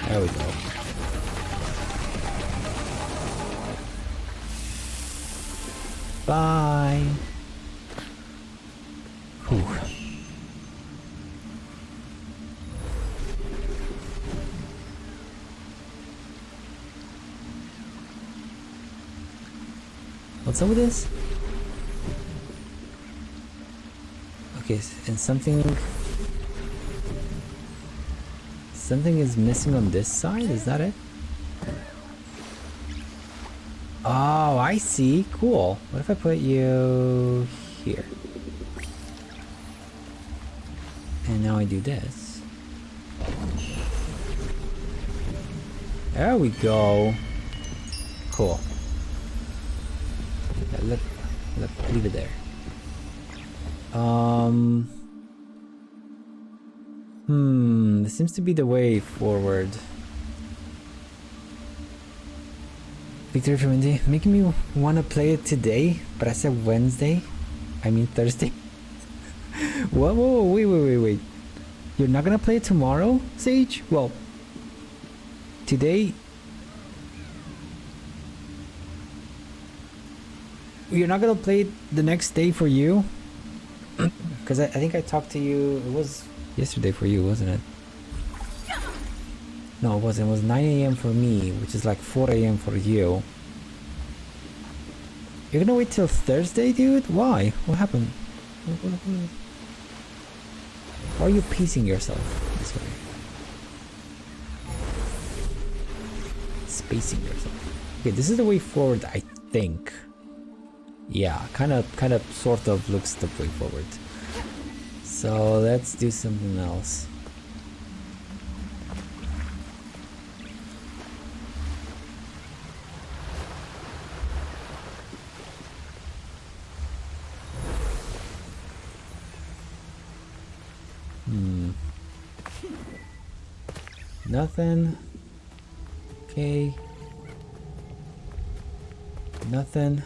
There we go. Bye. Whew. What's up with this? Okay, and something is missing on this side, is that it? Oh, I see. Cool. What if I put you here? And now I do this. There we go. Cool. Yeah, leave it there. This seems to be the way forward. Victory from Indy, making me want to play it today, but I said Wednesday. I mean Thursday. Whoa, wait. You're not gonna play it tomorrow, Sage? Well, today... You're not gonna play it the next day for you? Because I think I talked to you, it was yesterday for you, wasn't it? No, it wasn't. It was 9 AM for me, which is like 4 AM for you. You're gonna wait till Thursday, dude? Why? What happened? Why are you pacing yourself this way? Spacing yourself. Okay, this is the way forward, I think. Yeah, kind of, sort of looks the way forward. So let's do something else. Nothing. Okay. Nothing.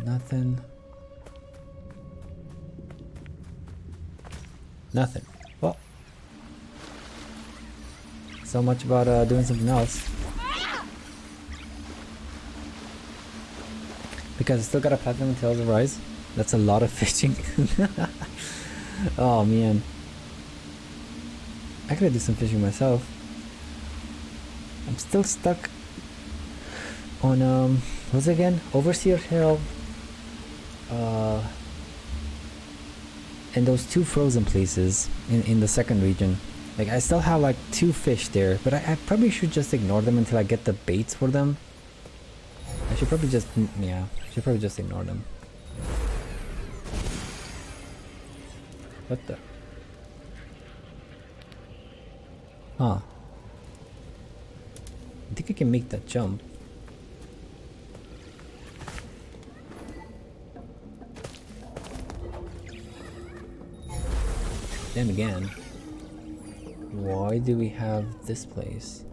Nothing. Nothing. Well. So much about doing something else. Because I still got a platinum in Tales of Rise. That's a lot of fishing. Oh man. I could do some fishing myself. I'm still stuck on what's it again? Overseer Hill. And those two frozen places in the second region. Like I still have like 2 fish there, but I probably should just ignore them until I get the baits for them. I should probably just, yeah, ignore them. What the? Huh. I think I can make that jump. Then again, why do we have this place?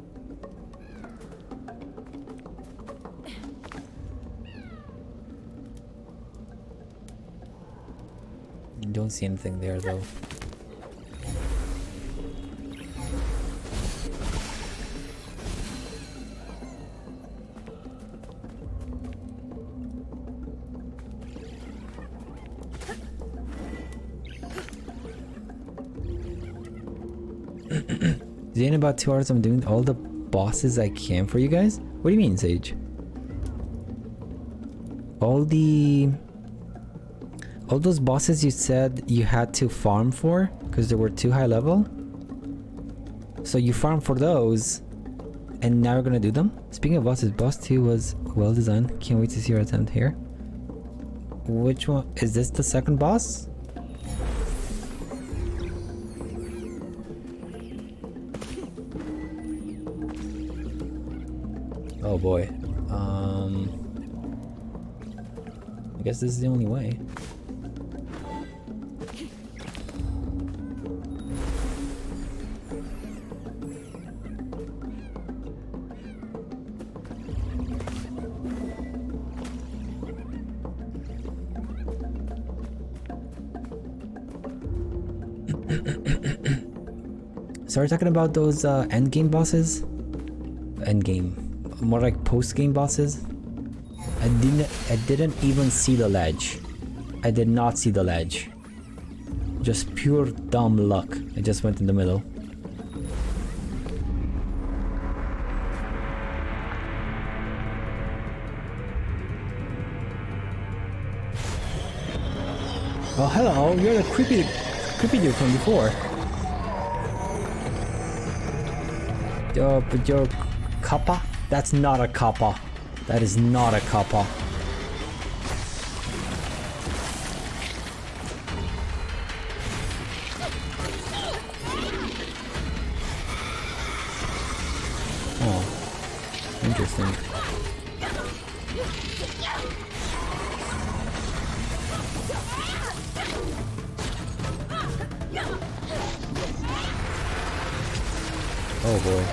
Don't see anything there though. In about 2 hours I'm doing all the bosses I can for you guys? What do you mean, Sage? All those bosses you said you had to farm for because they were too high level? So you farm for those and now you're gonna do them? Speaking of bosses, boss 2 was well designed. Can't wait to see your attempt here. Which one? Is this the second boss? Oh boy. I guess this is the only way. So are you talking about those end game bosses? End game, more like post game bosses. I didn't even see the ledge. I did not see the ledge. Just pure dumb luck. I just went in the middle. Oh, hello, you're the creepy dude from before. But you're kappa? That's not a kappa. That is not a kappa. Oh, interesting. Oh boy.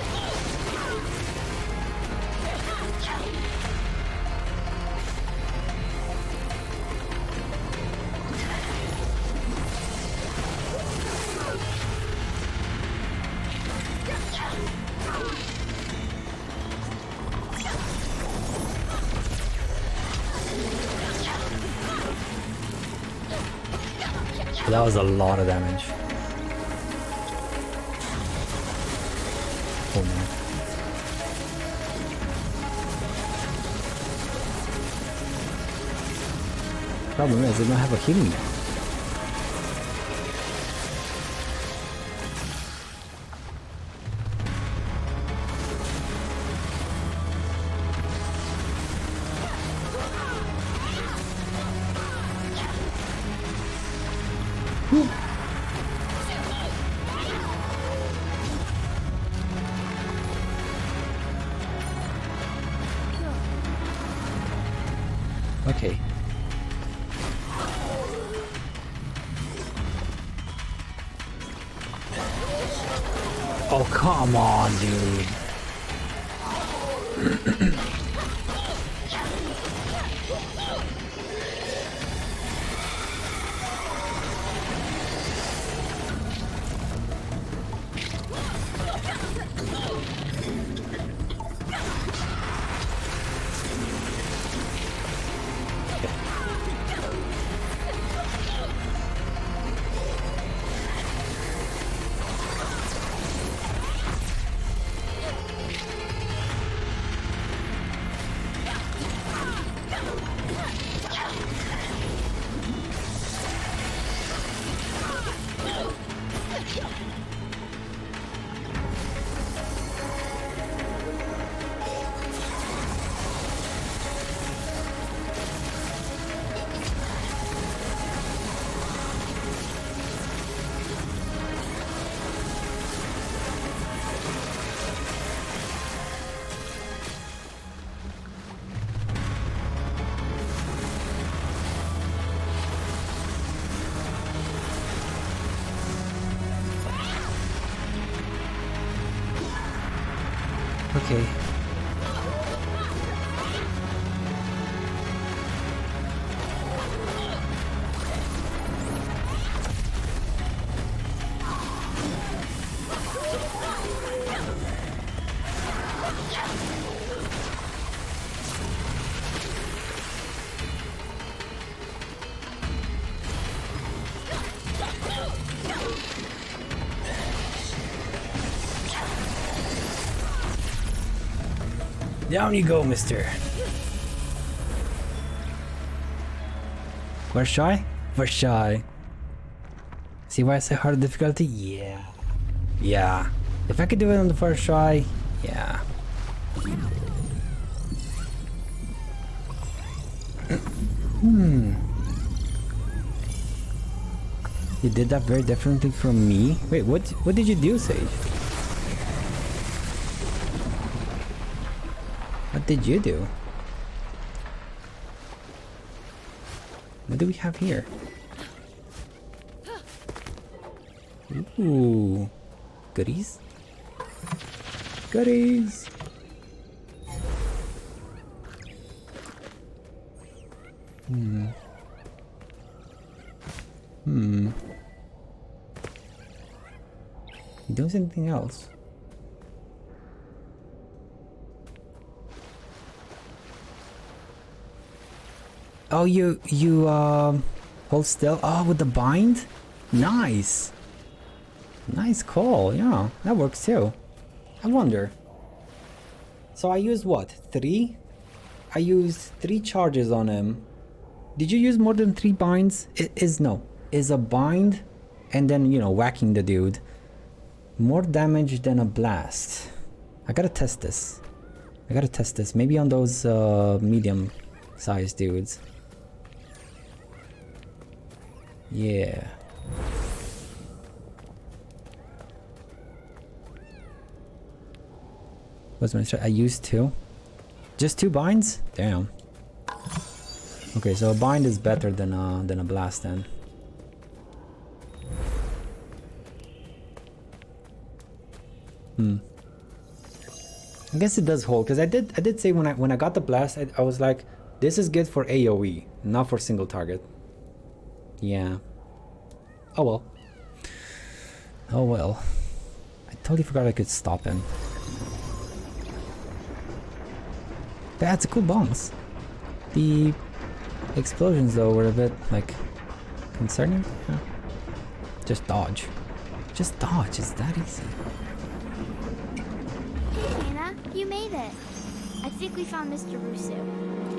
That was a lot of damage. Oh no. Problem is, they don't have a healing now. Okay. Oh, come on, dude. Okay. Down you go, mister. First try? First try. See why I say hard difficulty? Yeah. Yeah. If I could do it on the first try, yeah. You did that very differently from me? Wait, what did you do, Sage? What did you do? What do we have here? Ooh. Goodies? Goodies! You don't see anything else. Oh, you hold still. Oh, with the bind? Nice. Nice call. Yeah, that works too. I wonder. So I used what? 3? I used 3 charges on him. Did you use more than 3 binds? It is no. Is a bind and then, you know, whacking the dude. More damage than a blast. I gotta test this. Maybe on those medium-sized dudes. Yeah. What's my strat? I used 2. Just 2 binds? Damn. Okay, so a bind is better than a blast then. I guess it does hold, because I did say when I got the blast, I was like, this is good for AoE, not for single target. Yeah. Oh well. Oh well. I totally forgot I could stop him. That's a cool bounce. The explosions though were a bit like concerning. Yeah. Just dodge. Just dodge. It's that easy. Hey, Hannah, you made it. I think we found Mr. Russo.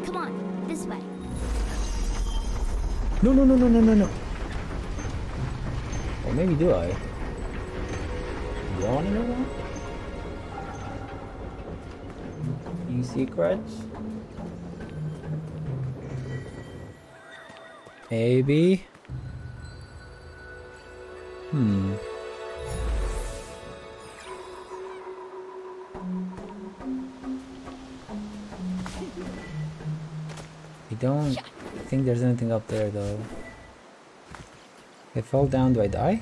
Come on, this way. No. Or maybe do I? You wanna know that? You secrets? Maybe? I don't think there's anything up there though. If I fall down, do I die?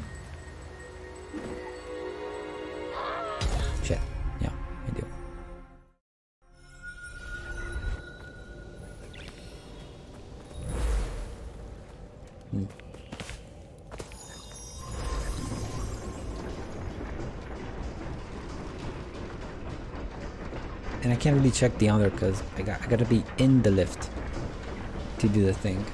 Shit. Yeah, I do. And I can't really check the other because I gotta be in the lift to do the thing.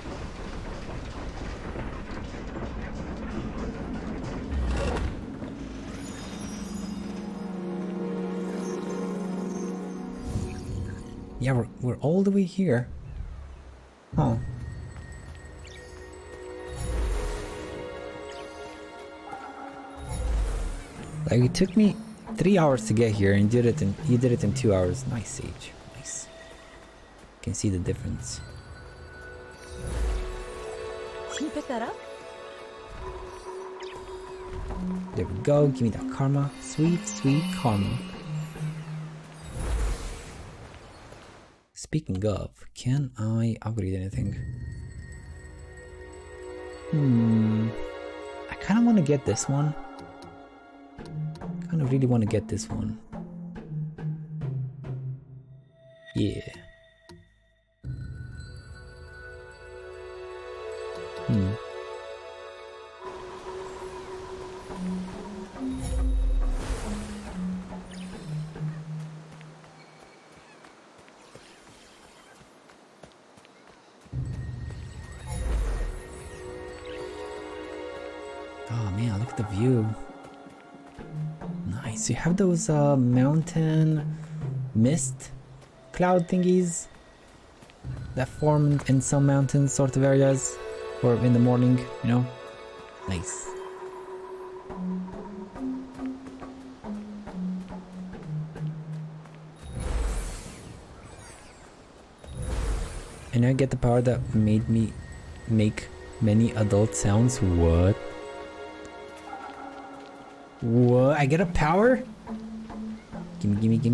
Yeah, we're all the way here. Huh. Like it took me 3 hours to get here, and you did it in 2 hours. Nice, Sage. Nice. Can see the difference. Can you pick that up? There we go. Give me that karma. Sweet, sweet karma. Speaking of, can I upgrade anything? I kind of want to get this one. I really want to get this one. Yeah. Oh man, look at the view. Nice. You have those mountain mist cloud thingies that form in some mountains sort of areas, or in the morning, you know? Nice. And I get the power that made me make many adult sounds. What? What? I get a power? Gimme. Hey,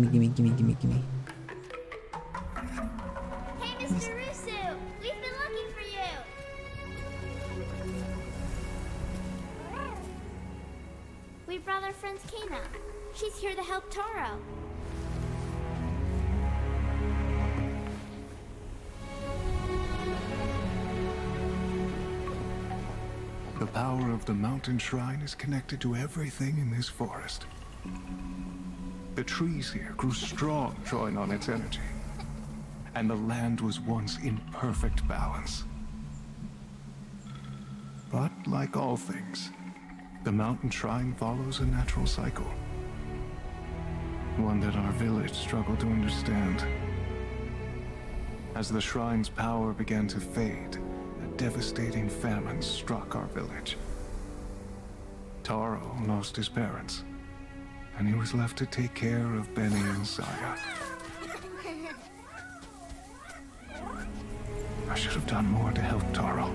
Mr. Russo! We've been looking for you! We brought our friend Kana. She's here to help Taro. The power of the mountain shrine is connected to everything in this forest. The trees here grew strong, drawing on its energy. And the land was once in perfect balance. But like all things, the mountain shrine follows a natural cycle. One that our village struggled to understand. As the shrine's power began to fade, a devastating famine struck our village. Taro lost his parents, and he was left to take care of Benny and Saya. I should have done more to help Taro.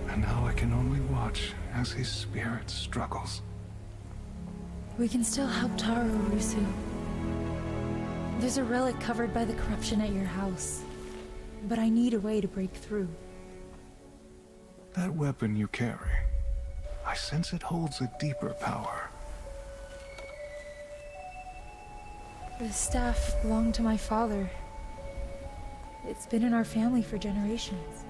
And now I can only watch as his spirit struggles. We can still help Taro, Rusu. There's a relic covered by the corruption at your house. But I need a way to break through. That weapon you carry, I sense it holds a deeper power. The staff belonged to my father. It's been in our family for generations.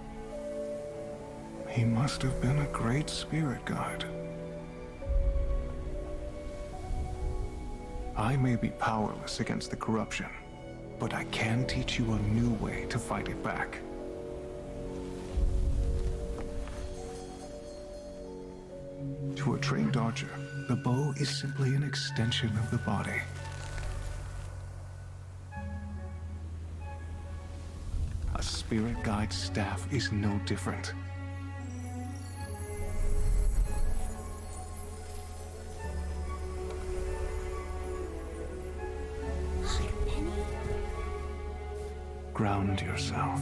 He must have been a great spirit guide. I may be powerless against the corruption, but I can teach you a new way to fight it back. To a trained archer, the bow is simply an extension of the body. A spirit guide's staff is no different. Ground yourself.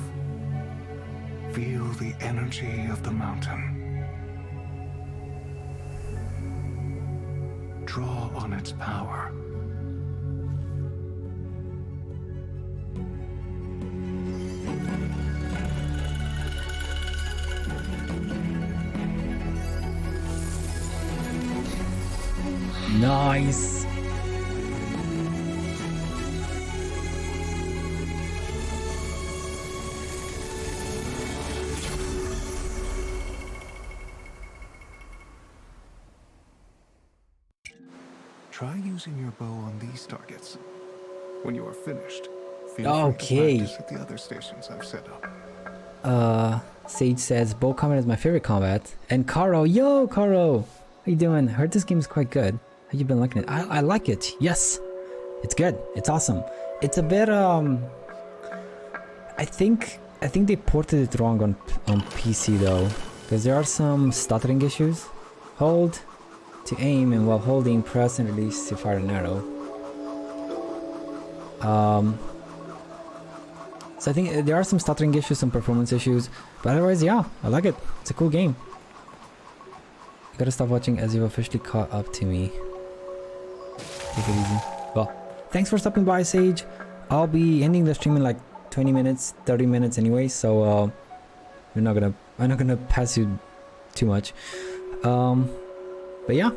Feel the energy of the mountain. Draw on its power. Nice. Try using your bow on these targets. When you are finished, feel Okay. free to practice at the other stations I've set up. Sage says bow combat is my favorite combat. And Karo, yo Karo, how you doing? Heard this game is quite good. How you been liking it? I like it. Yes, it's good. It's awesome. It's a bit I think they ported it wrong on PC though, because there are some stuttering issues. Hold to aim, and while holding, press and release to fire an arrow. So I think there are some stuttering issues, some performance issues, but otherwise, yeah, I like it. It's a cool game. You gotta stop watching as you've officially caught up to me. Take it easy. Well, thanks for stopping by, Sage. I'll be ending the stream in like 20 minutes, 30 minutes anyway, so I'm not gonna pass you too much. But yeah.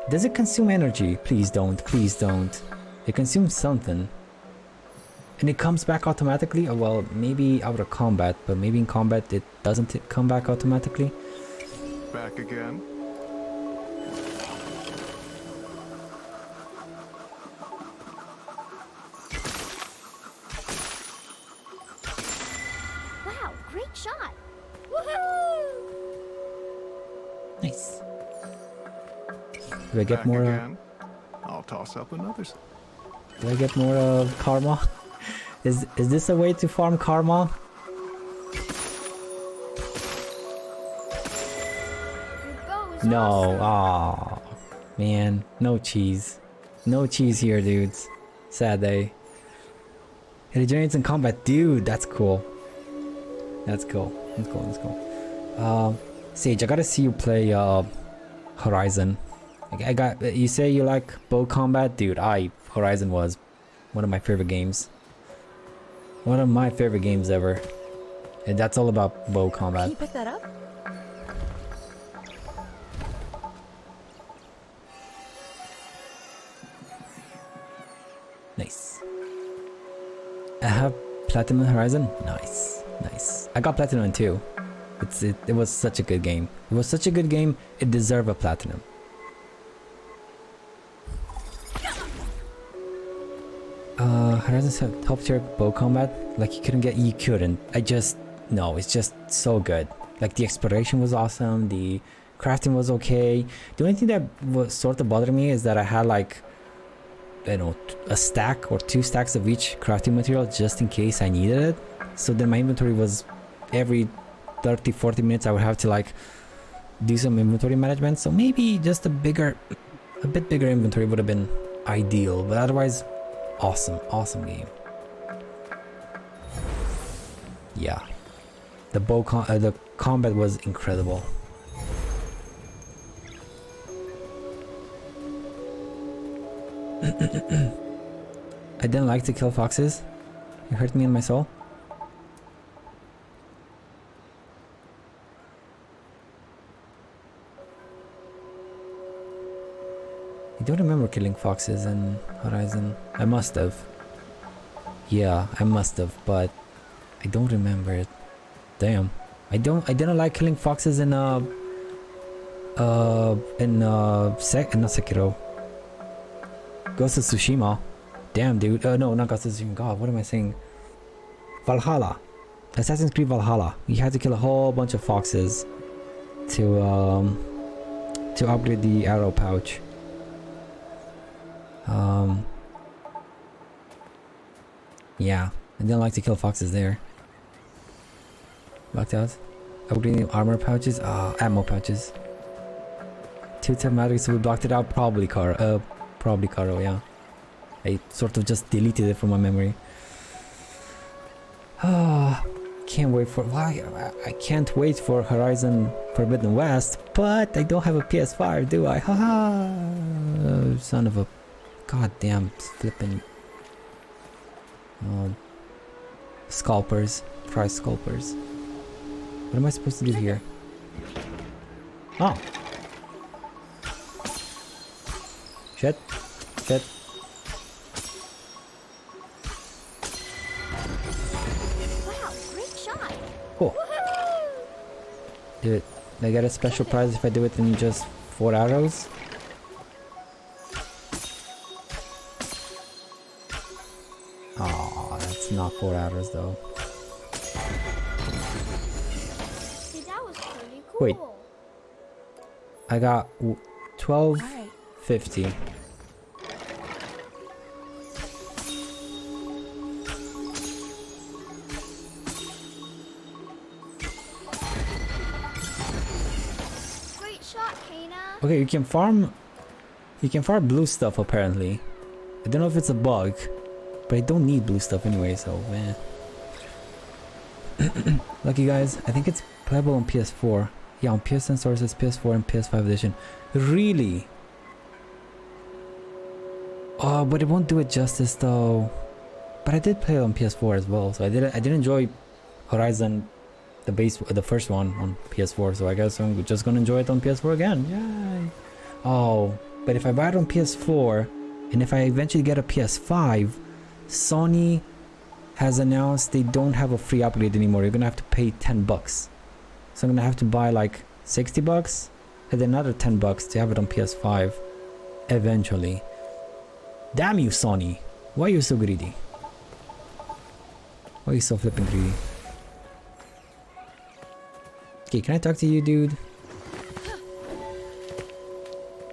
Does it consume energy? Please don't. Please don't. It consumes something. And it comes back automatically? Oh, well, maybe out of combat, but maybe in combat it doesn't come back automatically. Back again. Wow, great shot! Woohoo! Nice. Do I get Back more? again. I'll toss up another. Do I get more karma? Is this a way to farm karma? Your bow is No. awesome. Ah, man, no cheese. No cheese here, dudes. Sad day. It regenerates in combat, dude. That's cool. That's cool. That's cool. That's cool. Sage, I gotta see you play Horizon. You say you like bow combat, dude. Horizon was one of my favorite games. One of my favorite games ever. And that's all about bow Can combat. you pick that up? Nice. I have Platinum Horizon. Nice. Nice. I got Platinum too. It was such a good game. It was such a good game. It deserved a platinum. Horizon's top tier bow combat. Like you couldn't. No, it's just so good. Like the exploration was awesome. The crafting was okay. The only thing that was sort of bothering me is that I had like, I don't know, a stack or 2 stacks of each crafting material just in case I needed it. So then my inventory was every 30-40 minutes I would have to like do some inventory management. So maybe just a bit bigger inventory would have been ideal, but otherwise awesome game. Yeah, the combat was incredible. I didn't like to kill foxes. It hurt me in my soul. I don't remember killing foxes in Horizon. I must have. Yeah, I must have, but I don't remember it. Damn. I didn't like killing foxes in not Sekiro. Ghost of Tsushima. Damn, dude. No, not Ghost of Tsushima. God, what am I saying? Valhalla. Assassin's Creed Valhalla. You had to kill a whole bunch of foxes to upgrade the arrow pouch. Yeah, I didn't like to kill foxes there. Locked out. Upgrading armor pouches. Ammo pouches. 2 tematics, so we blocked it out. Probably Karo, yeah. I sort of just deleted it from my memory. Can't wait for... Why? I can't wait for Horizon Forbidden West, but I don't have a PS5, do I? Haha! Son of a... goddamn flipping... scalpers. Prize scalpers. What am I supposed to do here? Oh! Shit. Wow, great shot. Cool. Did I get a special prize if I do it in just 4 arrows? Oh, that's not 4 arrows though. See, that was pretty cool. Wait. I got 1250. Great shot, Kana. Okay, you can farm blue stuff apparently. I don't know if it's a bug, but I don't need blue stuff anyway, so meh. Lucky guys, I think it's playable on PS4. Yeah, on PSN sources, PS4 and PS5 edition. Really? Oh, but it won't do it justice though. But I did play it on PS4 as well, so I did enjoy Horizon, the first one on PS4. So I guess I'm just gonna enjoy it on PS4 again. Yay! Oh, but if I buy it on PS4, and if I eventually get a PS5, Sony has announced they don't have a free upgrade anymore. You're gonna have to pay $10. So I'm gonna have to buy like $60 and then another $10 to have it on PS5 eventually. Damn you, Sony. Why are you so greedy? Why are you so flipping greedy? Okay, can I talk to you, dude?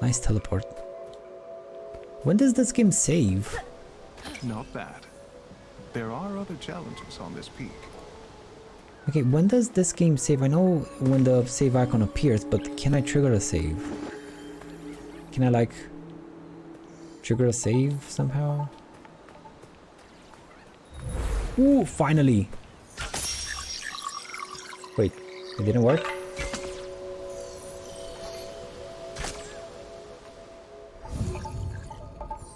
Nice teleport. When does this game save? Not bad. There are other challenges on this peak. Okay, when does this game save? I know when the save icon appears, but can I trigger a save? Can I like trigger a save somehow? Ooh, finally! Wait, it didn't work?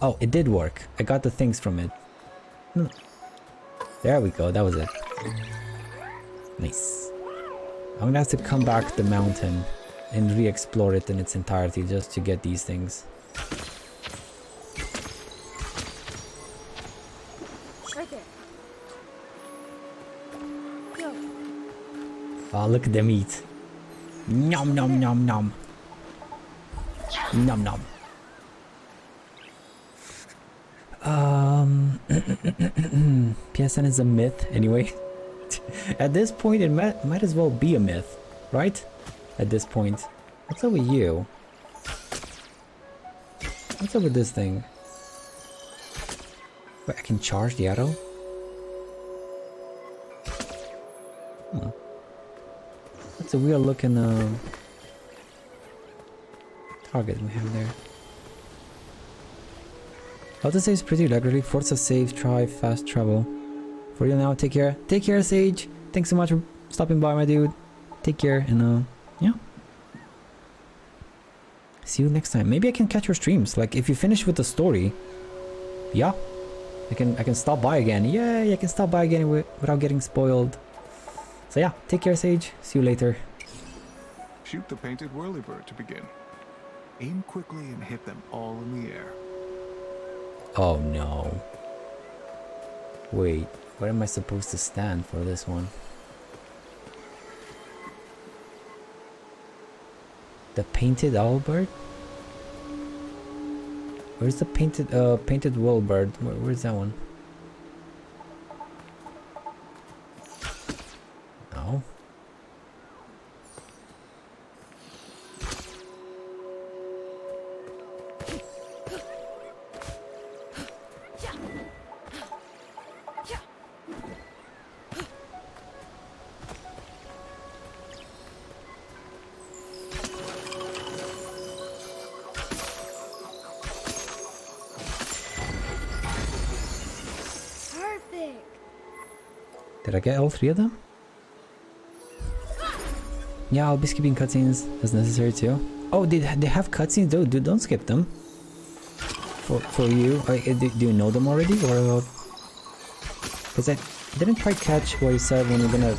Oh, it did work. I got the things from it. There we go, that was it. Nice. I'm gonna have to come back the mountain and re-explore it in its entirety just to get these things. Right there. Go. Oh, look at them eat. Nom nom nom nom. Nom nom. PSN is a myth anyway. At this point, it might as well be a myth, right? At this point. What's up with you? What's up with this thing? Wait, I can charge the arrow? That's a weird looking target we have there. Autosaves pretty regularly. Force a save, try, fast travel. For you now, take care. Take care, Sage. Thanks so much for stopping by, my dude. Take care, and yeah. See you next time. Maybe I can catch your streams. Like if you finish with the story, yeah, I can stop by again. Yay! I can stop by again without getting spoiled. So yeah, take care, Sage. See you later. Shoot the painted whirlybird to begin. Aim quickly and hit them all in the air. Oh no. Wait, where am I supposed to stand for this one? The painted owlbird? Where's the painted whirlybird? Where's that one? No. Did I get all 3 of them? Yeah, I'll be skipping cutscenes as necessary too. Oh, they have cutscenes though? Dude, don't skip them. For you, do you know them already, or? Because I didn't quite catch what you said when you're gonna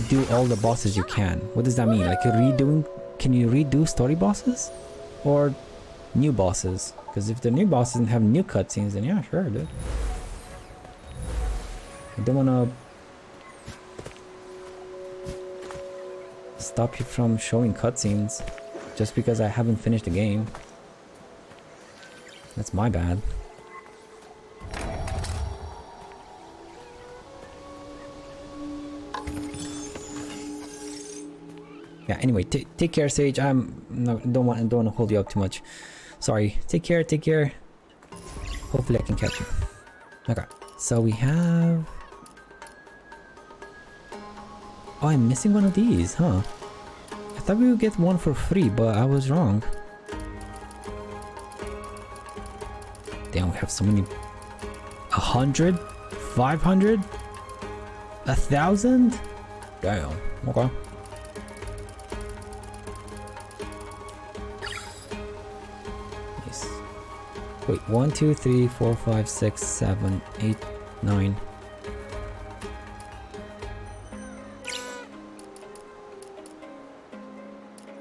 do all the bosses you can. What does that mean? Like you're redoing? Can you redo story bosses, or new bosses? Because if the new bosses and have new cutscenes, then yeah, sure, dude. I don't wanna stop you from showing cutscenes just because I haven't finished the game. That's my bad. Yeah, anyway, take care, Sage. Don't want to hold you up too much. Sorry. Take care, take care. Hopefully I can catch you. Okay. So we have... Oh, I'm missing one of these, huh? I thought we would get one for free, but I was wrong. Damn, we have so many... 100? 500? 1,000? Damn, okay. Nice. Wait, 1, 2, 3, 4, 5, 6, 7, 8, 9...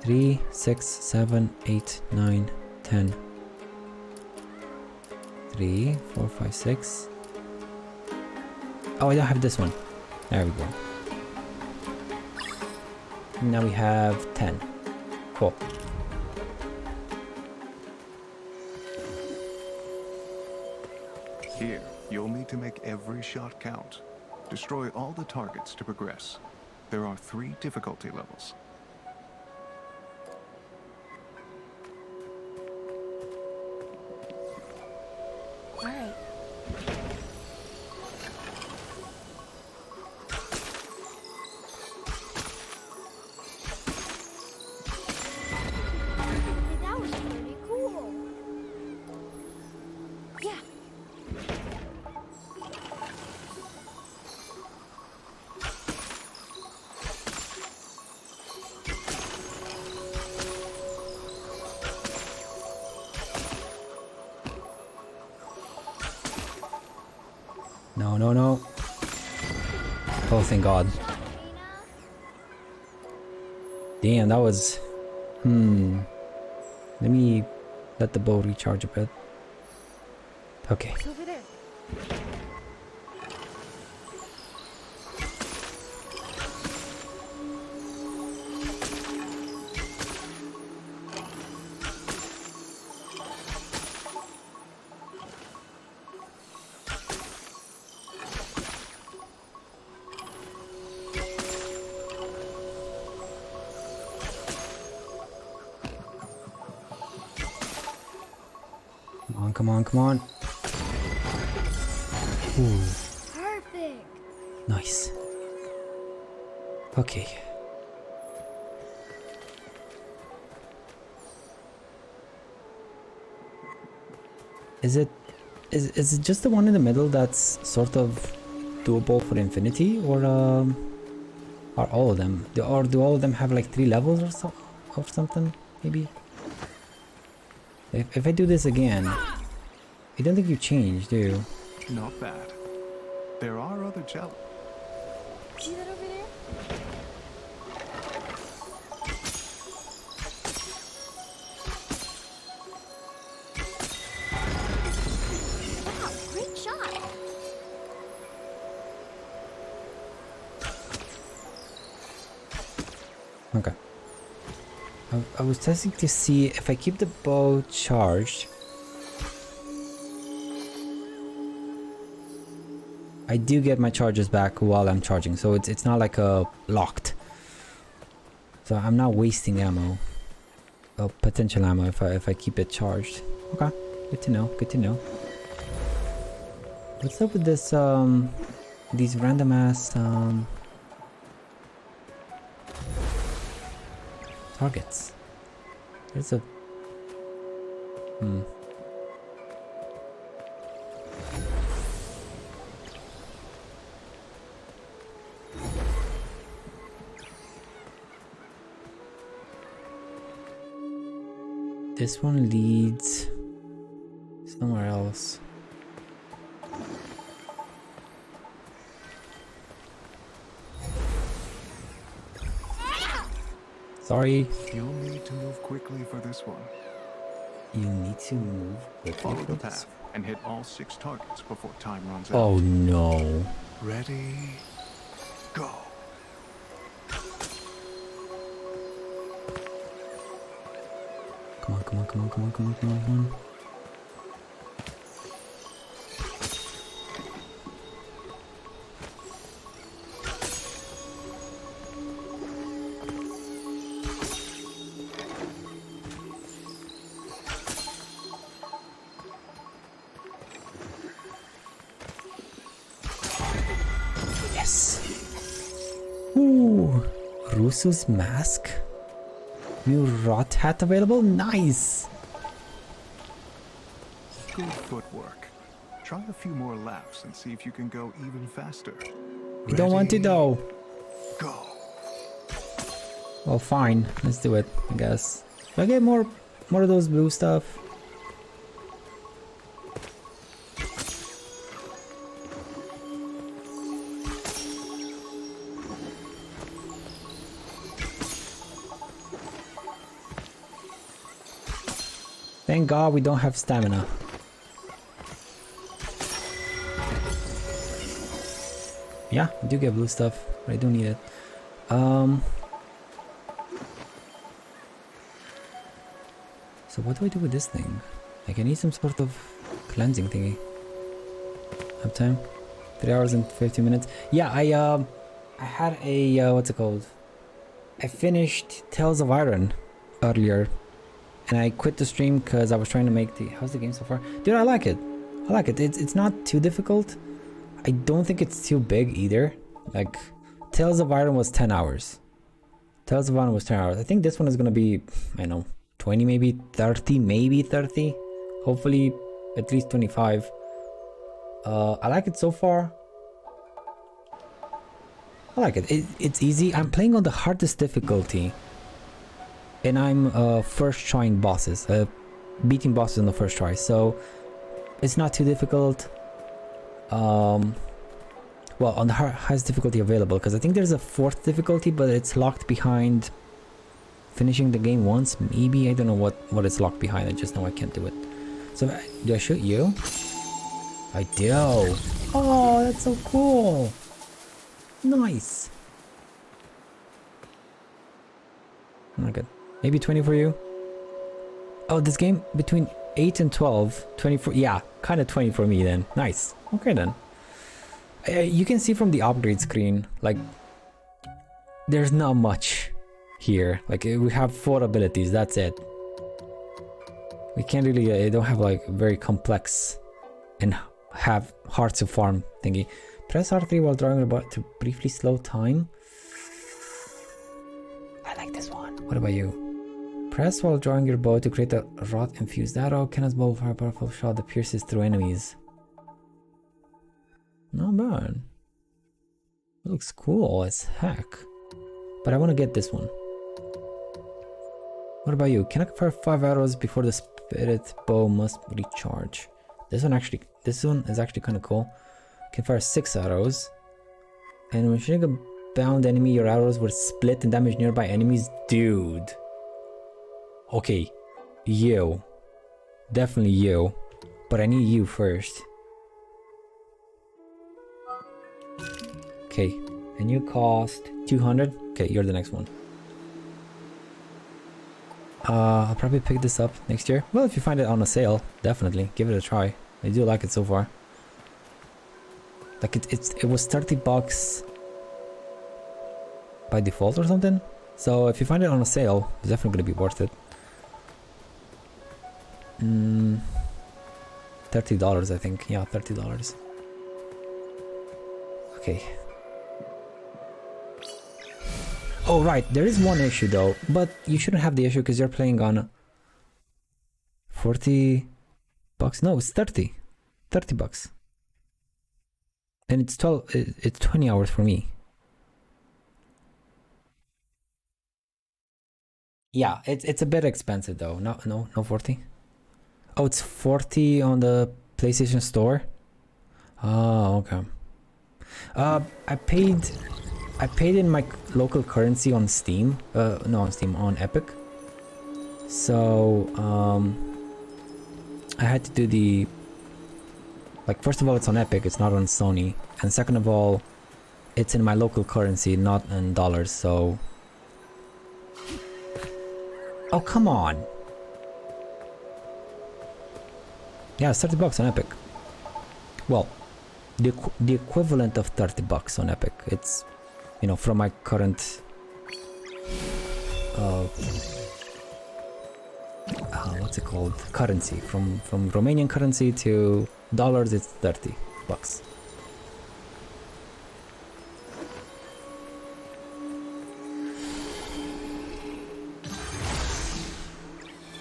3, 6, 7, 8, 9, 10. 3, 4, 5, 6. Oh, I don't have this one. There we go. Now we have 10. Cool. Here, you'll need to make every shot count. Destroy all the targets to progress. There are 3 difficulty levels. Alright. That was pretty cool. Yeah. No, no, no. Oh, thank God. Damn, that was... Let me let the bow recharge a bit. Okay. It's over there. Come on, come on, come on. Ooh, Perfect. nice. Okay. Is it just the one in the middle that's sort of doable for infinity, or are all of them? Or do all of them have like 3 levels or so, or something? Maybe. If I do this again, I don't think you change, do you? Not bad. There are other gel. See that over there? Wow, great shot. Okay. I was testing to see if I keep the bow charged. I do get my charges back while I'm charging, so it's not like a locked. So I'm not wasting ammo, potential ammo if I keep it charged. Okay, good to know. Good to know. What's up with this these random ass targets? There's a This one leads somewhere else. Sorry. You'll need to move quickly for this one. You need to move quickly. Follow the for this. path and hit all 6 targets before time runs out. Oh no. Ready, go. Come on, come on, come on, come on, come on, come on, come on. Yes. Ooh, Rusu's mask. New rot hat available? Nice! Good footwork. Try a few more laps and see if you can go even faster. You don't want to Ready, though. go. Well, fine. Let's do it, I guess. Do I get more of those blue stuff? Thank God we don't have stamina. Yeah, I do get blue stuff, but I don't need it. So what do I do with this thing? Like, I need some sort of cleansing thingy. Uptime? 3 hours and 15 minutes. Yeah, I had a what's it called? I finished Tales of Iron earlier. And I quit the stream because I was trying to make the... How's the game so far? Dude, I like it. I like it. It's not too difficult. I don't think it's too big either. Like, Tales of Iron was 10 hours. Tales of Iron was 10 hours. I think this one is going to be, I don't know, 20 maybe, 30, maybe 30. Hopefully, at least 25. I like it so far. I like it. It's easy. I'm playing on the hardest difficulty. And I'm first trying bosses, beating bosses on the first try, so it's not too difficult. Well, on the highest difficulty available, because I think there's a 4th difficulty, but it's locked behind finishing the game once, maybe. I don't know what it's locked behind. I just know I can't do it. So do I shoot you? I do. Oh, that's so cool. Nice. Not good. Maybe 20 for you. Oh, this game between 8 and 12, 24. Yeah, kind of 20 for me then. Nice. Okay then. You can see from the upgrade screen, like, there's not much here. Like, we have 4 abilities, that's it. We can't really, I don't have like very complex and have hard to farm thingy. Press R3 while drawing your bow to briefly slow time. I like this one. What about you? Press while drawing your bow to create a rot infused arrow. Cannonball fire powerful shot that pierces through enemies. Not bad. It looks cool as heck. But I want to get this one. What about you? Can I fire 5 arrows before the spirit bow must recharge? This one is actually kind of cool. Can fire 6 arrows. And when shooting a bound enemy, your arrows will split and damage nearby enemies. Dude. Okay. You. Definitely you. But I need you first. Okay. And you cost 200. Okay, you're the next one. I'll probably pick this up next year. Well, if you find it on a sale, definitely give it a try. I do like it so far. Like it was 30 bucks by default or something. So if you find it on a sale, it's definitely gonna be worth it. $30, I think. Yeah, $30. Okay. Oh right, there is one issue though, but you shouldn't have the issue because you're playing on 40 bucks. No, it's 30 bucks. And it's 20 hours for me. Yeah, it's a bit expensive though. No 40. Oh, it's 40 on the PlayStation Store. Oh, okay. I paid in my local currency on Steam. No, on Steam, on Epic. So, I had to do the... Like, first of all, it's on Epic, it's not on Sony. And second of all, it's in my local currency, not in dollars, so... Oh, come on! Yeah, it's 30 bucks on Epic. Well, the equivalent of 30 bucks on Epic. It's... You know, from my current what's it called? Currency. From Romanian currency to dollars, it's 30 bucks.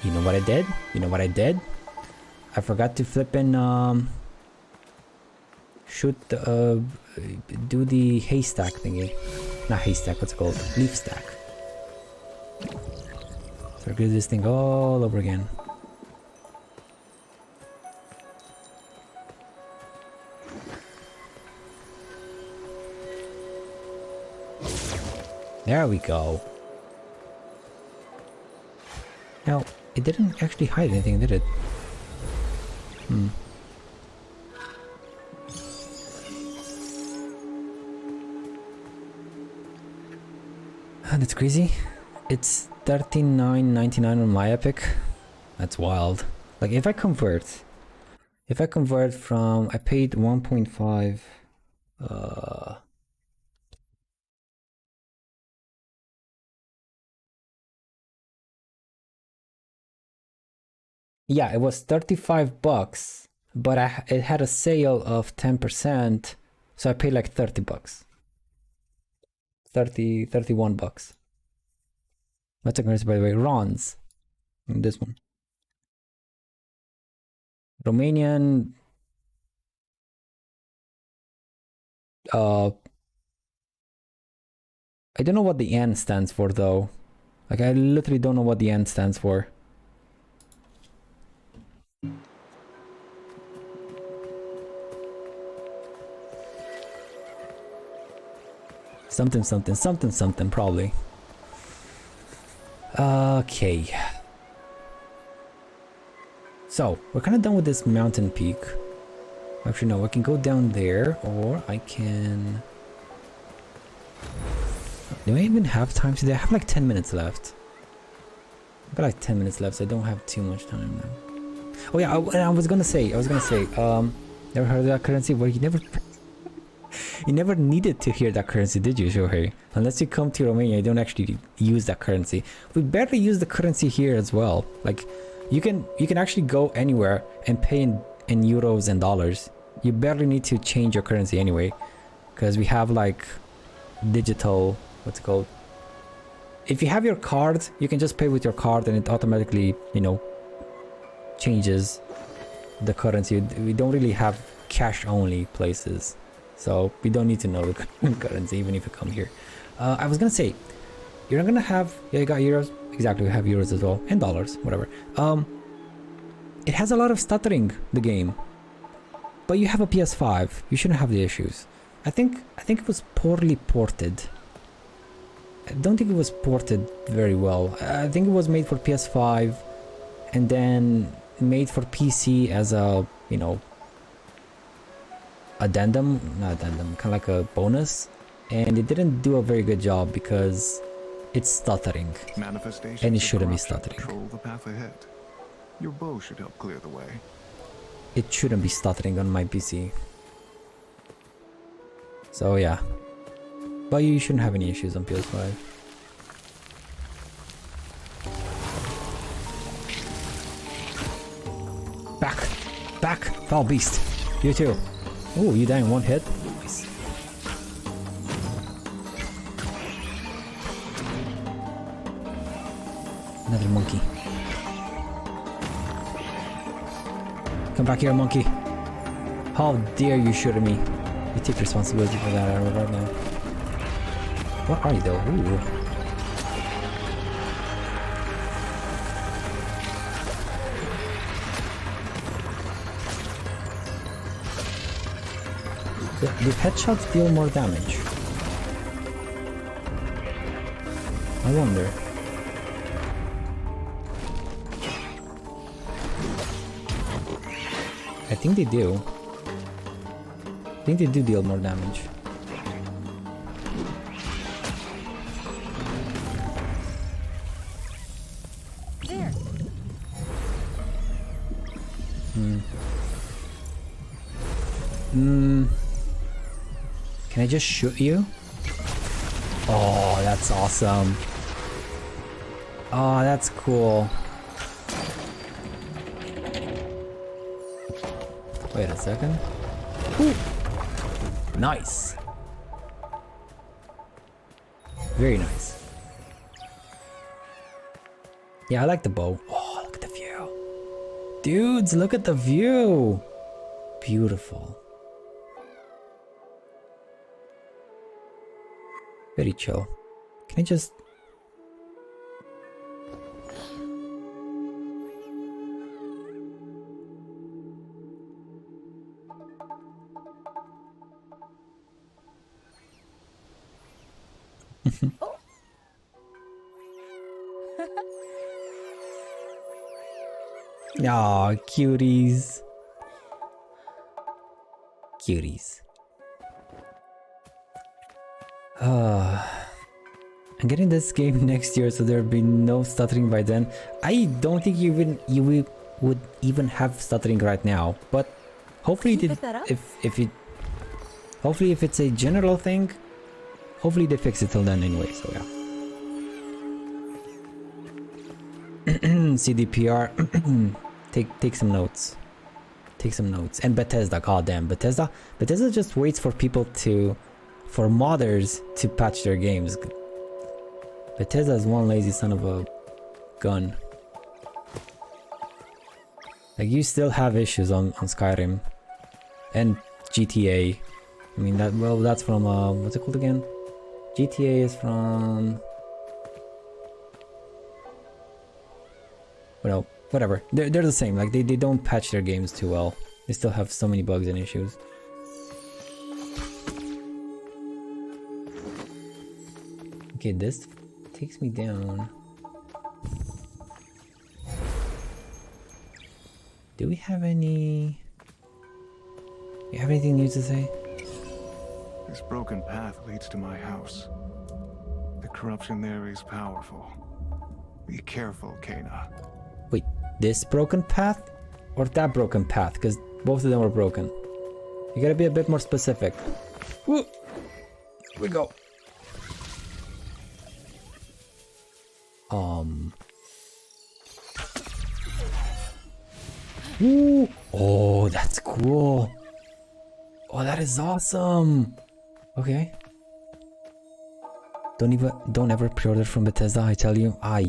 You know what I did? You know what I did? I forgot to flip in shoot do the haystack thingy. Not haystack, what's it called? Leaf stack. So I do this thing all over again. There we go. Now, it didn't actually hide anything, did it? That's crazy. It's $39.99 on my Epic. That's wild. Like if I convert from, I paid 1.5 yeah, it was 35 bucks, but it had a sale of 10%, so I paid like 30 bucks. 31 bucks. What's a currency, by the way? Rons. This one. Romanian. I don't know what the N stands for though. Like I literally don't know what the N stands for. Something probably. Okay. So, we're kind of done with this mountain peak. Actually, no, I can go down there, or I can... Do I even have time today? I have like 10 minutes left. I've got like 10 minutes left, so I don't have too much time now. Oh yeah, I was gonna say, never heard of that currency? Well, you never needed to hear that currency, did you, Shohei? Unless you come to Romania, you don't actually use that currency. We better use the currency here as well. Like, You can actually go anywhere and pay in euros and dollars. You barely need to change your currency anyway, because we have like digital, what's it called? If you have your card, you can just pay with your card and it automatically, you know, changes the currency. We don't really have cash only places, so we don't need to know the currency even if you come here. I was gonna say, you're not gonna have, yeah, you got euros, exactly, we have euros as well, and dollars, whatever. It has a lot of stuttering, the game, but you have a PS5, you shouldn't have the issues. I think it was poorly ported. I don't think it was ported very well. I think it was made for PS5 and then made for PC as a, you know, addendum, not addendum, kind of like a bonus, and it didn't do a very good job because it's stuttering, and it shouldn't be stuttering. Control the path ahead. Your bow should help clear the way. It shouldn't be stuttering on my PC. So yeah, but you shouldn't have any issues on PS5. Back, foul beast. You too. Oh, you die in one hit. Nice. Another monkey. Come back here, monkey. How dare you shoot at me? You take responsibility for that right now. What are you though? Ooh. Do headshots deal more damage? I wonder. I think they do. I think they do deal more damage. There. Can I just shoot you? Oh, that's awesome. Oh, that's cool. Wait a second. Ooh. Nice. Very nice. Yeah, I like the bow. Oh, look at the view. Dudes, look at the view. Beautiful. Very chill. Can I just... Aw, cuties. Cuties. I'm getting this game next year, so there'll be no stuttering by then. I don't think you would even have stuttering right now, but hopefully hopefully if it's a general thing, hopefully they fix it till then anyway, so yeah. CDPR, take some notes. Take some notes. And Bethesda, goddamn, Bethesda just waits for people for modders to patch their games. Bethesda is one lazy son of a gun. Like, you still have issues on Skyrim and GTA. I mean, that's from what's it called again? GTA is from, well, whatever. They're the same. Like, they don't patch their games too well. They still have so many bugs and issues. Okay, this takes me down. Do we have any... You have anything new to say? This broken path leads to my house. The corruption there is powerful. Be careful, Kana. Wait, this broken path? Or that broken path? Because both of them were broken. You gotta be a bit more specific. Woo! Here we go. Ooh. Oh, that's cool. Oh, that is awesome. Okay. Don't ever pre-order from Bethesda. I tell you, I'll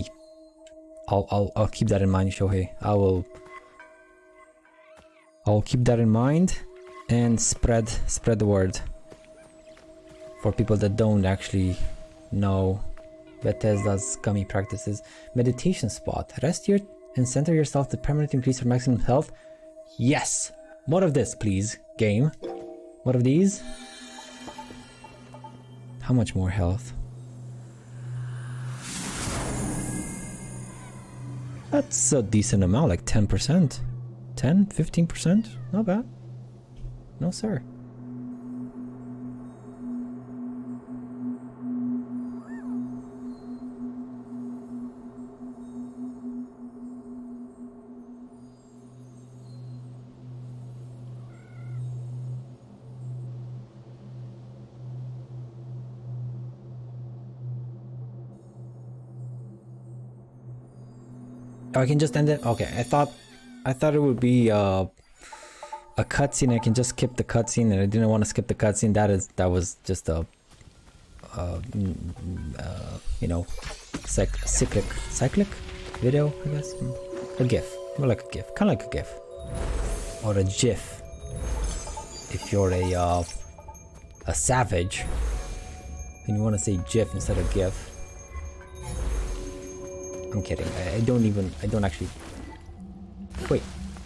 keep that in mind, Shohei. I'll keep that in mind and spread the word for people that don't actually know Bethesda's scummy practices. Meditation spot. Rest here and center yourself to permanently increase your maximum health. Yes! More of this, please, game. More of these. How much more health? That's a decent amount, like 10%. 10, 15%? Not bad. No, sir. Oh, I can just end it? Okay, I thought it would be a cutscene. I can just skip the cutscene, and I didn't want to skip the cutscene. That was just a you know, cyclic video, I guess. A GIF, more like a GIF, kind of like a GIF or a GIF. If you're a savage and you want to say GIF instead of GIF. I'm kidding. I don't actually. Wait,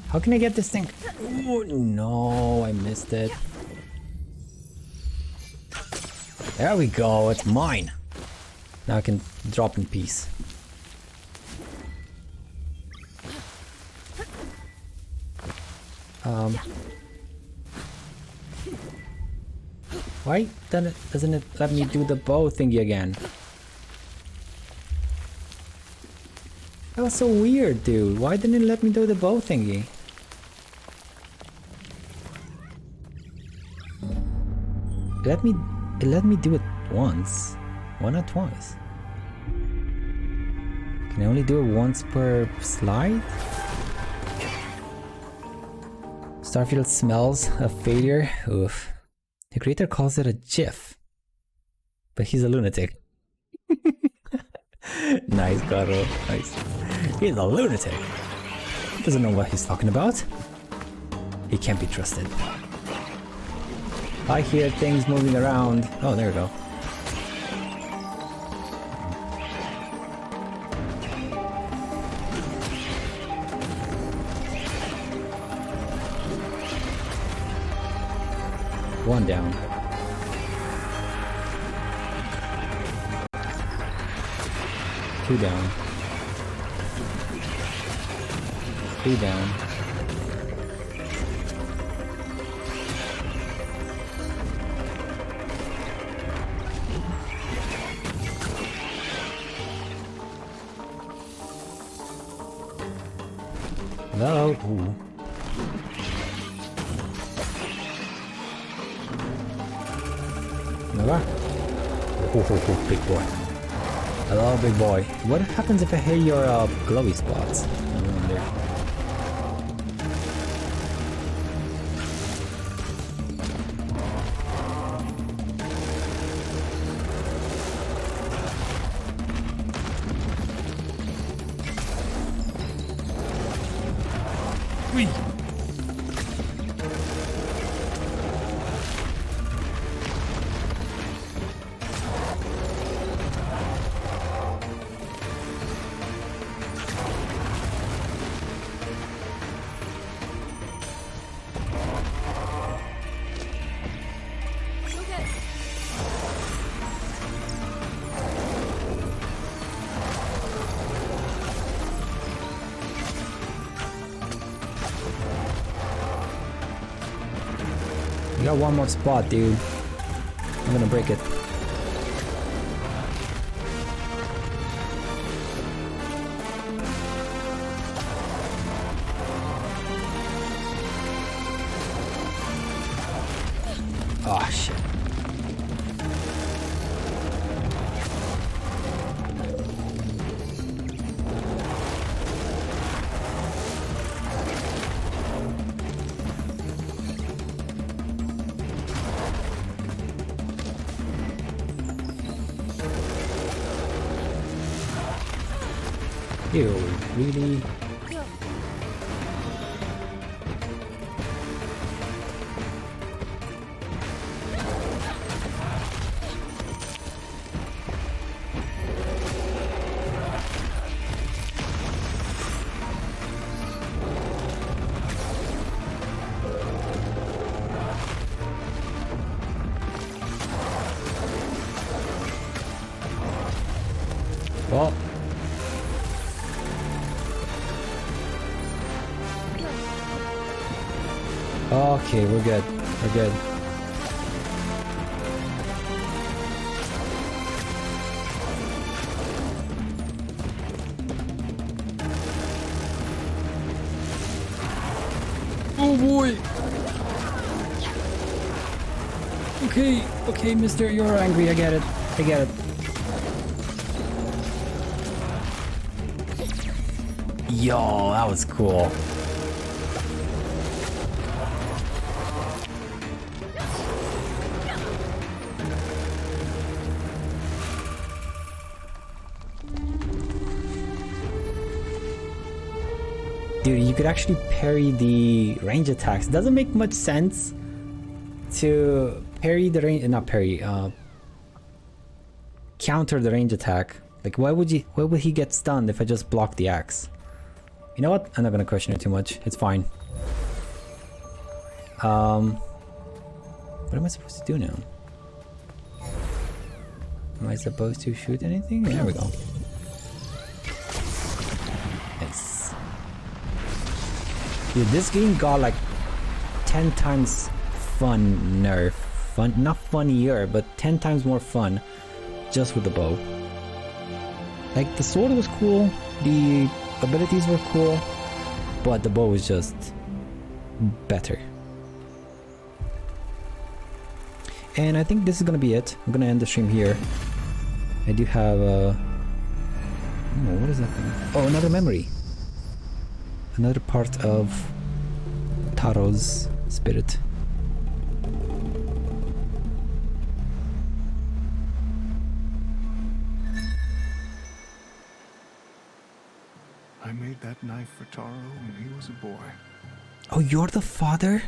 how can I get this thing? Oh no, I missed it. There we go, it's mine. Now I can drop in peace. Why doesn't it let me do the bow thingy again? That was so weird, dude. Why didn't it let me do the bow thingy? It let me do it once. Why not twice? Can I only do it once per slide? Starfield smells of failure. Oof. The creator calls it a GIF. But he's a lunatic. Nice, Garo. Nice. He's a lunatic. He doesn't know what he's talking about. He can't be trusted. I hear things moving around. Oh, there we go. One down. Two down. Three down. Hello. Ooh. Never. Oh, big boy. Hello, big boy. What happens if I hit your glowy spots? I wonder. Whee! You got one more spot, dude. I'm gonna break it. Oh shit. Ew, really? Well, okay, we're good. We're good. Oh boy. Okay, mister, you're angry. I get it. I get it. Yo, that was cool. Dude, you could actually parry the range attacks. Doesn't make much sense to parry the range, not parry, counter the range attack. Like, why would he get stunned if I just block the axe? You know what? I'm not gonna question it too much. It's fine. What am I supposed to do now? Am I supposed to shoot anything? There we go. Nice. Dude, this game got like 10 times funner. Not funnier, but 10 times more fun just with the bow. Like, the sword was cool, the abilities were cool, but the bow was just better. And I think this is gonna be it. I'm gonna end the stream here. I do have oh, what is that thing? Oh, another memory. Another part of Taro's spirit. I made that knife for Taro when he was a boy. Oh, you're the father?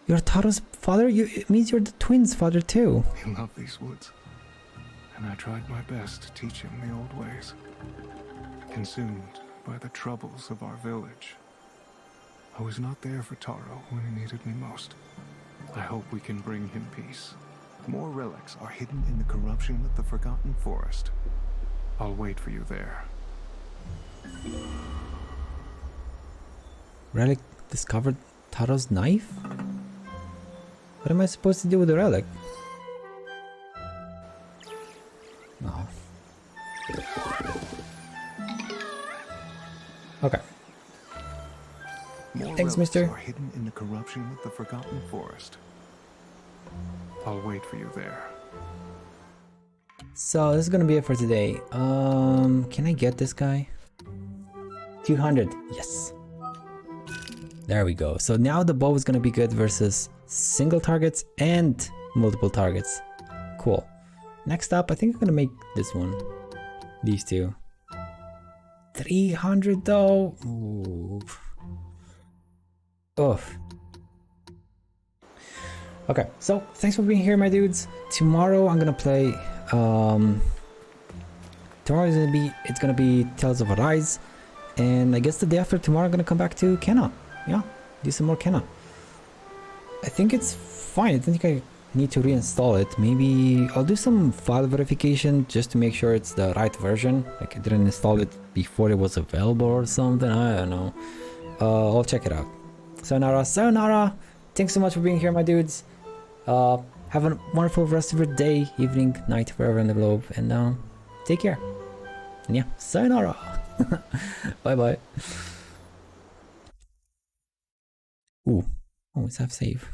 You're Taro's father? It means you're the twins' father too. He loved these woods, and I tried my best to teach him the old ways. Consumed by the troubles of our village, I was not there for Taro when he needed me most. I hope we can bring him peace. More relics are hidden in the corruption of the Forgotten Forest. I'll wait for you there. Relic discovered Taro's knife? What am I supposed to do with the relic? Oh. Okay. More Thanks, relics mister. are hidden in the corruption of the Forgotten Forest. I'll wait for you there. So this is gonna be it for today. Can I get this guy? 200. Yes. There we go. So now the bow is gonna be good versus single targets and multiple targets. Cool. Next up, I think I'm gonna make this one. These two. 300 though. Ooh. Oof. Okay, so thanks for being here, my dudes. Tomorrow I'm gonna play. Tomorrow is gonna be Tales of Arise, and I guess the day after tomorrow I'm gonna come back to Kenna. Yeah, do some more Kenna. I think it's fine. I don't think I need to reinstall it. Maybe I'll do some file verification just to make sure it's the right version. Like I didn't install it before it was available or something. I don't know. I'll check it out. Sayonara, sayonara. Thanks so much for being here, my dudes. Have a wonderful rest of your day, evening, night, wherever in the globe, and take care. And yeah, sayonara. Bye bye. Ooh, always have save.